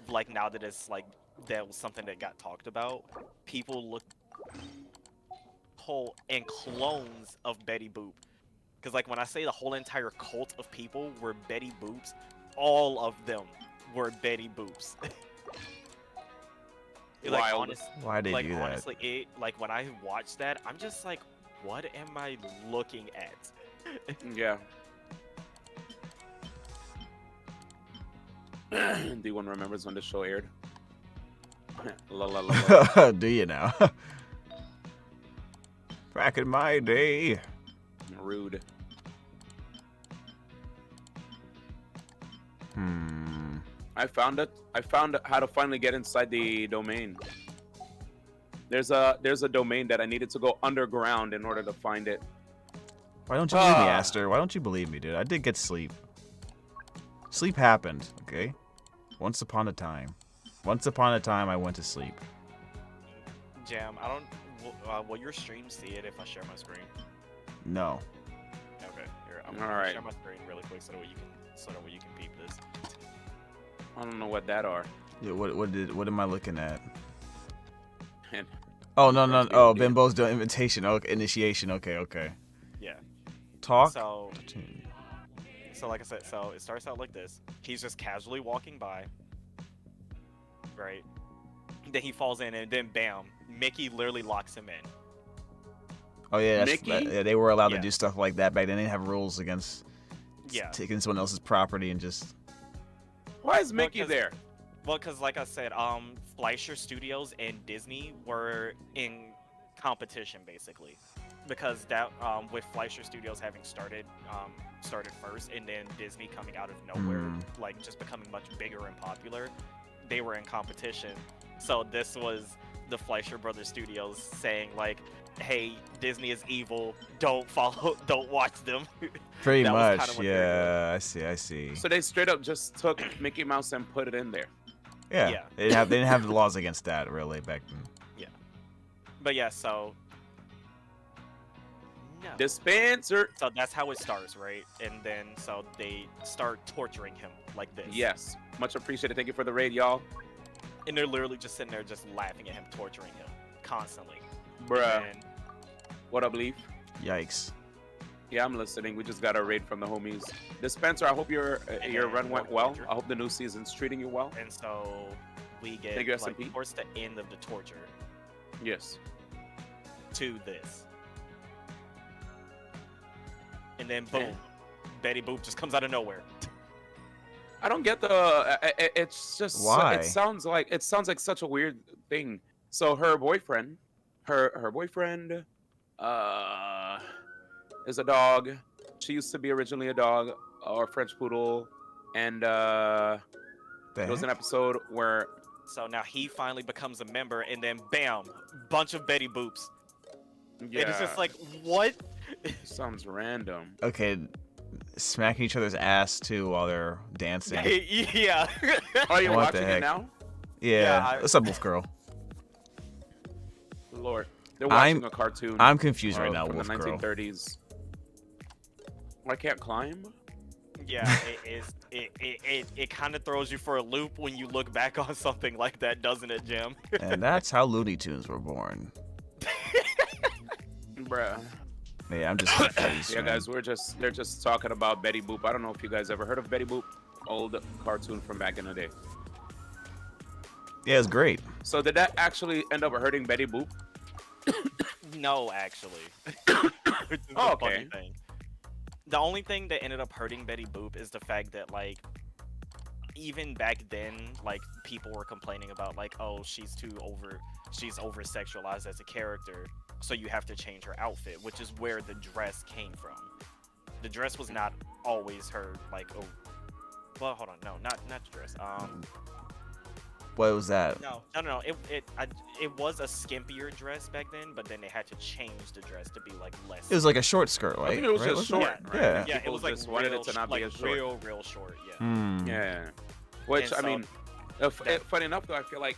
like now that it's like that was something that got talked about. People look whole and clones of Betty Boop, because like when I say the whole entire cult of people were Betty Boops, all of them were Betty Boops. Like, Wild. Why did they do that? Honestly, like when I watch that, I'm just like, what am I looking at? Yeah. D1 remembers when the show aired. La la la la. Do you now? Back in my day. Rude. I found it. I found how to finally get inside the domain. There's a domain that I needed to go underground in order to find it. Why don't you believe me, Aster? Why don't you believe me, dude? I did get sleep. Sleep happened, okay? Once upon a time. Once upon a time, I went to sleep. Jam, I don't. Will your stream see it if I share my screen? No. Okay, here. I'm All gonna right. share my screen really quick so that way you can peep this. I don't know what that are. Yeah, what am I looking at? And Oh no. Oh, Bimbo's doing invitation. Okay, initiation. Okay. Yeah. Talk. So like I said, so it starts out like this. He's just casually walking by, right? Then he falls in, and then bam, Mickey literally locks him in. Oh yeah, Mickey? yeah, they were allowed Yeah. to do stuff like that back then. They didn't have rules against Yeah. taking someone else's property and just. why is Mickey 'cause- there? Well, because like I said, Fleischer Studios and Disney were in competition basically, because that with Fleischer Studios having started first, and then Disney coming out of nowhere, like just becoming much bigger and popular, they were in competition. So this was the Fleischer Brothers Studios saying like, "Hey, Disney is evil. Don't watch them." Pretty That was much, kinda what they were yeah. I see. So they straight up just took Mickey Mouse and put it in there. Yeah, Yeah. They didn't have the laws against that really back then. But yeah, so no. Dispenser. So that's how it starts, right? And then so they start torturing him like this. Yes. Much appreciated. Thank you for the raid, y'all. And they're literally just sitting there just laughing at him, torturing him constantly. Bruh. And What up, Leaf? Yikes. Yeah, I'm listening. We just got a raid from the homies. Dispenser, I hope your run went well. I hope the new season's treating you well. and so we get Thank you, like SMP. towards the end of the torture Yes. to this. And then boom, Betty Boop just comes out of nowhere. I don't get the. It's just. Why? It sounds like such a weird thing. So her boyfriend, her boyfriend, is a dog. She used to be originally a dog or a French poodle, and there was an episode where. So now he finally becomes a member, and then bam, bunch of Betty Boops. Yeah, And it's just like, what? sounds random. Okay, smacking each other's ass too while they're dancing. Yeah. Are you What the watching heck? it now? Yeah. What's up, Wolf Girl? Lord, they're watching a cartoon. I'm confused right now, from Wolf the Girl. 1930s. I can't climb. Yeah, it kind of throws you for a loop when you look back on something like that, doesn't it, Jim? And that's how Looney Tunes were born. Bruh. Yeah, I'm just confused. Yeah, guys, they're just talking about Betty Boop. I don't know if you guys ever heard of Betty Boop, old cartoon from back in the day. Yeah, it's great. So did that actually end up hurting Betty Boop? No, actually. Which is Oh, the okay. funny thing. The only thing that ended up hurting Betty Boop is the fact that, like, even back then, like, people were complaining about, like, oh, she's over sexualized as a character, so you have to change her outfit, which is where the dress came from. The dress was not always her, like, oh, well, hold on, no, not the dress. What was that? No. It was a skimpier dress back then, but then they had to change the dress to be like less. It was like a short skirt, right? I think it was right? just short, Yeah, right? Yeah. Yeah, it was like just wanted real, it to not like be as short. real short. Yeah. Hmm. Yeah. Which, And I mean, funny enough, though, I feel like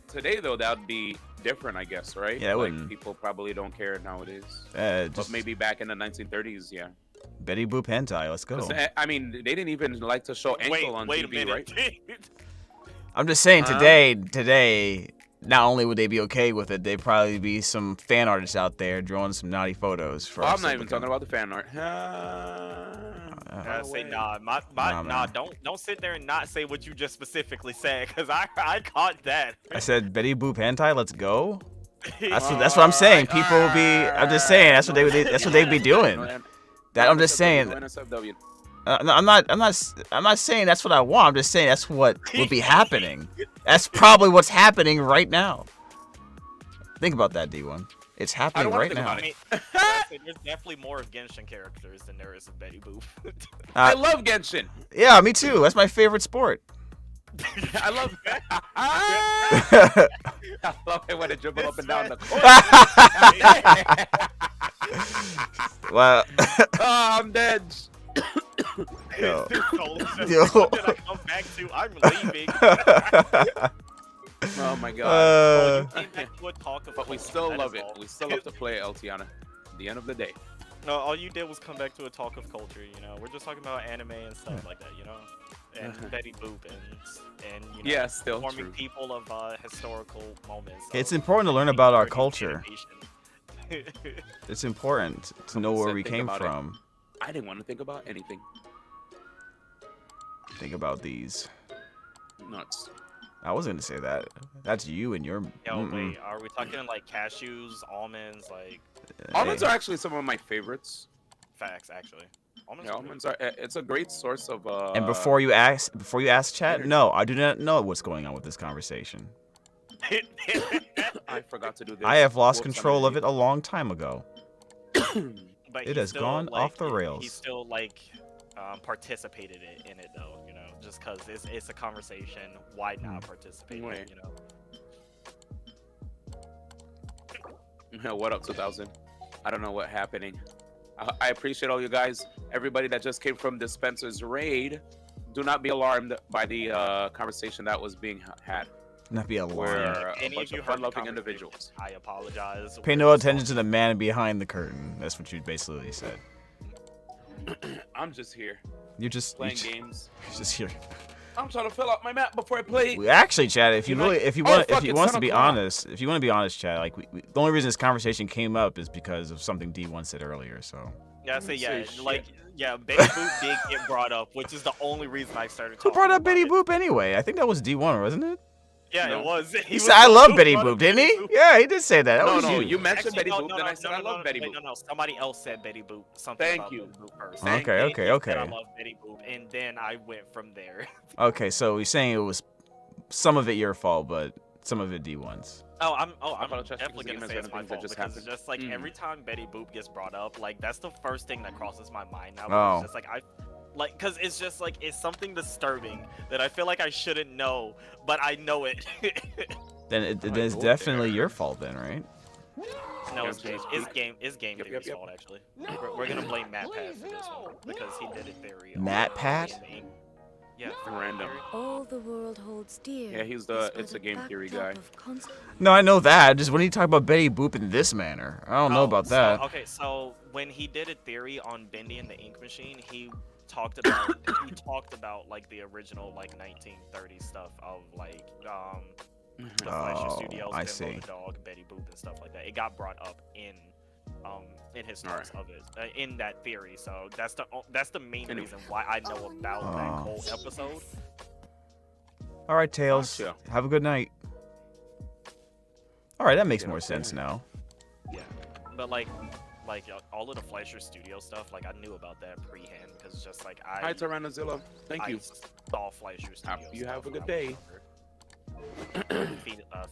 today, though, that would be different, I guess, right? Yeah, it like, wouldn't. people probably don't care nowadays. Just But maybe back in the 1930s, yeah. Betty Boop hentai. Let's go. 'Cause, I mean, they didn't even like to show ankle on wait TV, a minute. right? I'm just saying today, not only would they be okay with it, there'd probably be some fan artists out there drawing some naughty photos for us. I'm not even talking about the fan art. I say nah, don't sit there and not say what you just specifically said, because I caught that. I said Betty Boop hentai. Let's go. That's what I'm saying. People will be. I'm just saying that's what they'd be doing. That I'm just saying. NSFW. No, I'm not saying that's what I want. I'm just saying that's what would be happening. That's probably what's happening right now. Think about that, D1. It's happening right now. I mean, there's definitely more of Genshin characters than there is of Betty Boop. I love Genshin. Yeah, me too. That's my favorite sport. I love I love it when it dribble up and down the court. Wow. Oh, I'm dead. Yo. Yo. What did I come back to? I'm leaving. Oh my god. But we still love it. We still love to play Eltiana. At the end of the day. No, all you did was come back to a talk of culture, you know. We're just talking about anime and stuff like that, you know. And Betty Boop and you know, yeah, still informing true. people of historical moments. It's important to learn about our culture. It's important to know where we came from. I didn't want to think about anything. Think about these. Nuts. I wasn't gonna say that. That's you and your. Yo, wait, are we talking like cashews, almonds, like? Almonds are actually some of my favorites. Facts, actually. Almonds are. It's a great source of. And before you ask, chat, no, I do not know what's going on with this conversation. I forgot to do this. I have lost control of it a long time ago. But it has still, gone like, off the rails. He still like participated in it though, you know, just because it's a conversation. Why not participate? In it, you know. What up, 2000? I don't know what's happening. I appreciate all you guys. Everybody that just came from Dispenser's raid, do not be alarmed by the conversation that was being had. Not be alarmed. Where Any a bunch of you of heard the fun-loving individuals. I apologize. Pay no attention to the man behind the curtain. That's what you basically said. I'm just here. You're just playing games. You're just here. I'm trying to fill out my map before I play. We actually, Chad, if you want to be honest, Chad, like the only reason this conversation came up is because of something D1 said earlier. So. Yeah, I say Betty Boop did get brought up, which is the only reason I started talking. Who brought up Betty Boop anyway? I think that was D1, wasn't it? Yeah, no. It was. He said, "I love Betty Boop," didn't he? Yeah, he did say that. No, you mentioned Betty Boop, then I said I love Betty Boop. No, somebody else said Betty Boop. Something Thank about you. Betty Boop first. Okay. I love Betty Boop, and then I went from there. Okay, so you're saying it was some of it your fault, but some of it D1's. I'm definitely gonna say it's my fault because it's just like every time Betty Boop gets brought up, like that's the first thing that crosses my mind now. Oh. It's just like cause it's just like it's something disturbing that I feel like I shouldn't know, but I know it. Then it's definitely your fault then, right? No, it's Game Theory's fault actually. We're gonna blame Matt Pat for this one because he did it theory. Matt Pat? Yeah, random. All the world holds dear. Yeah, it's a Game Theory guy. No, I know that. Just when you talk about Betty Boop in this manner, I don't know about that. Okay, so when he did a theory on Bendy and the Ink Machine, he talked about like the original like 1930s stuff of like the Fleischer Studios, I Bimbo see. the Dog, Betty Boop, and stuff like that. It got brought up in his thoughts of it in that theory. So that's the main reason why I know about that whole episode. All right, Tails. Gotcha. Have a good night. All right, that makes more sense now. Yeah, but like all of the Fleischer Studio stuff, like I knew about that pre-hand because it's just like Hi, Tyrannozilla. Thank you. Saw Fleischer Studio. You have a good stuff day.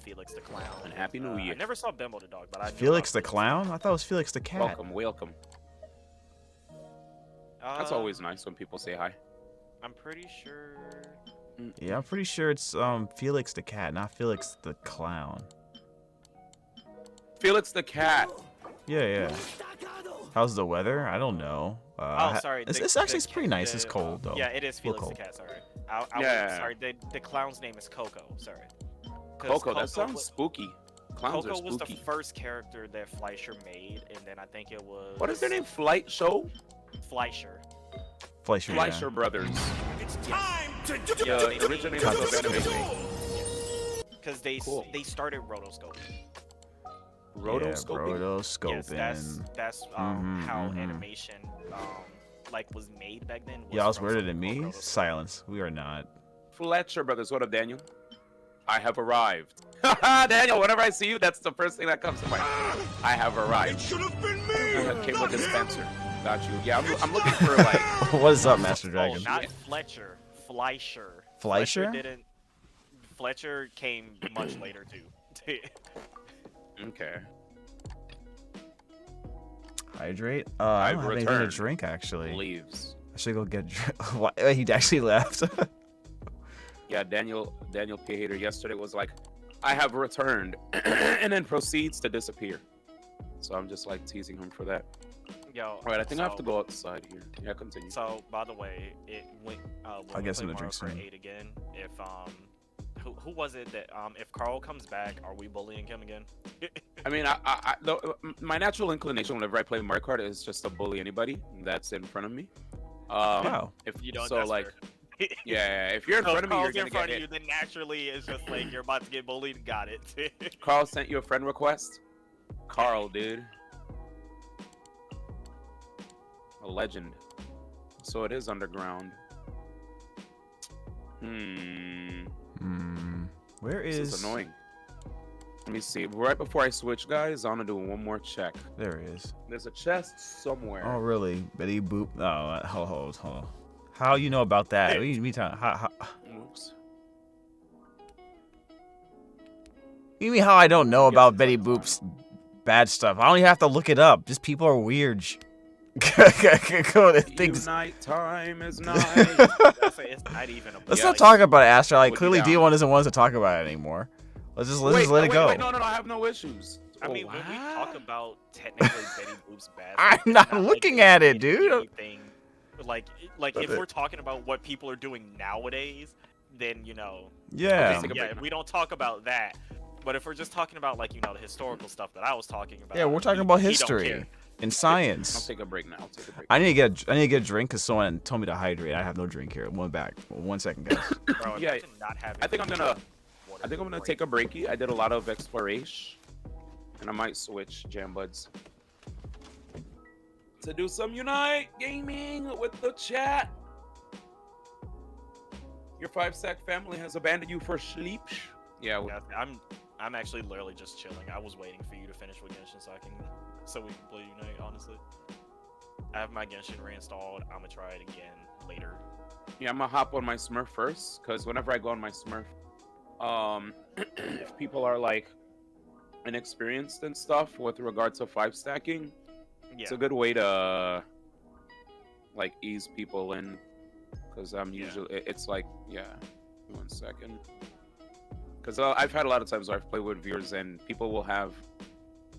Felix the Clown. And Happy New Year. I never saw Bimbo the Dog, but I knew Felix the about Clown? I thought it was Felix the Cat. Welcome. That's always nice when people say hi. I'm pretty sure. Yeah, I'm pretty sure it's Felix the Cat, not Felix the Clown. Felix the Cat. Yeah. How's the weather? I don't know. Sorry. It's actually pretty nice. It's cold though. Yeah, it is Felix the cold. Cat. Sorry. Sorry. The clown's name is Coco. Sorry. Coco. That sounds spooky. Clowns Coco are was the spooky. first character that Fleischer made, and then I think it was. What is their name? Fleischer Fleischer Brothers. It's time to do Yeah, originated of animation. Because they started rotoscoping. Rotoscoping. Yes, that's how animation was made back then. Y'all's weirder than me? Silence. We are not. Fletcher Brothers. What up, Daniel? I have arrived. Daniel, whenever I see you, that's the first thing that comes to mind. I have arrived. It should have been me. Came with dispenser. Got you. Yeah, I'm looking for like. What is up, Master Dragon? Not Fletcher. Fleischer. Fleischer? Fletcher came much later too. Okay. Hydrate? I don't have anything to drink actually. Leaves. I should go get. He actually left. Yeah, Daniel P. Hater yesterday was like, I have returned, and then proceeds to disappear. So I'm just like teasing him for that. Yo, all right, I think I have to go outside here. Yeah, continue. So, by the way, when I guess I'm gonna Mario drink Kart soon. 8 again, if who was it that if Carl comes back, are we bullying him again? I mean, my natural inclination whenever I play Mario Kart is just to bully anybody that's in front of me. Wow. If you don't, so, like, yeah, if you're in front of me, you're gonna in front get of you, then naturally it's just like you're about to get bullied. Got it. Carl sent you a friend request. Carl, dude. A legend. So it is underground. Where This is? is annoying. Let me see. Right before I switch, guys, I'm gonna do one more check. There it is. There's a chest somewhere. Oh really? Betty Boop. Oh, hold on. How you know about that? What you mean? How? Oops. You mean how I don't know about Betty Boop's bad stuff? I don't even have to look it up. Just people are weird. Unite time is night. It's not even a Let's not talk about it, Astro. Like clearly D1 doesn't want us to talk about it anymore. Let's just let it go. Wait, no, I have no issues. I mean, when we talk about technically Betty Boop's bad, I'm not looking at it, dude. Anything, like if we're talking about what people are doing nowadays, then Yeah. We don't talk about that. But if we're just talking about the historical stuff that I was talking about, Yeah, we're talking about history and science. I'll take a break now. I need to get a drink because someone told me to hydrate. I have no drink here. One back. 1 second, guys. Bro, Yeah, I think I'm gonna take a breaky. I did a lot of exploration, and I might switch Jam Buds to do some Unite gaming with the chat. Your 5-stack family has abandoned you for sleep. Yeah, I'm actually literally just chilling. I was waiting for you to finish with Genshin so we can play Unite. Honestly, I have my Genshin reinstalled. I'm gonna try it again later. Yeah, I'm gonna hop on my Smurf first, because whenever I go on my Smurf, if people are inexperienced and stuff with regard to 5-stacking, it's a good way to ease people in, because I'm usually it's 1 second. Because I've had a lot of times where I've played with viewers and people will have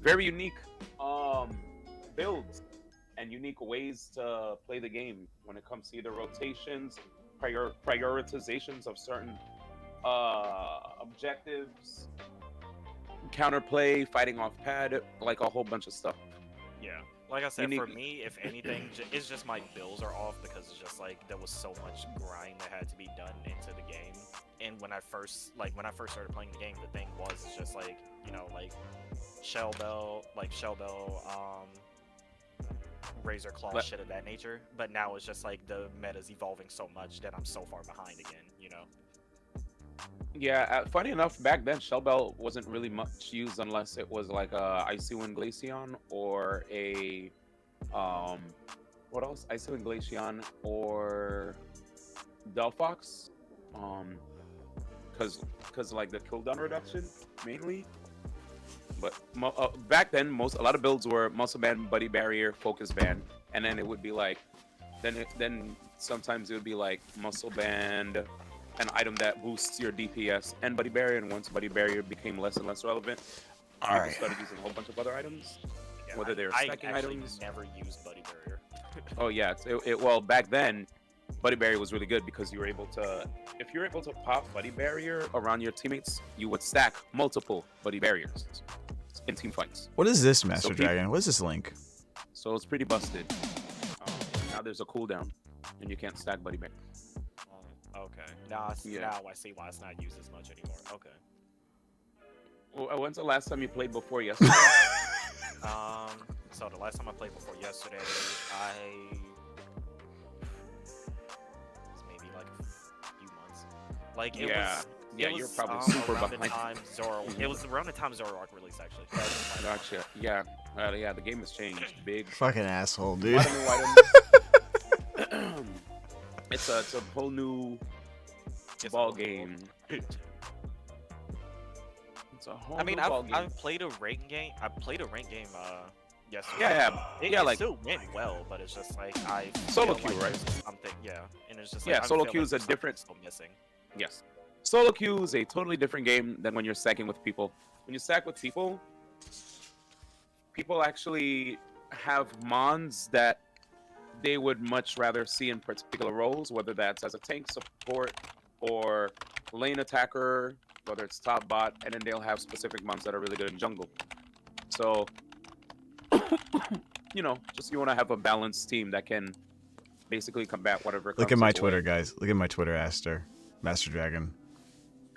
very unique builds and unique ways to play the game when it comes to either rotations, prioritizations of certain objectives, counterplay, fighting off pad, a whole bunch of stuff. Yeah, like I said, You for need- me, if anything, it's just my bills are off because it's just like there was so much grind that had to be done into the game. And when I first started playing the game, the thing was it's just like, you know, like Shell Bell, Razor Claw, shit of that nature. But now it's just like the meta's evolving so much that I'm so far behind again, you know. Yeah, funny enough, back then Shell Bell wasn't really much used unless it was like a Icy Wind Glaceon or a what else? Icy Wind Glaceon or Delphox, because like the cooldown reduction mainly. But back then, a lot of builds were Muscle Band, Buddy Barrier, Focus Band, and then it would be like, then sometimes it would be like Muscle Band, an item that boosts your DPS, and Buddy Barrier. And once Buddy Barrier became less and less relevant, people started using a whole bunch of other items, Yeah, whether they're stacking items. Never used Buddy Barrier. Oh yeah, well back then, Buddy Barrier was really good because you were able to, if you're able to pop Buddy Barrier around your teammates, you would stack multiple Buddy Barriers in team fights. What is this, Master Dragon? What is this link? So it's pretty busted. Now there's a cooldown, and you can't stack Buddy Barrier. Okay. Now I see why it's not used as much anymore. Okay. Well, when's the last time you played before yesterday? So the last time I played before yesterday, maybe like a few months. Like it was. You're probably super around behind. The time it was around the time Zoroark released, actually. Gotcha. Yeah. Yeah. The game has changed. Big. Fucking asshole, dude. It's a whole new ball game. It's a whole. I've played a rank game. I played a rank game. Yesterday. Yeah. It still went well, but it's just like solo queue, right? Something. Yeah. And it's just like, solo queue is a different. Still missing. Yes. Solo queue is a totally different game than when you're stacking with people. When you stack with people, people actually have mons that they would much rather see in particular roles, whether that's as a tank support or lane attacker, whether it's top bot, and then they'll have specific mons that are really good in jungle. So, you know, just you want to have a balanced team that can basically combat whatever. Look at my Twitter, guys. Look at my Twitter, Master Dragon.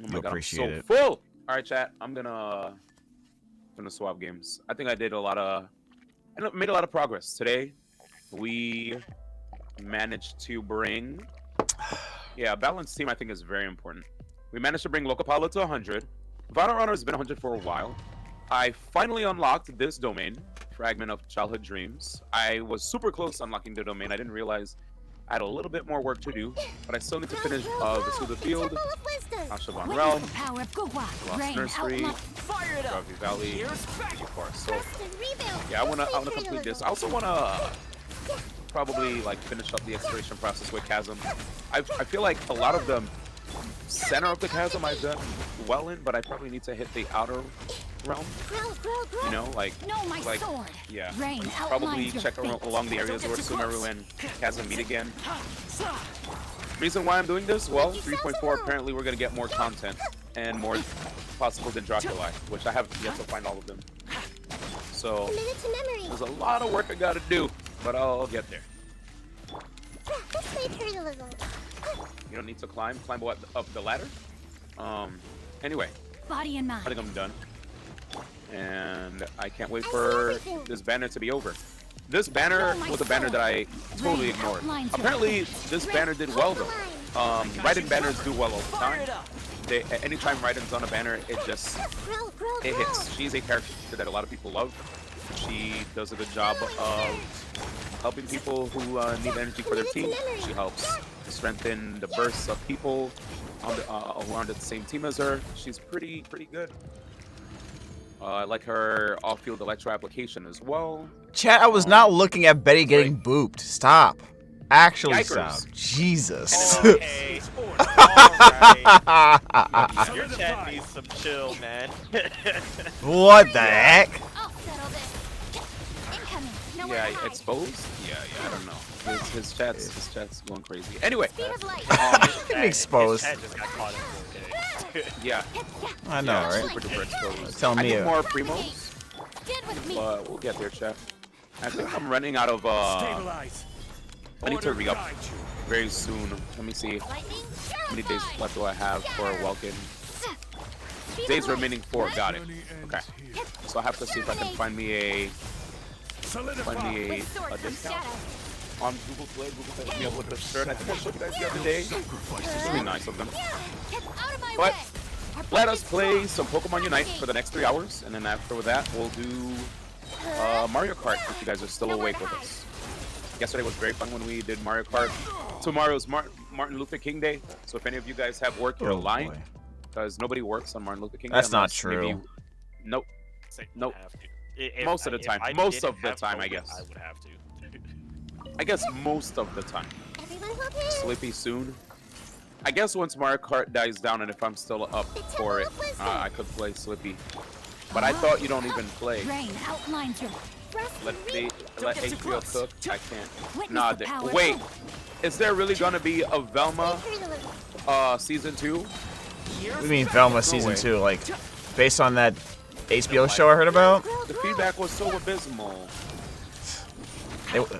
Oh You'll appreciate it. Full. All right, chat. I'm gonna swap games. I think I made a lot of progress today. We managed to bring, a balanced team. I think is very important. We managed to bring Locapalo to 100. Vital Runner has been 100 for a while. I finally unlocked this domain, Fragment of Childhood Dreams. I was super close to unlocking the domain. I didn't realize I had a little bit more work to do, but I still need to finish the Field, Ashavan Realm, Lost Nursery, Gravity Valley, Forest. So yeah, I wanna complete this. I also wanna probably like finish up the exploration process with Chasm. I feel like a lot of the center of the Chasm I've done well in, but I probably need to hit the outer realm. You know, probably check along the areas where Sumeru and Chasm meet again. Reason why I'm doing this? Well, 3.4 apparently we're gonna get more content and more possible Dendroculi, which I haven't yet to find all of them. So there's a lot of work I gotta do, but I'll get there. You don't need to climb up the ladder. Anyway, body and mind. I think I'm done. And I can't wait for this banner to be over. This banner was a banner that I totally ignored. Apparently, this banner did well though. Raiden banners do well all the time. Anytime Raiden's on a banner, it hits. She's a character that a lot of people love. She does a good job of helping people who need energy for their team. She helps strengthen the bursts of people who are on the same team as her. She's pretty good. I like her off-field electro application as well. Chat, I was not looking at Betty getting booped. Stop. Actually, Yikers. stop. Jesus. Okay. Alright. Your chat needs some chill, man. What the heck? I'll settle this. Incoming. Nowhere Yeah, to hide. exposed? Yeah, I don't know. His chat's going crazy. Anyway, Speed of light. Exposed. His chat just got caught in 4K. yeah, I know, right? super duper exposed. Tell I me need a- more primos, Get with me. but we'll get there, chat. I think I'm running out of Stabilize. I need to Order re-up guide you. very soon. Let me see. Lightning, How many days purified. left do I have for Welkin? Speed Days of light. remaining 4. Got it. Journey ends Okay. here. So I have to see if I can find me a Solidify. With sword comes discount shadow. on Google Play. Google Play me up with the shirt. I think I showed you guys the other day. It's really nice of them. Get out of my But way. Our let budget's us play small. some Pokemon Unite for the next 3 hours, and then after that we'll do Mario Kart if you guys are still awake with us. Yesterday was very fun when we did Mario Kart. Tomorrow's Martin Luther King Day, so if any of you guys have work, you're Oh, lying, boy. because nobody works on Martin Luther King Day. That's not unless true. maybe- Nope. Say, Nope. have to. If Most of the if time. I Most didn't of the have time, I COVID, guess. I would have to. I guess most of the time. Everyone will do. Sleepy soon. I guess once Mario Kart dies down and if I'm still up for it, I could play Slippy. But I thought you don't even play. Rain outlines your. Let HBO cook. I can't. Witness Nah, the power. wait. Is there really gonna be a Velma season 2? What do you mean Velma season way. 2? Like, based on that HBO show I heard about? The feedback was so abysmal.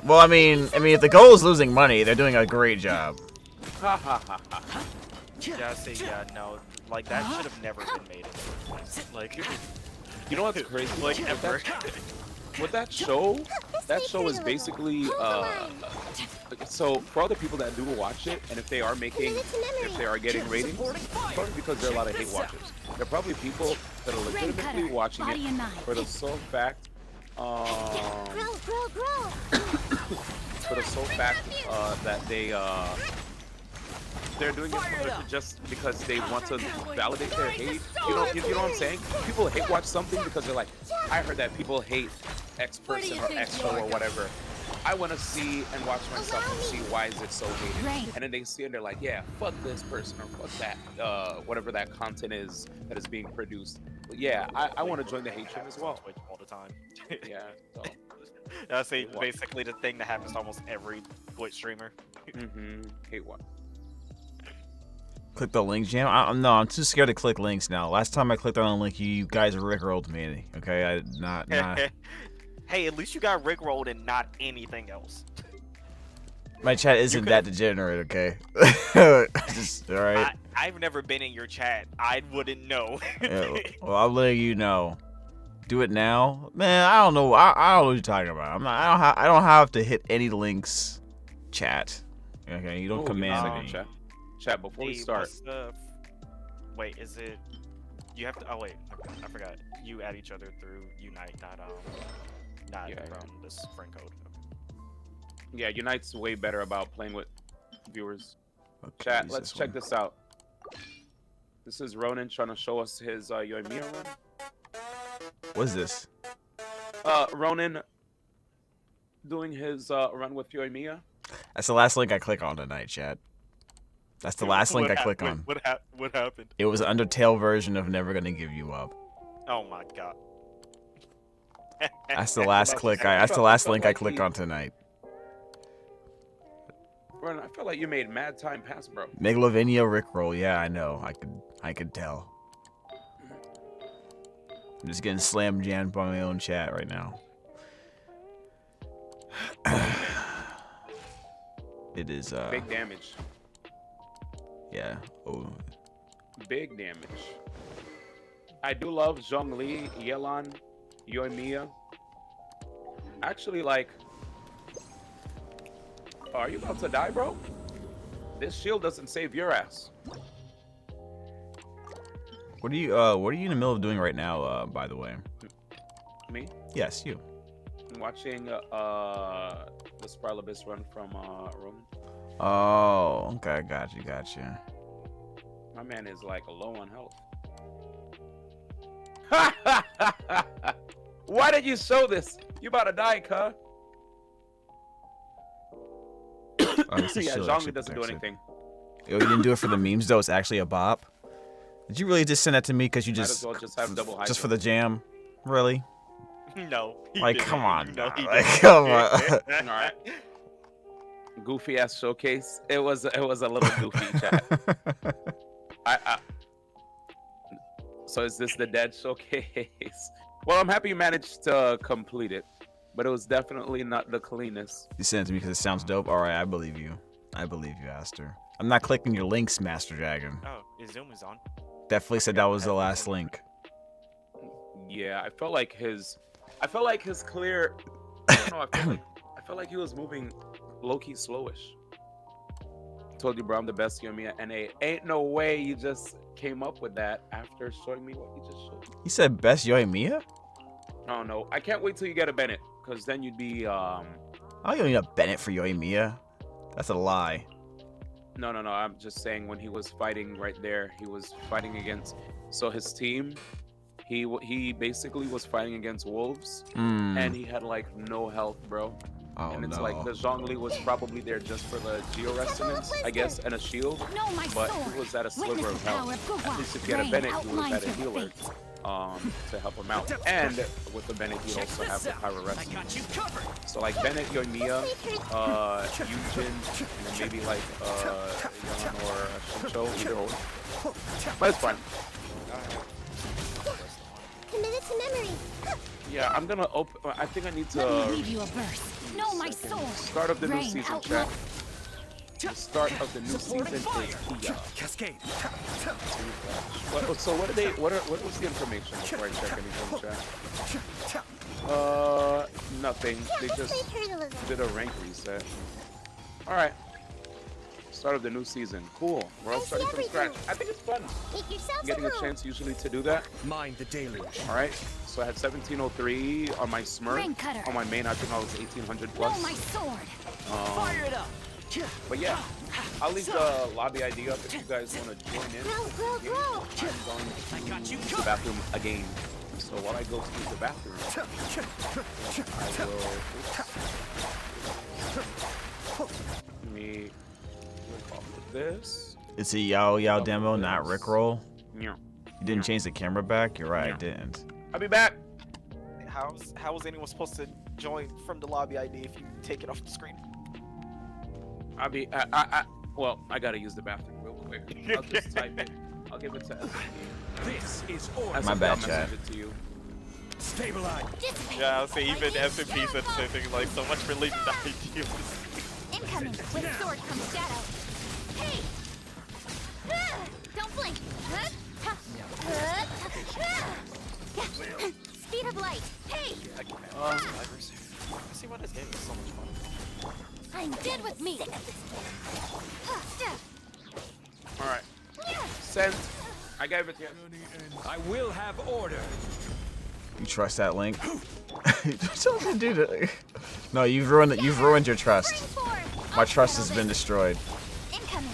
Well, I mean, if the goal is losing money, they're doing a great job. Ha ha ha ha. Yeah, see, yeah, no, like that should have never been made in the first place. Like, You know what's crazy? like With ever. With that show is basically so for all the people that do watch it, and if they are getting ratings, probably because there are a lot of hate watchers. There are probably people that are legitimately watching Body it and mind. for the sole fact, Grow. for the sole fact that they're doing it just because they want to validate their hate. You know what I'm saying? People hate watch something because they're like, I heard that people hate X person or X show or whatever. I want to see and watch myself and see why is it so hated. And then they see it and they're like, yeah, fuck this person or fuck that, whatever that content is that is being produced. But yeah, I want to join the hate train as well. Twitch all the time. Yeah. So. That's basically the thing that happens to almost every Twitch streamer. Hate what? Click the link, Jam. I'm too scared to click links now. Last time I clicked on a link, you guys rickrolled me. Okay, I not. Hey, at least you got rickrolled and not anything else. My chat isn't that degenerate. Okay. Just all right. I've never been in your chat. I wouldn't know. Yeah, well, I'm letting you know. Do it now, man. I don't know. I don't know what you're talking about. I don't have to hit any links. Chat. Okay, you don't command me. Chat before we start. Wait, is it? You have to. Oh wait, I forgot. You add each other through Unite, not from this friend code. Okay. Yeah, Unite's way better about playing with viewers. Okay, Chat, let's check this out. This is Ronan trying to show us his YuGiOh run. What is this? Ronan doing his run with YuGiOh. That's the last link I click on tonight, chat. That's the last link I click on. What happened? It was an Undertale version of Never Gonna Give You Up. Oh my god. That's the last That's the last link I click on tonight. Ronan, I feel like you made mad time pass, bro. Megalovania Rickroll. Yeah, I know. I could tell. I'm just getting slam jammed by my own chat right now. It is big damage. Yeah. Oh. Big damage. I do love Zhongli, Yelan, YuGiOh. Actually, like, are you about to die, bro? This shield doesn't save your ass. What are you in the middle of doing right now, by the way? Me? Yes, you. I'm watching the Spiral Abyss run from Roman. Oh, okay, gotcha. My man is like low on health. Why did you show this? You about to die, cuh. Yeah, Zhongli doesn't do anything. Yo, you didn't do it for the memes though. It's actually a bop. Did you really just send that to me because you Might as well just have double just for the jam? Really? No. Like, come on. No, nah. Like, come on. All right. Goofy ass showcase. It was a little goofy, chat. So is this the dead showcase? Well, I'm happy you managed to complete it. but it was definitely not the cleanest. You sent it to me because it sounds dope. All right, I believe you. I believe you, Aster. I'm not clicking your links, Master Dragon. Oh, your Zoom is on. Definitely said that was the last link. Yeah, I felt like his clear. I don't know. I felt like he was moving low-key slowish. Told you, bro, I'm the best Yoimiya NA. Ain't no way you just came up with that after showing me what you just showed me. You said best Yoimiya? Oh no, I can't wait till you get a Bennett, because then you'd be Oh, you don't need a Bennett for Yoimiya. That's a lie. No, I'm just saying when he was fighting right there, he was fighting against. So his team, he basically was fighting against wolves, and he had like no health, bro. Oh, and it's no. like the Zhongli was probably there just for the geo resonance, I guess, and a shield. But he was at a sliver of health. At least if you had a Bennett, he would have had a healer to help him out. And with the Bennett, he also have the Pyro Resonance. So like Bennett, Yoimiya, Yujin, and then maybe like Yon or Shincho, either or. But it's fine. Committed to memory. Yeah, I'm gonna open. I think I need to. Let me leave you a verse. No, my sword. Start of the new Rain, season, outlaw. chat. The start of the new season is Kia. Cascade. So what are they? What was the information before I check anything, chat? Nothing. They just did a rank reset. All right. Start of the new season. Cool. We're all starting from scratch. I think it's fun. Make yourselves I'm getting a chance usually to do that. Mind the deluge. All right. So I had 1703 on my Smurf. Ring cutter. On my main, I think I was 1800 No, plus. my sword. Fire it up. But yeah, I'll leave the lobby ID up if you guys want to join in. Grow. I'm going to the bathroom again. So while I go to the bathroom, I will. Let me click off of this. It's a YuGiOh demo, not Rickroll. Yeah. You didn't change the camera back? You're right, I didn't. I'll be back. How is anyone supposed to join from the lobby ID if you take it off the screen? I'll be. Well, I gotta use the bathroom real quick. I'll just type it. I'll give it to SMB. This is order. My bad, I'll chat. message it to you. Stabilize. Yeah, I'll say even SMP said the same thing, like so much for leaving the ID. Incoming. With sword comes shadow. Hey! Don't blink. Speed of light. Hey! See what this game is so much fun. I'm dead with me. All right. Sent. I gave it to you. I will have order. You trust that link? Don't do that. No, you've ruined it. You've ruined your trust. My trust has been destroyed. Incoming.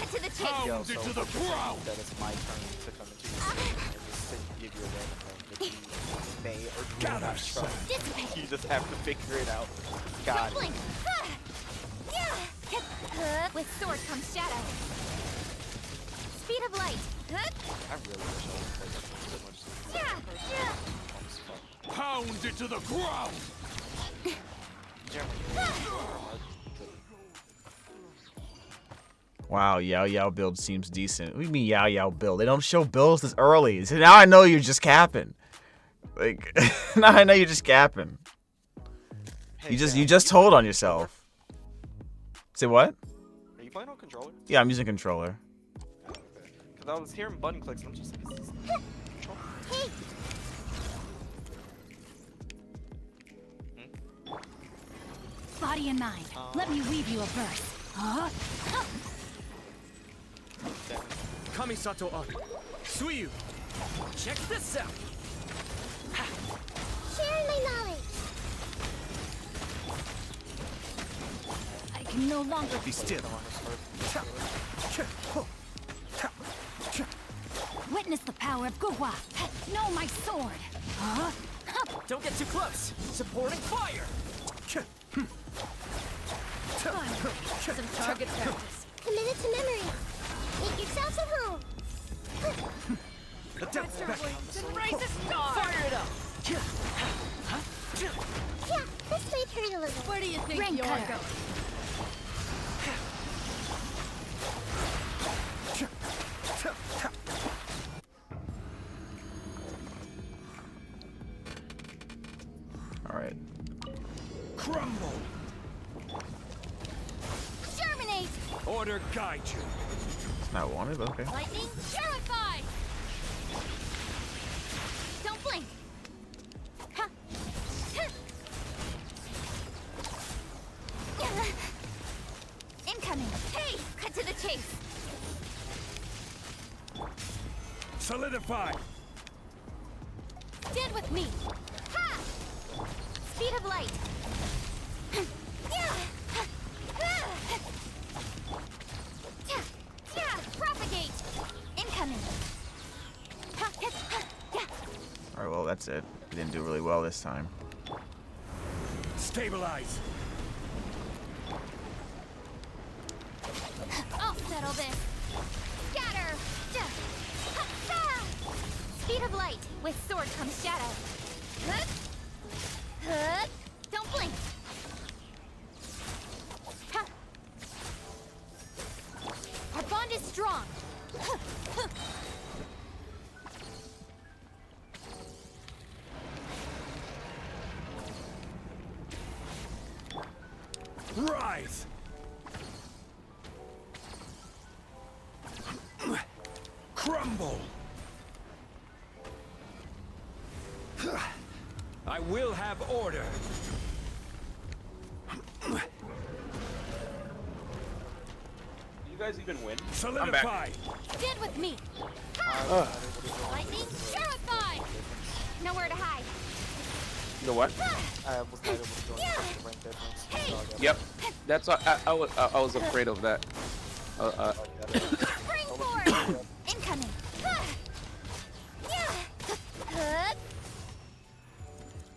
Get to the chase. Yo, so to the ground. that it's my turn to come into your screen and just give you a random name that you may or do not trust. You just have to figure it out. Got it. Blink. With sword comes shadow. Speed of light. I really wish I would play Pound it to the ground. Wow, YuGiOh build seems decent. What do you mean YuGiOh build? They don't show builds this early. So now I know you're just capping. Like, now I know you're just capping. Hey, You just told on yourself. Say what? Are you playing on controller? Yeah, I'm using controller. Because I was hearing button clicks and I'm just like, is this controller? Hey! Body and mind. Let me weave you a verse. Kamisato up. Suiyu. Check this out. Share my knowledge. I can no longer Be still. witness the power of Guwa. Know my sword. Don't get too close. Supporting fire. Some target practice. Committed to memory. Make yourselves at home. The depth back. Raise a star. Fire it up. Yeah, this may hurt a little. Where do you think you're going? All right. Crumble. Germinate. Order guide you. It's not wanted, but okay. Lightning. Purify. Don't blink. Huh. Huh. Incoming. Hey, cut to the chase. Solidify. Stand with me. Ha! Speed of light. Propagate. Incoming. Alright, well, that's it. We didn't do really well this time. Stabilize. I'll settle this. Scatter. Speed of light. With sword comes shadow. Don't blink. Our bond is strong. Rise. Crumble. I will have order. You guys even win? Solidify. I'm back. Stand with me. Lightning, purify. Nowhere to hide. The what? I was not able to join the rank difference. So I got Yep. That's what I was afraid of that. Springboard. Incoming.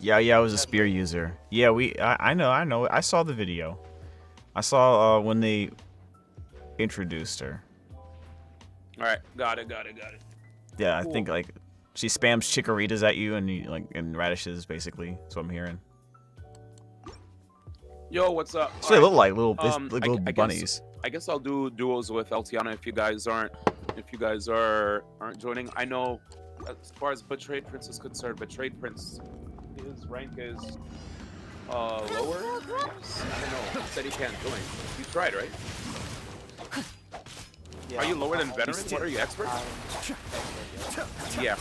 Yeah, I was a spear user. Yeah, I know. I saw the video. I saw when they introduced her. All right, got it. Yeah, Cool. I think like she spams chikoritas at you and radishes basically. That's what I'm hearing. Yo, what's up? So they look like little I bunnies. I guess I'll do duos with Eltiana if you guys aren't joining. I know as far as Betrayed Prince is concerned, Betrayed Prince, his rank is lower. I don't know. He said he can't join. You tried, right? Yeah, Are you lower than veteran? What are you, expert? Yeah.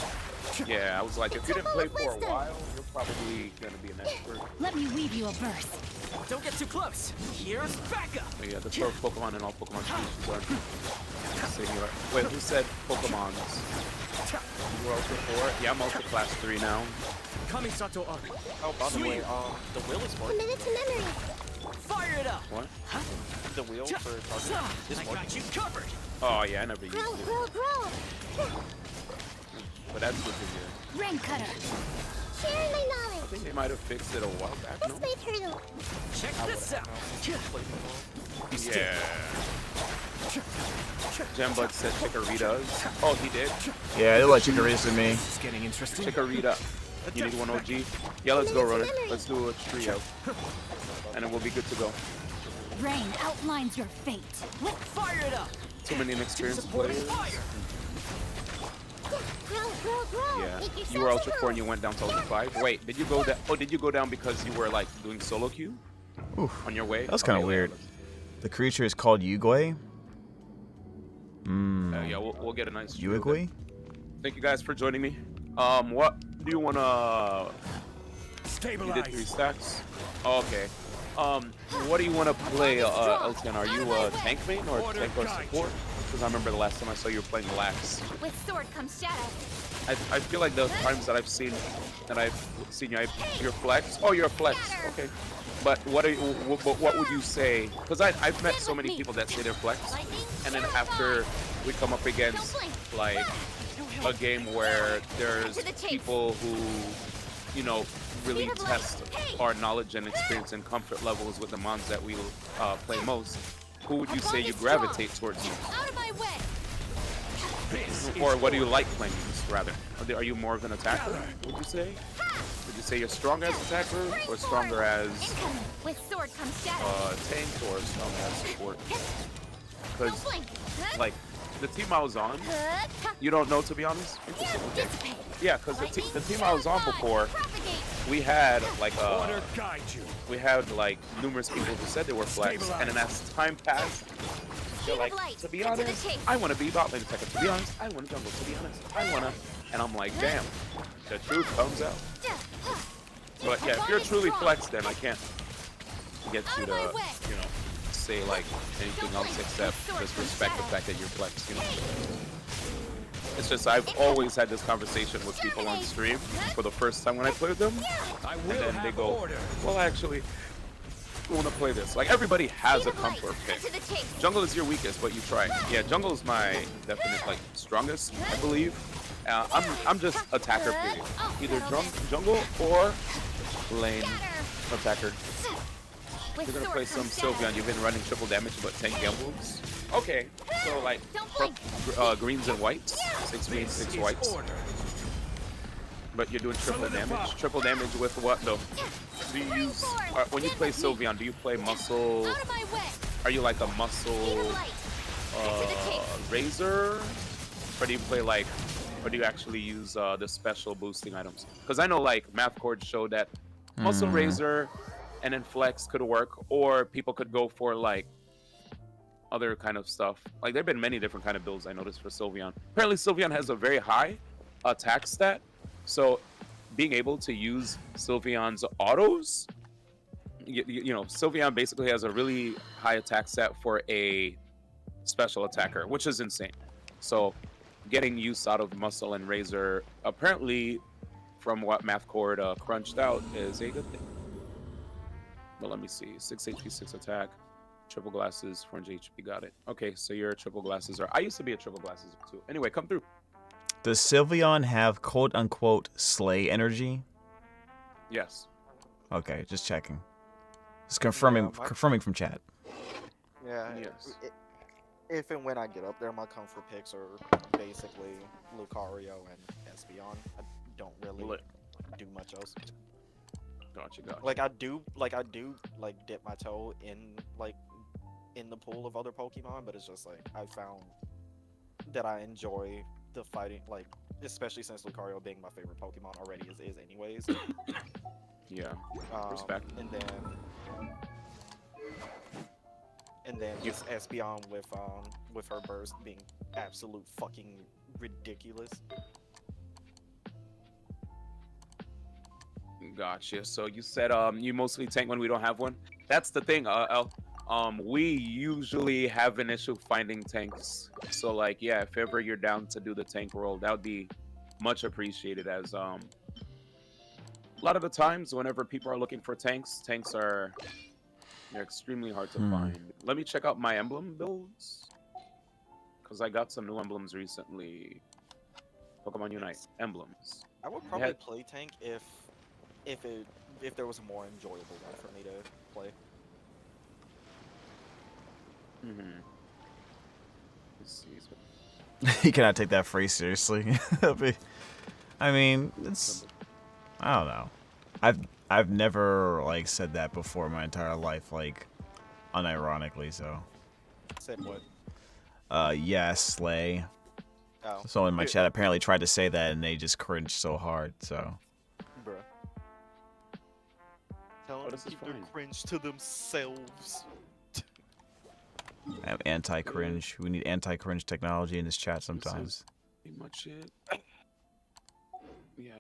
Yeah, I was like, if you didn't play for a while, you're probably gonna be an expert. Let me weave you a verse. Don't get too close. Here's backup. But yeah, the first Pokemon and all Pokemon species are singular. Wait, who said Pokemons? You were Ultra 4? Yeah, I'm Ultra Class 3 now. Kamisato Arc. Oh, by the way, the wheel is working. Committed to memory. Fire it up. What? The wheel for targeting is I working. got you covered. Oh yeah, I never used Grow, it. grow, grow. But that's good to hear. Rain cutter. Sharing my I knowledge. think they might have fixed it a while back, This no? way, turtle. Check this out. Yeah. Jembud said Chikoritas. Oh, he did? Yeah, they look like chikoritas to me. It's getting interesting. Chikorita. You need one OG? Yeah, let's go, Ronan. Let's do a trio. And then we'll be good to go. Rain outlines your fate. Fire it up. Too many inexperienced Supporting players. fire. Grow, grow, grow. Yeah. Make yourselves You were Ultra a 4 and you went down to Ultra 5. Wait, did you go down? Oh, did you go down because you were like doing solo queue Oof. on your way? That was kind of Okay, weird. The creature is called YuGiOh. Yeah, we'll get a nice YuGiOh? Thank you guys for joining me. What do you wanna? You did 3 stacks. Oh, okay. What do you want to play, Eltiana? Are you a tank main or tank or support? Because I remember the last time I saw you were playing Lax. With sword comes shadow. I feel like the times that I've seen you, you're flex. Oh, you're a flex. Okay. But what would you say? Because I've met so many people that say they're flex, and then after we come up against like a game where there's people who, you know, really test our knowledge and experience and comfort levels with the mons that we play most, who would you say you gravitate towards? Out of my way. Or what do you like playing rather? Are you more of an attacker, would you say? Would you say you're stronger as attacker or stronger as With sword comes shadow. tank or stronger as support? Because like the team I was on, you don't know, to be honest. Interesting. Okay. Yeah, because the team I was on before, we had like numerous people who said they were flex, and then as time passed, they're like, to be honest, I want to be bot lane attacker. To be honest, I want to jungle. To be honest, I want to, and I'm like, damn, the truth comes out. But yeah, if you're truly flex, then I can't get you to, you know, say like anything else except just respect the fact that you're flex, you know. It's just I've always had this conversation with people on stream for the first time when I played them, and then they go, well, actually, I want to play this. Like, everybody has a comfort pick. Jungle is your weakest, but you try. Yeah, jungle is my definite, like, strongest, I believe. I'm just attacker period. Either jungle or lane attacker. You're gonna play some Sylveon. You've been running triple damage, but 10 emblems. Okay, so like greens and whites, 6 greens, 6 whites. But you're doing triple damage. Triple damage with what though? Do you use when you play Sylveon? Do you play muscle? Are you like a muscle razor, or do you play like, or do you actually use the special boosting items? Because I know like Math Cord showed that muscle razor and then flex could work, or people could go for like other kind of stuff. Like there've been many different kind of builds I noticed for Sylveon. Apparently Sylveon has a very high attack stat, so being able to use Sylveon's autos, you know, Sylveon basically has a really high attack stat for a special attacker, which is insane. So getting use out of muscle and razor, apparently from what Math Cord crunched out, is a good thing. But let me see, 6 HP, 6 attack, triple glasses, 400 HP, got it. Okay, so your triple glasses are, I used to be a triple glasses too. Anyway, come through. Does Sylveon have quote-unquote slay energy? Yes. Okay, just checking. Just confirming from chat. Yeah, yes. If and when I get up there, my comfort picks are basically Lucario and Espeon. I don't really do much else. Gotcha. Like I do dip my toe in the pool of other Pokemon, but it's just like I found that I enjoy the fighting, like especially since Lucario being my favorite Pokemon already is anyways. Yeah. Respect. And then just Espeon with her burst being absolute fucking ridiculous. Gotcha. So you said you mostly tank when we don't have one. That's the thing, El. We usually have an issue finding tanks. So like, yeah, if ever you're down to do the tank role, that would be much appreciated. As a lot of the times, whenever people are looking for tanks, they're extremely hard to find. Let me check out my emblem builds, because I got some new emblems recently. Pokemon Unite emblems. I would probably play tank if there was a more enjoyable one for me to play. Let's see. You cannot take that phrase seriously. I mean, it's, I don't know. I've never like said that before in my entire life, like unironically. So. Said what? Yeah, slay. Oh. Someone in my chat apparently tried to say that, and they just cringed so hard. So. Bruh. Tell them to keep their cringe to themselves. I have anti-cringe. We need anti-cringe technology in this chat sometimes. Pretty much it. Yeah.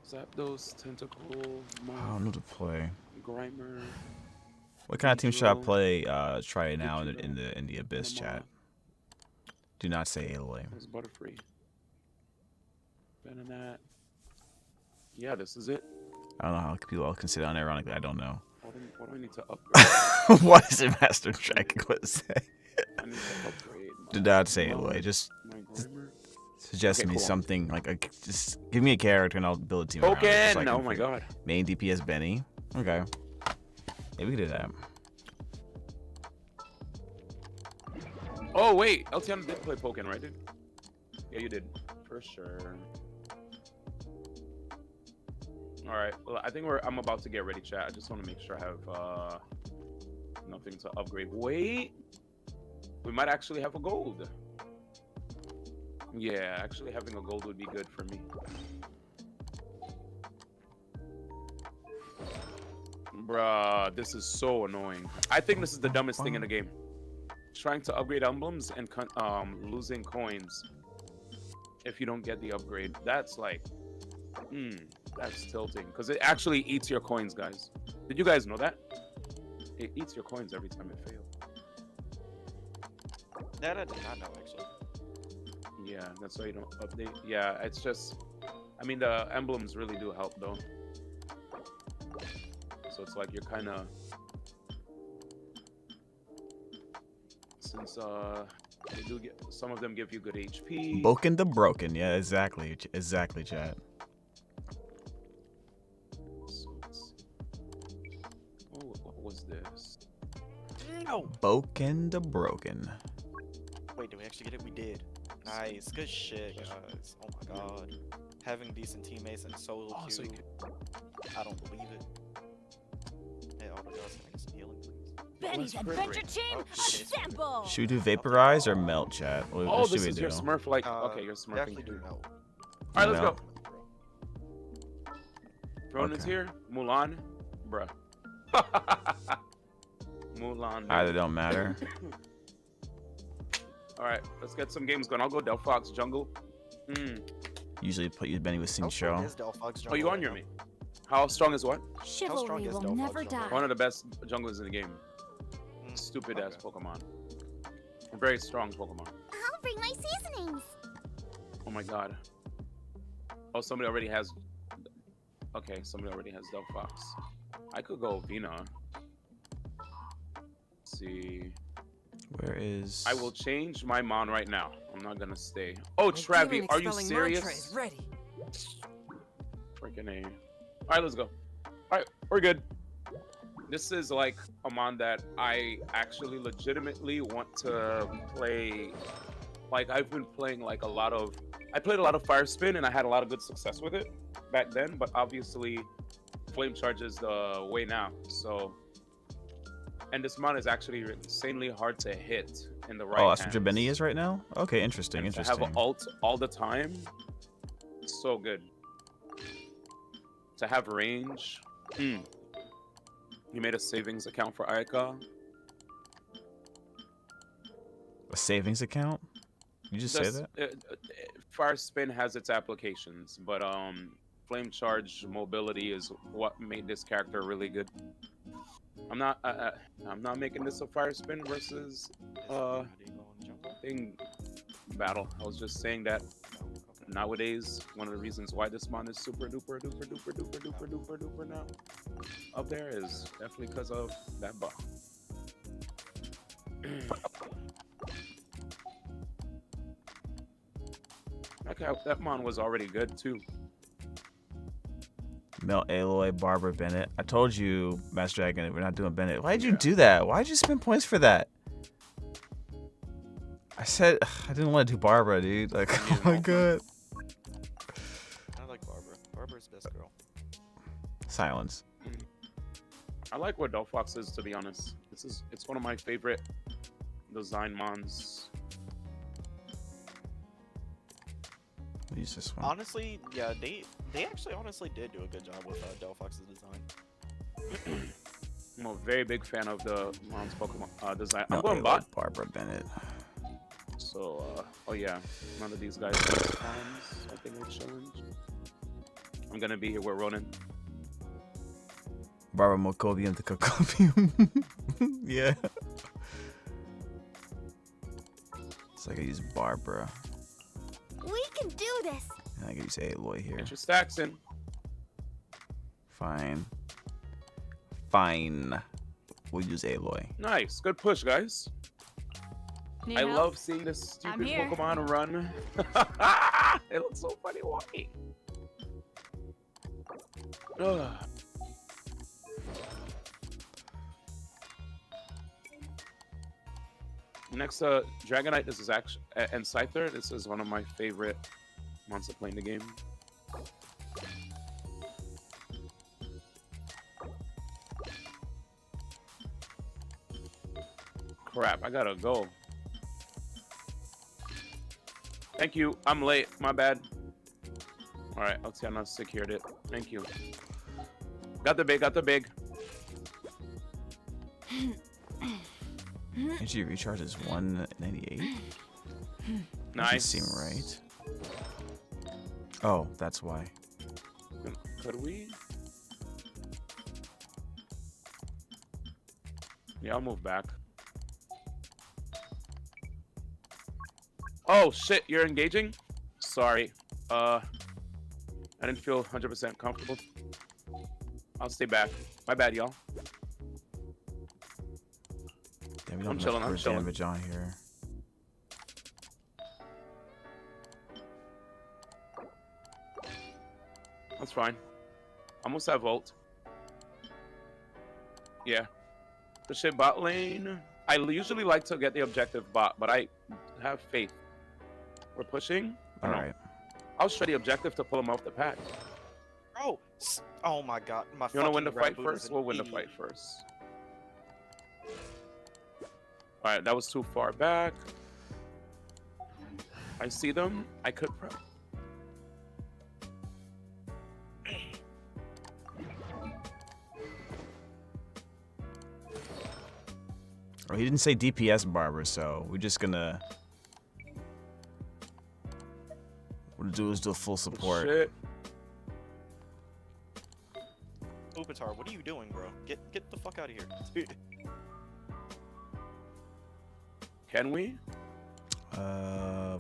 Zapdos, Tentacle, I don't know to play. Grimer. What kind of team should I play? Try it now in the Abyss chat. Do not say Aloy. It's Butterfree. Venonat. Yeah, this is it. I don't know how people consider unironically. I don't know. What do I need to upgrade? What is it, Master Dragon? What to say? I need to upgrade. Do not say Aloy. Just suggest me something like just give me a character and I'll build a team around it. Oh my god. Main DPS Benny. Okay. Maybe we could do that. Oh wait, Eltiana did play Pokken, right, dude? Yeah, you did. For sure. Alright, well, I think I'm about to get ready, chat. I just want to make sure I have nothing to upgrade. Wait! We might actually have a gold. Yeah, actually having a gold would be good for me. Bruh, this is so annoying. I think this is the dumbest thing in the game. Trying to upgrade emblems and losing coins if you don't get the upgrade. That's like, that's tilting. Because it actually eats your coins, guys. Did you guys know that? It eats your coins every time it fails. That I did not know, actually. Yeah, that's why you don't update. Yeah, it's just, I mean, the emblems really do help, though. So it's like you're kind of, since they do get, some of them give you good HP. Boken the broken, yeah, exactly, chat. So what was this? No. Boken the broken. Wait, did we actually get it? We did. Nice, good shit, guys. Oh my god, having decent teammates and solo queue. So I don't believe it. Hey, all the guys, can I get some healing, please? Benny's adventure team, assemble! Should we do vaporize or melt, chat? What should this we is do? your Smurf, like, okay, you're smurfing Definitely do too. melt. Alright, let's Melt. go. Ronan's here. Mulan. Bruh. Mulan. Either don't matter. Alright, let's get some games going. I'll go Delphox Jungle. Usually put you Benny with How strong Sincho. is Delphox Jungle Oh, you on right your now? me? How strong is what? Chivalry is will Delphox never Jungle? die. One of the best junglers in the game. Stupid ass Pokemon. A very strong Pokemon. I'll bring my seasonings. Oh my god. Oh, somebody already has. Okay, somebody already has Delphox. I could go Vina. Let's see. Where is? I will change my mon right now. I'm not gonna stay. Oh, Travi, are you serious? Ready. Freaking A. Alright, let's go. Alright, we're good. This is like a mon that I actually legitimately want to play. Like, I've been playing like a lot of. I played a lot of Fire Spin and I had a lot of good success with it back then, but obviously Flame Charge is the way now. So, and this mon is actually insanely hard to hit in the right Oh, that's what your hands. Benny is right now? Okay, interesting, And interesting. to have an ult all the time, so good. To have range. You made a savings account for Aika. A savings account? You just say that? Fire Spin has its applications, but Flame Charge mobility is what made this character really good. I'm not making this a Fire Spin versus thing battle. I was just saying that nowadays one of the reasons why this mon is super duper duper duper duper duper duper duper now up there is definitely because of that buff. Okay, that mon was already good too. Mel Aloy, Barbara Bennett. I told you, Master Dragon, we're not doing Bennett. Why did you do that? Why did you spend points for that? I said I didn't want to do Barbara, dude. Like, oh my god. I like Barbara. Barbara's best girl. Silence. I like what Delphox is, to be honest. It's one of my favorite design mons. Use this one. Honestly, yeah, they actually honestly did do a good job with Delphox's design. I'm a very big fan of the mons Pokemon design. I'm Mel going Aloy, bot. Barbara Bennett. So, oh yeah, none of these guys have spawns. I think we're challenge. I'm gonna be here with Ronan. Barbara Mokovium to Kokovium. Yeah. So I can use Barbara. We can do this. And I can use Aloy here. Get your stacks in. Fine. Fine. We'll use Aloy. Nice, good push, guys. Need I help? love seeing this I'm stupid here. Pokemon run. It looks so funny walking. Ugh. Next, Dragonite. This is actually and Scyther. This is one of my favorite monsters playing the game. Crap! I gotta go. Thank you. I'm late. My bad. All right, Oxiana secured it. Thank you. Got the big. Energy recharge is 198. Nice. Doesn't seem right. Oh, that's why. Could we? Yeah, I'll move back. Oh shit, you're engaging? Sorry. I didn't feel 100% comfortable. I'll stay back. My bad, y'all. Yeah, we don't I'm chilling, have I'm chilling. damage on here. That's fine. Almost have ult. Yeah. The shit bot lane. I usually like to get the objective bot, but I have faith. We're pushing. All right. I'll show the objective to pull him off the pack. Bro, oh my god, my. You wanna win the fucking fight Red Boot is first? an We'll win the idiot. fight first. All right, that was too far back. I see them. I could prep. Oh, he didn't say DPS barber, so we're just gonna. What we'll do is do full support. Shit. Upatar, what are you doing, bro? Get the fuck out of here. Can we?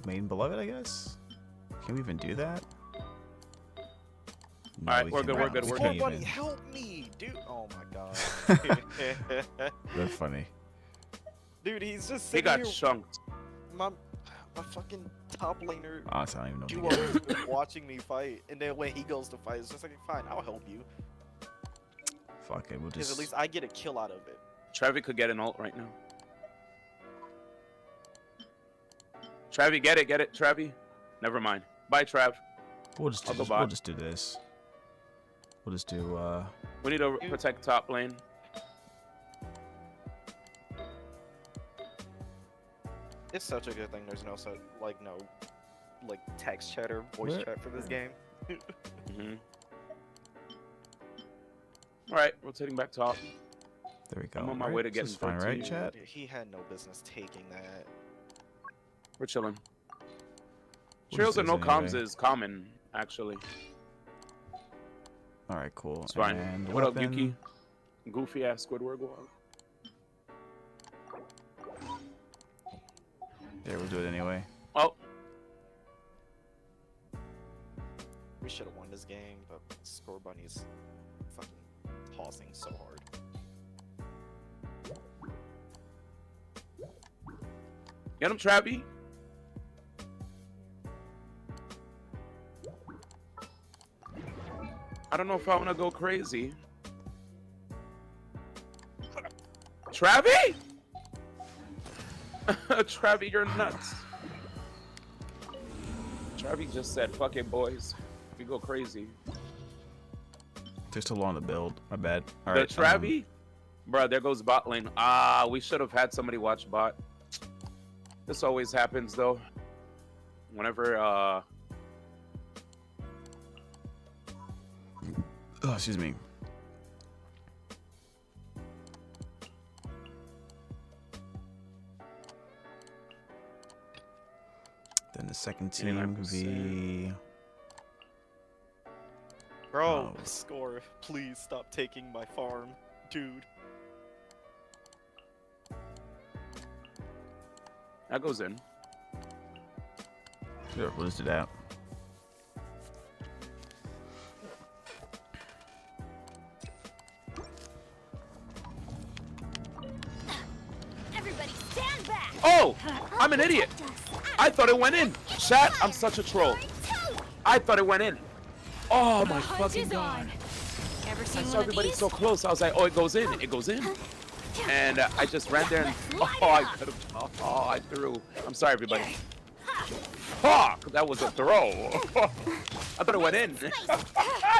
Maiden Beloved, I guess. Can we even do that? No, All right, we we're good. We're cannot. good. We We're can't good. Buddy, even. help me, dude. Oh my god. That's funny. Dude, he's just He sitting got here. chunked. My fucking top laner Honestly, I don't even know. duo What is just watching me fight, and then when he goes to fight, it's just like, fine, I'll help you. Fuck it, we'll Because just. at least I get a kill out of it. Travi could get an ult right now. Travi, get it, Travi. Never mind. Bye, Trav. We'll just do I'll go this. bot. We'll just do this. We'll just do. We need to protect top lane. It's such a good thing there's no text chat or voice What? chat for this game. Mm-hmm. All right, rotating back top. There we go. I'm on my right? way to This getting is fine, right, 13. chat? He had no business taking that. We're chilling. We'll Trails just and do no this comms anyway. is common, actually. All right, cool. It's fine. And What up, weapon- Yuki? Goofy ass Squidward. Go on. Yeah, we'll do it anyway. Oh, We should have won this game, but Score Bunny's fucking tossing so hard. get him, Travi. I don't know if I want to go crazy. Travi? Travi, you're nuts. Travi just said, fuck it, boys. We go crazy. Took so long to build. My bad. All The right. Travi? Bruh, there goes bot lane. We should have had somebody watch bot. This always happens, though. Whenever, Oh, excuse me. Then the second team would be. Bro, Oh. Score, please stop taking my farm, dude. that goes in. Sure, we'll just do that. Everybody stand back! Oh! I'm an idiot! I thought it went in! Chat, I'm such a troll. I thought it went in. Oh my Hunt fucking is god. on. Ever I seen saw one of everybody these? so close. I was like, oh, it goes in. It goes in. And I just ran there and I could have. Oh, I threw. I'm sorry, everybody. Fuck! That was a throw. I thought it went in. I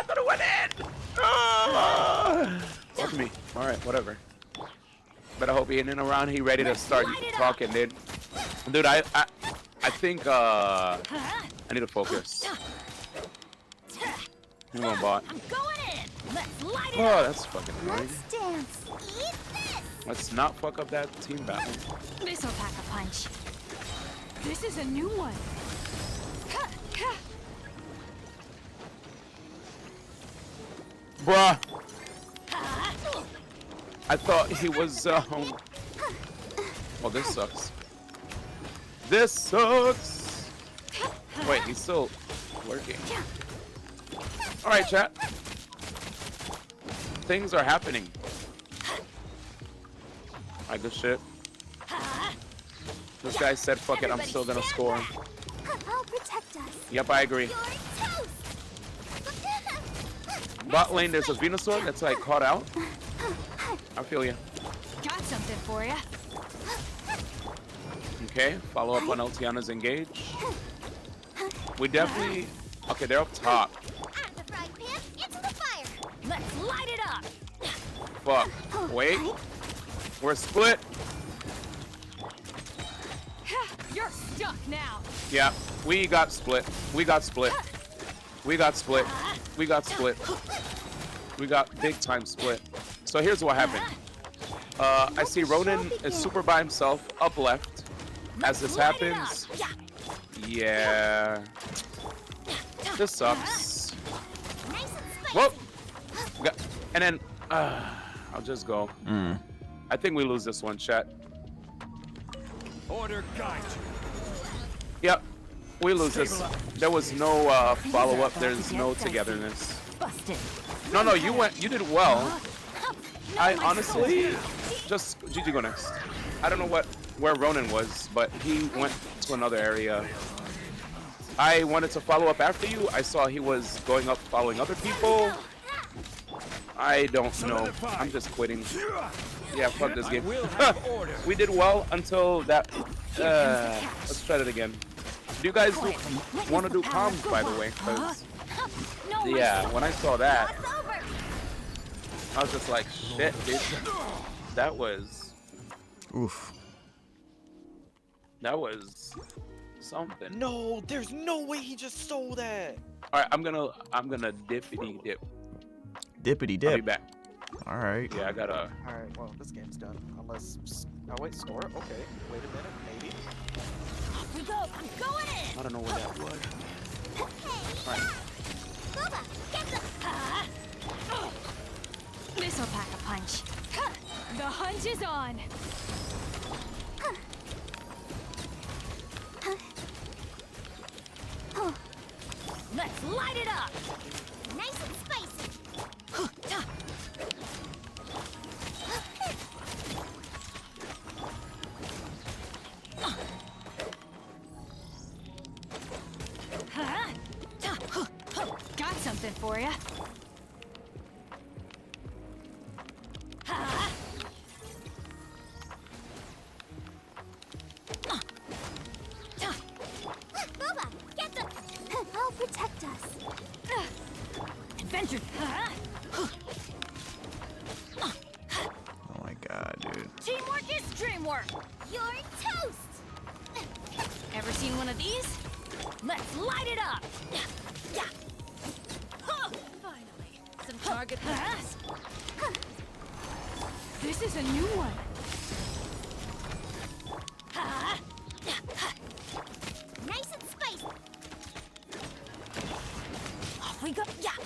thought it went in. Fuck me. All right, whatever. But I hope he ain't in around. He ready to start talking, dude. Dude, I think I need to focus. Come on, bot. I'm going in. Let's light it Oh, up. that's fucking annoying. Let's dance. Eat this. Let's not fuck up that team battle. This'll pack a punch. This is a new one. Bruh. I thought he was, oh, this sucks. This sucks. Wait, he's still working. Alright, chat. Things are happening. Alright, good shit. This guy said, fuck it, I'm still gonna score. I'll protect us. Yep, I agree. You're toast. Bot lane, there's a Venusaur that's like caught out. I feel you. Got something for ya. Okay, follow up on Eltiana's engage. We definitely... Okay, they're up top. Add the frying pan into the fire. Let's light it up. Fuck. Wait. We're split. You're stuck now. Yeah, we got split. We got split. We got split. We got split. We got big time split. So here's what happened. I see Ronan is super by himself up left. As this happens, yeah, this sucks. Whoop. And then I'll just go. I think we lose this one, chat. Order guide you. Yep, we lose this. There was no follow-up. There's no togetherness. No, you did well. I honestly, just GG go next. I don't know where Ronan was, but he went to another area. I wanted to follow up after you. I saw he was going up following other people. I don't know. I'm just quitting. Yeah, fuck this game. We did well until that. Let's try it again. Do you guys want to do comms, by the way? Because yeah, when I saw that, I was just like, shit, dude. That was. Oof. That was something. No, there's no way he just stole that. All right, I'm gonna dippity dip. Dippity dip. I'll be back. All right. Yeah, I gotta. All right, well, this game's done. Unless, oh wait, store. Okay, wait a minute, maybe. Off we go. I'm going in. I don't know where that was. All right. Boba, get the. This'll pack a punch. The hunt is on. Let's light it up. Nice and spicy. Got something for ya. Boba, get the. I'll protect us. Adventure. Oh my god, dude. Teamwork is dreamwork. You're toast. Ever seen one of these? Let's light it up. Finally, some target practice. This is a new one. Nice and spicy. Off we go. Yeah.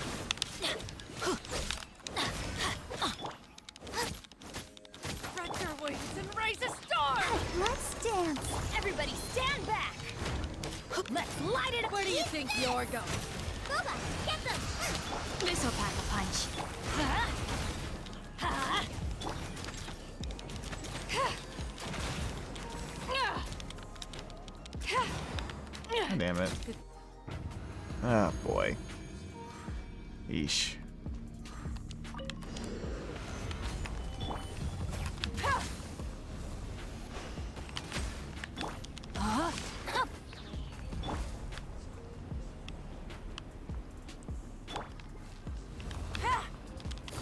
Spread your wings and raise a star. Let's dance. Everybody stand back. Let's light it up. Where do you think you're going? Boba, get them. This'll pack a punch. Damn it. Ah, boy. Eesh.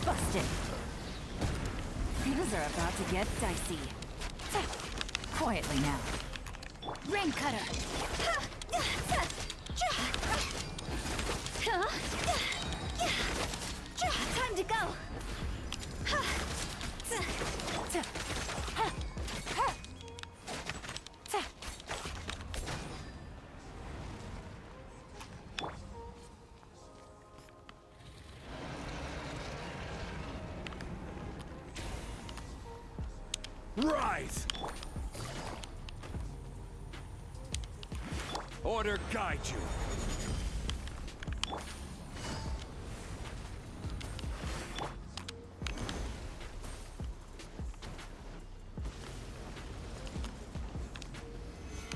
Busted. Things are about to get dicey. Quietly now. Rain cutter. Time to go. Rise! Order guide you.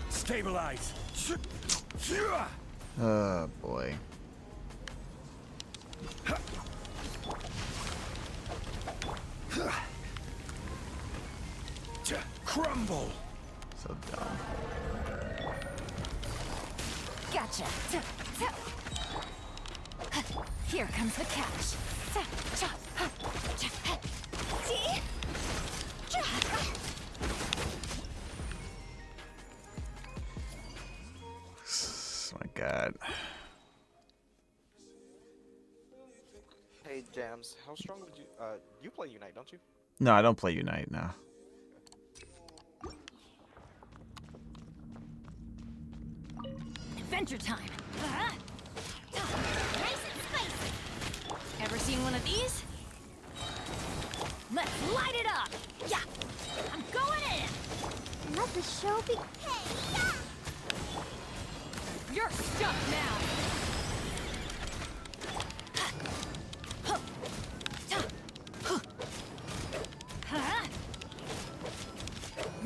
Stabilize. Oh boy. Crumble. So dumb. Gotcha. Here comes the catch. Oh my god. Hey Jams, how strong would you you play Unite, don't you? No, I don't play Unite now. Adventure time. Nice and spicy. Ever seen one of these? Let's light it up. Yeah, I'm going in. Let the show be. Hey, yeah! You're stuck now.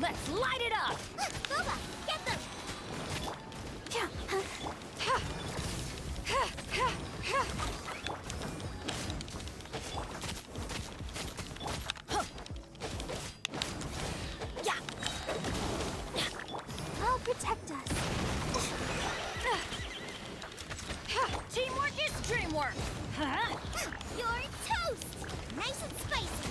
Let's light it up. Boba, get them! I'll protect us. Teamwork is dreamwork. You're toast! Nice and spicy.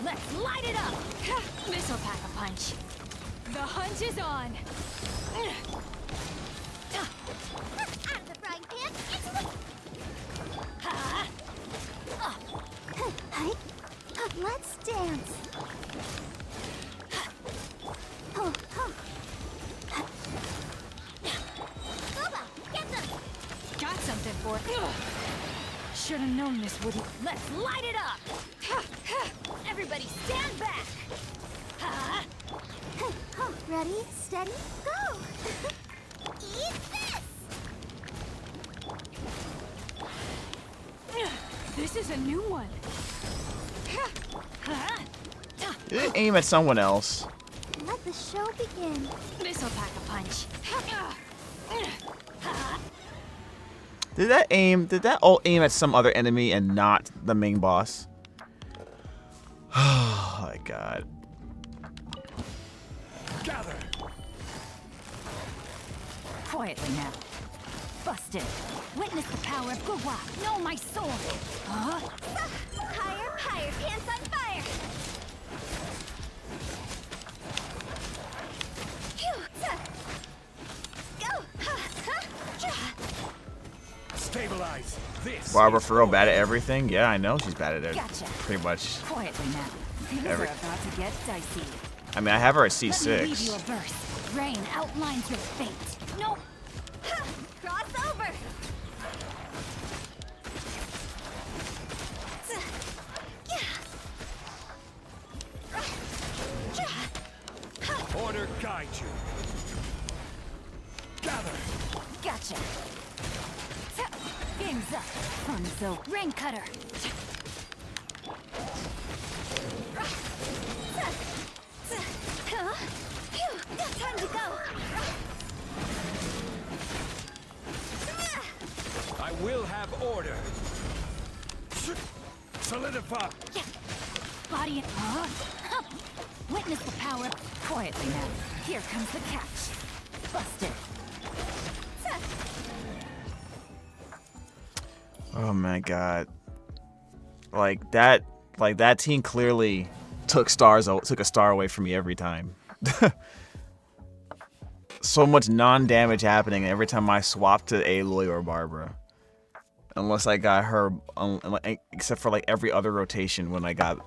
Let's light it up. This'll pack a punch. The hunt is on. Out of the frying pan, into the... Let's dance. Boba, get them! Got something for you. Should have known this wouldn't. Let's light it up. Everybody stand back. Ready, steady, go! Eat this! This is a new one. You didn't aim at someone else. Let the show begin. This'll pack a punch. Did that all aim at some other enemy and not the main boss? Oh my god. Gather. Quietly now. Busted. Witness the power of Gugwa. Know my soul. Huh? Higher, higher, pants on fire! Go! Stabilize. This. Barbara for real bad at everything? Yeah, I know she's bad at it. Gotcha. Pretty much. Quietly now. Things are about to get dicey. I mean, I have her at Let me read you a C6. verse. Rain outlines your fate. No. Cross over! Order guide you. Gather. Gotcha. Game's up. Fun so. Rain cutter. Time to go! I will have order. Solidify. Body. Witness the power. Quietly now. Here comes the catch. Busted. Oh my god. Like that team clearly took a star away from me every time. So much non-damage happening every time I swapped to Aloy or Barbara. Unless I got her, except for like every other rotation when I got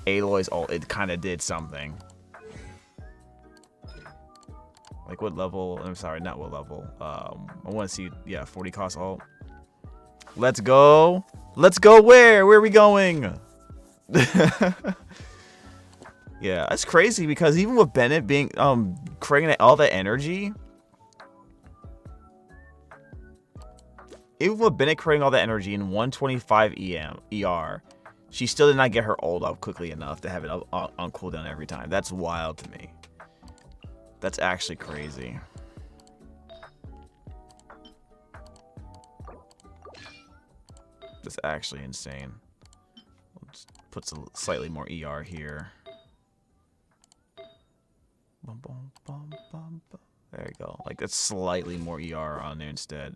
Aloy's ult, it kind of did something. Like what level? I'm sorry, not what level. I want to see, yeah, 40 cost ult. Let's go. Let's go where? Where are we going? Yeah, that's crazy because even with Bennett being creating all that energy, even with Bennett creating all that energy in 125 ER, she still did not get her ult up quickly enough to have it on cooldown every time. That's wild to me. That's actually crazy. That's actually insane. Let's put some slightly more ER here. There you go. Like, it's slightly more ER on there instead.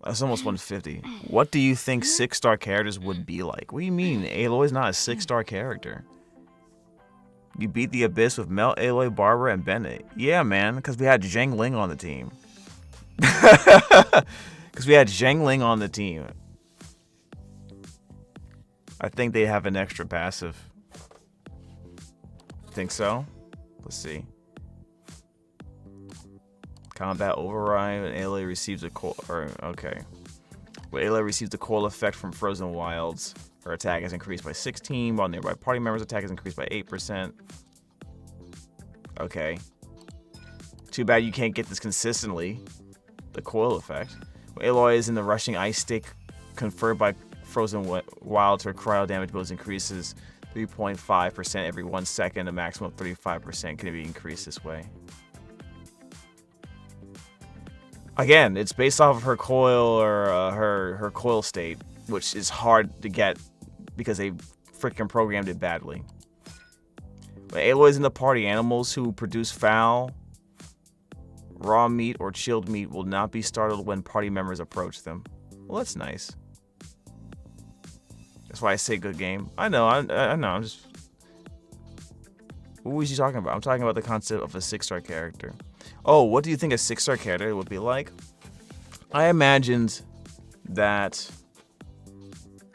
That's almost 150. What do you think 6-star characters would be like? What do you mean? Aloy's not a 6-star character. You beat the Abyss with Melt, Aloy, Barbara, and Bennett. Yeah, man, because we had Zhang Ling on the team. Because we had Zhang Ling on the team. I think they have an extra passive. Think so? Let's see. Combat override when Aloy receives a coil. Okay. When Aloy receives a coil effect from Frozen Wilds, her attack is increased by 16, while nearby party members' attack is increased by 8%. Okay. Too bad you can't get this consistently. The coil effect. When Aloy is in the rushing ice stick conferred by Frozen Wilds, her cryo damage bonus increases 3.5% every 1 second. A maximum of 35% can be increased this way. Again, it's based off of her coil or her coil state, which is hard to get because they freaking programmed it badly. When Aloy's in the party, animals who produce foul, raw meat, or chilled meat will not be startled when party members approach them. Well, that's nice. That's why I say good game. I know, I know. I'm just. What was you talking about? I'm talking about the concept of a 6-star character. Oh, what do you think a 6-star character would be like? I imagined that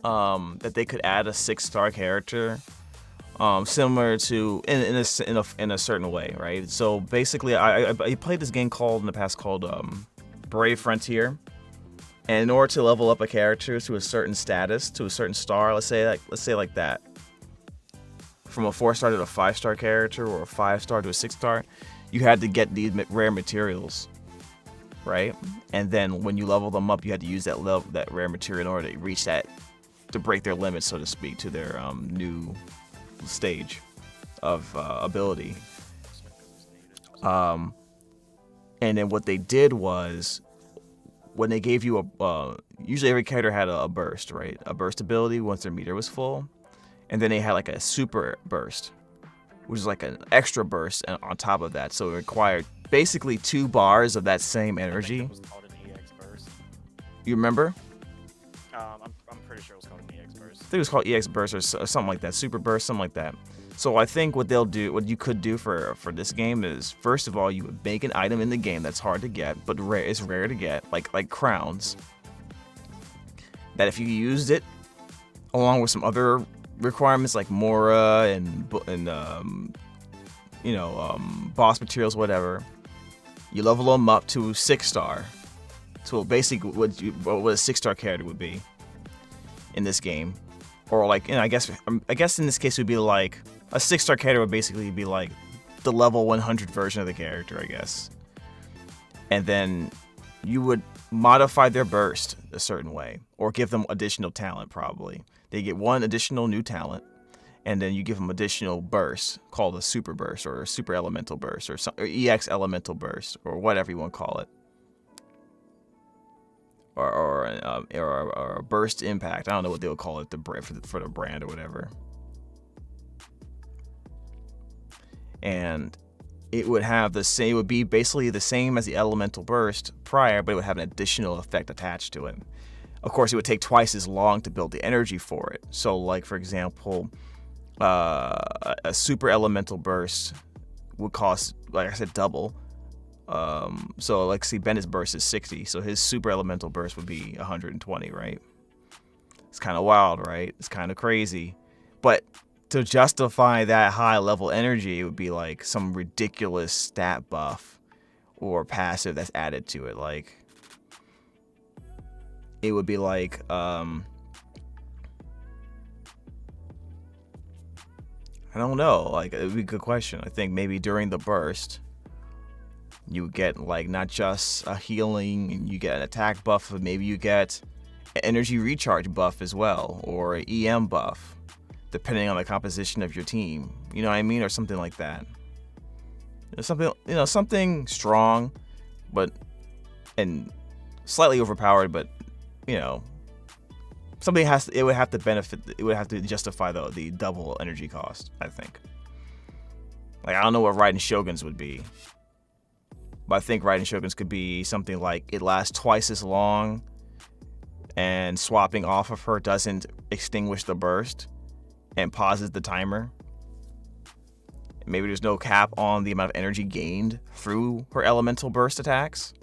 that they could add a 6-star character, similar to in a certain way, right? So basically, I played this game in the past called Brave Frontier, and in order to level up a character to a certain status, to a certain star, let's say like that, from a 4-star to a 5-star character, or a 5-star to a 6-star, you had to get these rare materials, right? And then when you level them up, you had to use that rare material in order to reach that, to break their limits, so to speak, to their new stage of ability. And then what they did was, when they gave you usually every character had a burst, right? A burst ability once their meter was full. And then they had like a super burst, which is like an extra burst on top of that. So it required basically 2 bars of that same energy. It was called an EX burst. You remember? I'm pretty sure it was called an EX burst. I think it was called EX burst or something like that. Super burst, something like that. So I think what you could do for this game is, first of all, you would make an item in the game that's hard to get, but it's rare to get, like crowns. That if you used it along with some other requirements like Mora and boss materials, whatever, you level them up to 6-star. So basically what a 6-star character would be in this game. Or like, I guess in this case it would be like a 6-star character would basically be like the level 100 version of the character, I guess. And then you would modify their burst a certain way, or give them additional talent. Probably they get 1 additional new talent, and then you give them additional bursts called a super burst, or a super elemental burst, or EX elemental burst, or whatever you want to call it, or a burst impact. I don't know what they would call it, for the brand or whatever. And it would have the same. It would be basically the same as the elemental burst prior, but it would have an additional effect attached to it. Of course, it would take twice as long to build the energy for it. So, like for example, a super elemental burst would cost, like I said, double. So, like, see, Bennett's burst is 60, so his super elemental burst would be 120, right? It's kind of wild, right? It's kind of crazy, but to justify that high level energy, it would be like some ridiculous stat buff or passive that's added to it. Like, it would be like I don't know, like it would be a good question. I think maybe during the burst you get like not just a healing and you get an attack buff, but maybe you get an energy recharge buff as well, or an EM buff, depending on the composition of your team. You know what I mean? Or something like that. Something strong, but and slightly overpowered, but something it would have to benefit. It would have to justify the double energy cost. I think. Like I don't know what Raiden Shogun's would be, but I think Raiden Shogun's could be something like it lasts twice as long, and swapping off of her doesn't extinguish the burst, and pauses the timer. Maybe there's no cap on the amount of energy gained through her elemental burst attacks.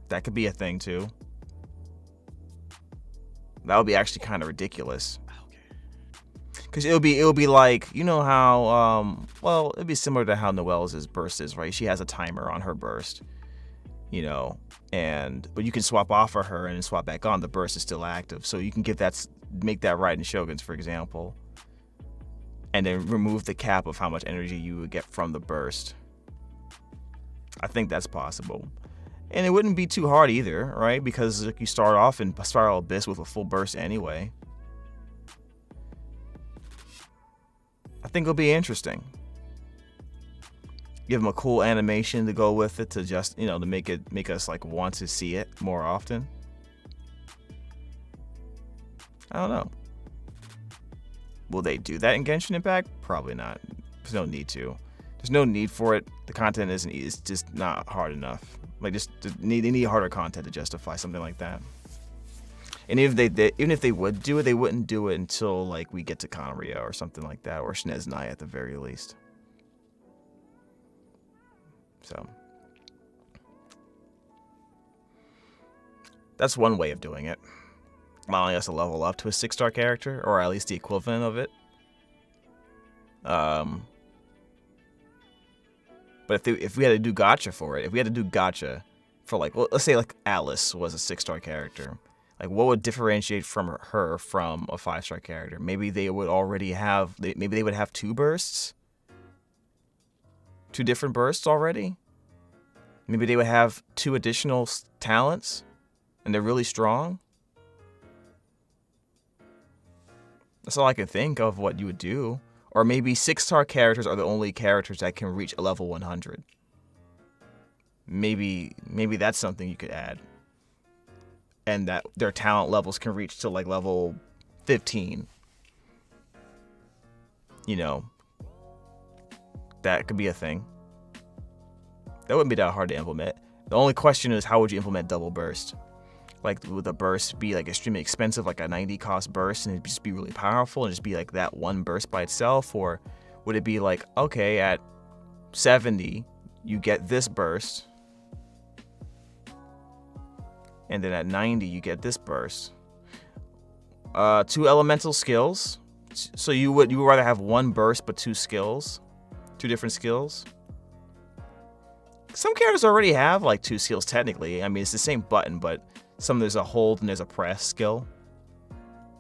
That could be a thing too. That would be actually kind of ridiculous. Because it'll be like, you know how well, it'd be similar to how Noelle's burst is, right? She has a timer on her burst, but you can swap off of her and swap back on. The burst is still active, so you can make that Raiden Shogun's, for example, and then remove the cap of how much energy you would get from the burst. I think that's possible. And it wouldn't be too hard either, right? Because you start off in Spiral Abyss with a full burst anyway. I think it'll be interesting. Give them a cool animation to go with it to just, to make us like want to see it more often. I don't know. Will they do that in Genshin Impact? Probably not. There's no need to. There's no need for it. The content is just not hard enough. Like they need harder content to justify something like that. And even if they would do it, they wouldn't do it until like we get to Conria or something like that, or Snezhnai at the very least. So that's one way of doing it. Allowing us to level up to a 6-star character, or at least the equivalent of it. But if we had to do gacha for it, if we had to do gacha for let's say like Alice was a 6-star character, like what would differentiate from her from a 5-star character? Maybe they would already have, maybe they would have 2 bursts, 2 different bursts already. Maybe they would have 2 additional talents, and they're really strong. That's all I can think of what you would do. Or maybe 6-star characters are the only characters that can reach a level 100. Maybe that's something you could add. And that their talent levels can reach to like level 15. That could be a thing. That wouldn't be that hard to implement. The only question is, how would you implement double burst? Like, would the burst be like extremely expensive, like a 90 cost burst, and it'd just be really powerful and just be like that one burst by itself? Or would it be like, okay, at 70 you get this burst, and then at 90 you get this burst? 2 elemental skills. So you would rather have 1 burst but 2 skills, 2 different skills? Some characters already have like 2 skills technically. I mean, it's the same button, but some there's a hold and there's a press skill.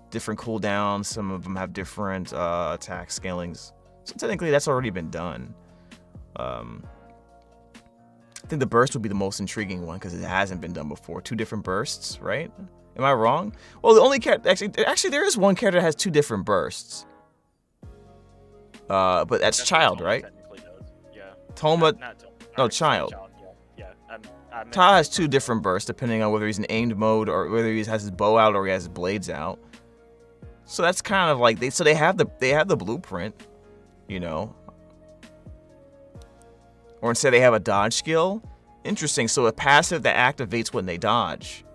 Different cooldowns. Some of them have different attack scalings. So technically that's already been done. I think the burst would be the most intriguing one because it hasn't been done before. 2 different bursts, right? Am I wrong? Well, the only character actually there is one character that has 2 different bursts. But that's Child, right? Yeah. Toma. No, Child. Yeah. Ta has 2 different bursts depending on whether he's in aimed mode or whether he has his bow out or he has his blades out. So that's kind of like they have the blueprint, Or instead they have a dodge skill. Interesting. So a passive that activates when they dodge.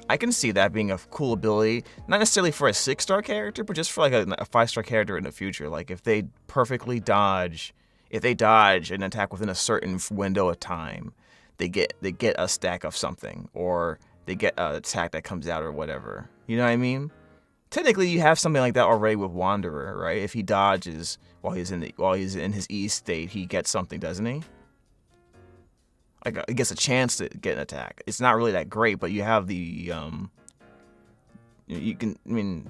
I can see that being a cool ability, not necessarily for a 6-star character, but just for like a 5-star character in the future. Like if they perfectly dodge. If they dodge an attack within a certain window of time, they get a stack of something, or they get an attack that comes out or whatever. You know what I mean? Technically, you have something like that already with Wanderer, right? If he dodges while he's in his E state, he gets something, doesn't he? like it gets a chance to get an attack. It's not really that great, but you have the you can. I mean,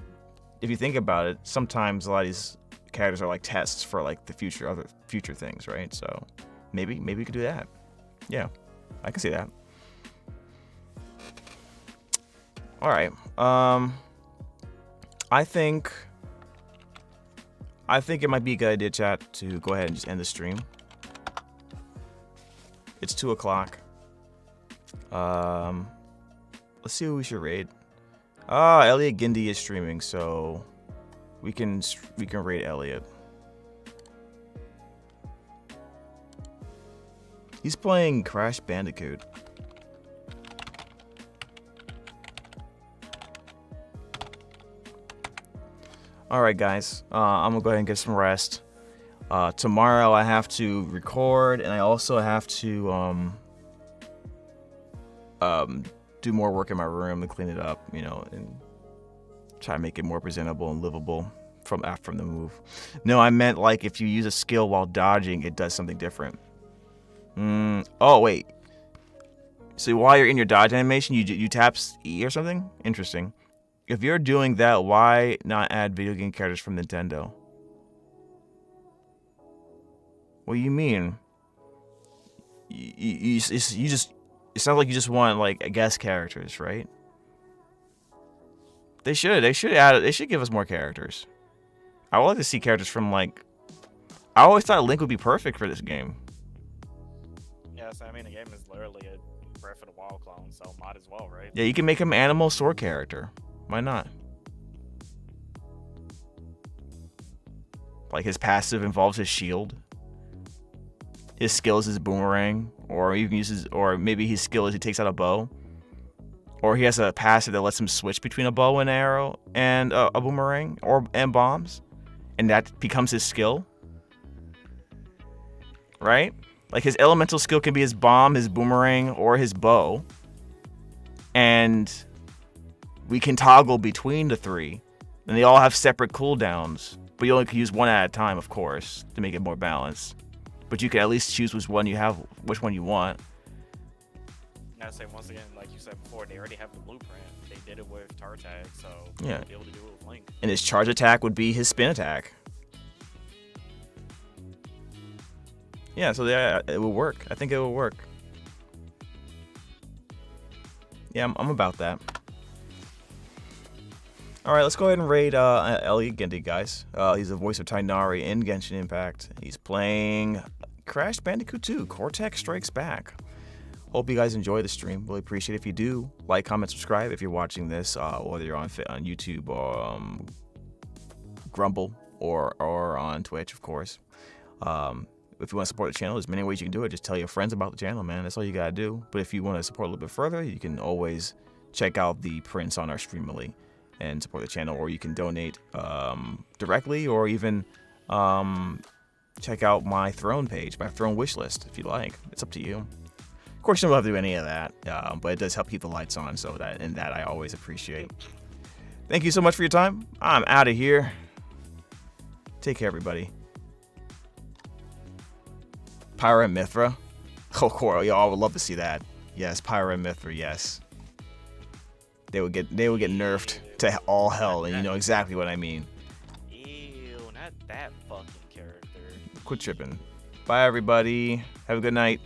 if you think about it, sometimes a lot of these characters are like tests for like the other future things, right? So maybe we could do that. Yeah, I can see that. All right. I think it might be a good idea, chat, to go ahead and just end the stream. It's 2 o'clock. Let's see who we should raid. Elliot Gindi is streaming, so we can raid Elliot. He's playing Crash Bandicoot. All right, guys. I'm gonna go ahead and get some rest. Tomorrow I have to record, and I also have to do more work in my room to clean it up, you know, and try to make it more presentable and livable from the move. No, I meant like if you use a skill while dodging, it does something different. Oh wait. So while you're in your dodge animation, you tap E or something? Interesting. If you're doing that, why not add video game characters from Nintendo? What do you mean? You just, it sounds like you just want like guest characters, right? They should give us more characters. I would like to see characters from like, I always thought Link would be perfect for this game. Yeah, so I mean the game is literally a Breath of the Wild clone, so might as well, right? Yeah, you can make him an animal sword character. Why not? Like his passive involves his shield. His skill is his boomerang, or you can use his, or maybe his skill is he takes out a bow, or he has a passive that lets him switch between a bow and arrow and a boomerang and bombs, and that becomes his skill. Right? Like his elemental skill can be his bomb, his boomerang, or his bow, and we can toggle between the three, and they all have separate cooldowns, but you only can use one at a time, of course, to make it more balanced. But you can at least choose which one you want. I say once again, like you said before, they already have the blueprint. They did it with Tartag, so Yeah. they'll be able to do it with Link. And his charge attack would be his spin attack. Yeah, so yeah, it will work. I think it will work. Yeah, I'm about that. All right, let's go ahead and raid Elliot Gindi, guys. He's the voice of Tainari in Genshin Impact. He's playing Crash Bandicoot 2, Cortex Strikes Back. Hope you guys enjoy the stream. Really appreciate it if you do. Like, comment, subscribe if you're watching this, whether you're on YouTube or Grumble or on Twitch, of course. If you want to support the channel, there's many ways you can do it. Just tell your friends about the channel, man. That's all you gotta do. But if you want to support a little bit further, you can always check out the prints on our Streamily and support the channel, or you can donate directly, or even check out my Throne page, my Throne wish list, if you like. It's up to you. Of course, you don't have to do any of that, but it does help keep the lights on, so that I always appreciate. Thank you so much for your time. I'm out of here. Take care, everybody. Pyra and Mithra. Oh, Coral, y'all would love to see that. Yes, Pyra and Mithra, yes. They would get nerfed to all hell, and you know exactly what I mean. Ew, not that fucking character. Quit tripping. Bye, everybody. Have a good night.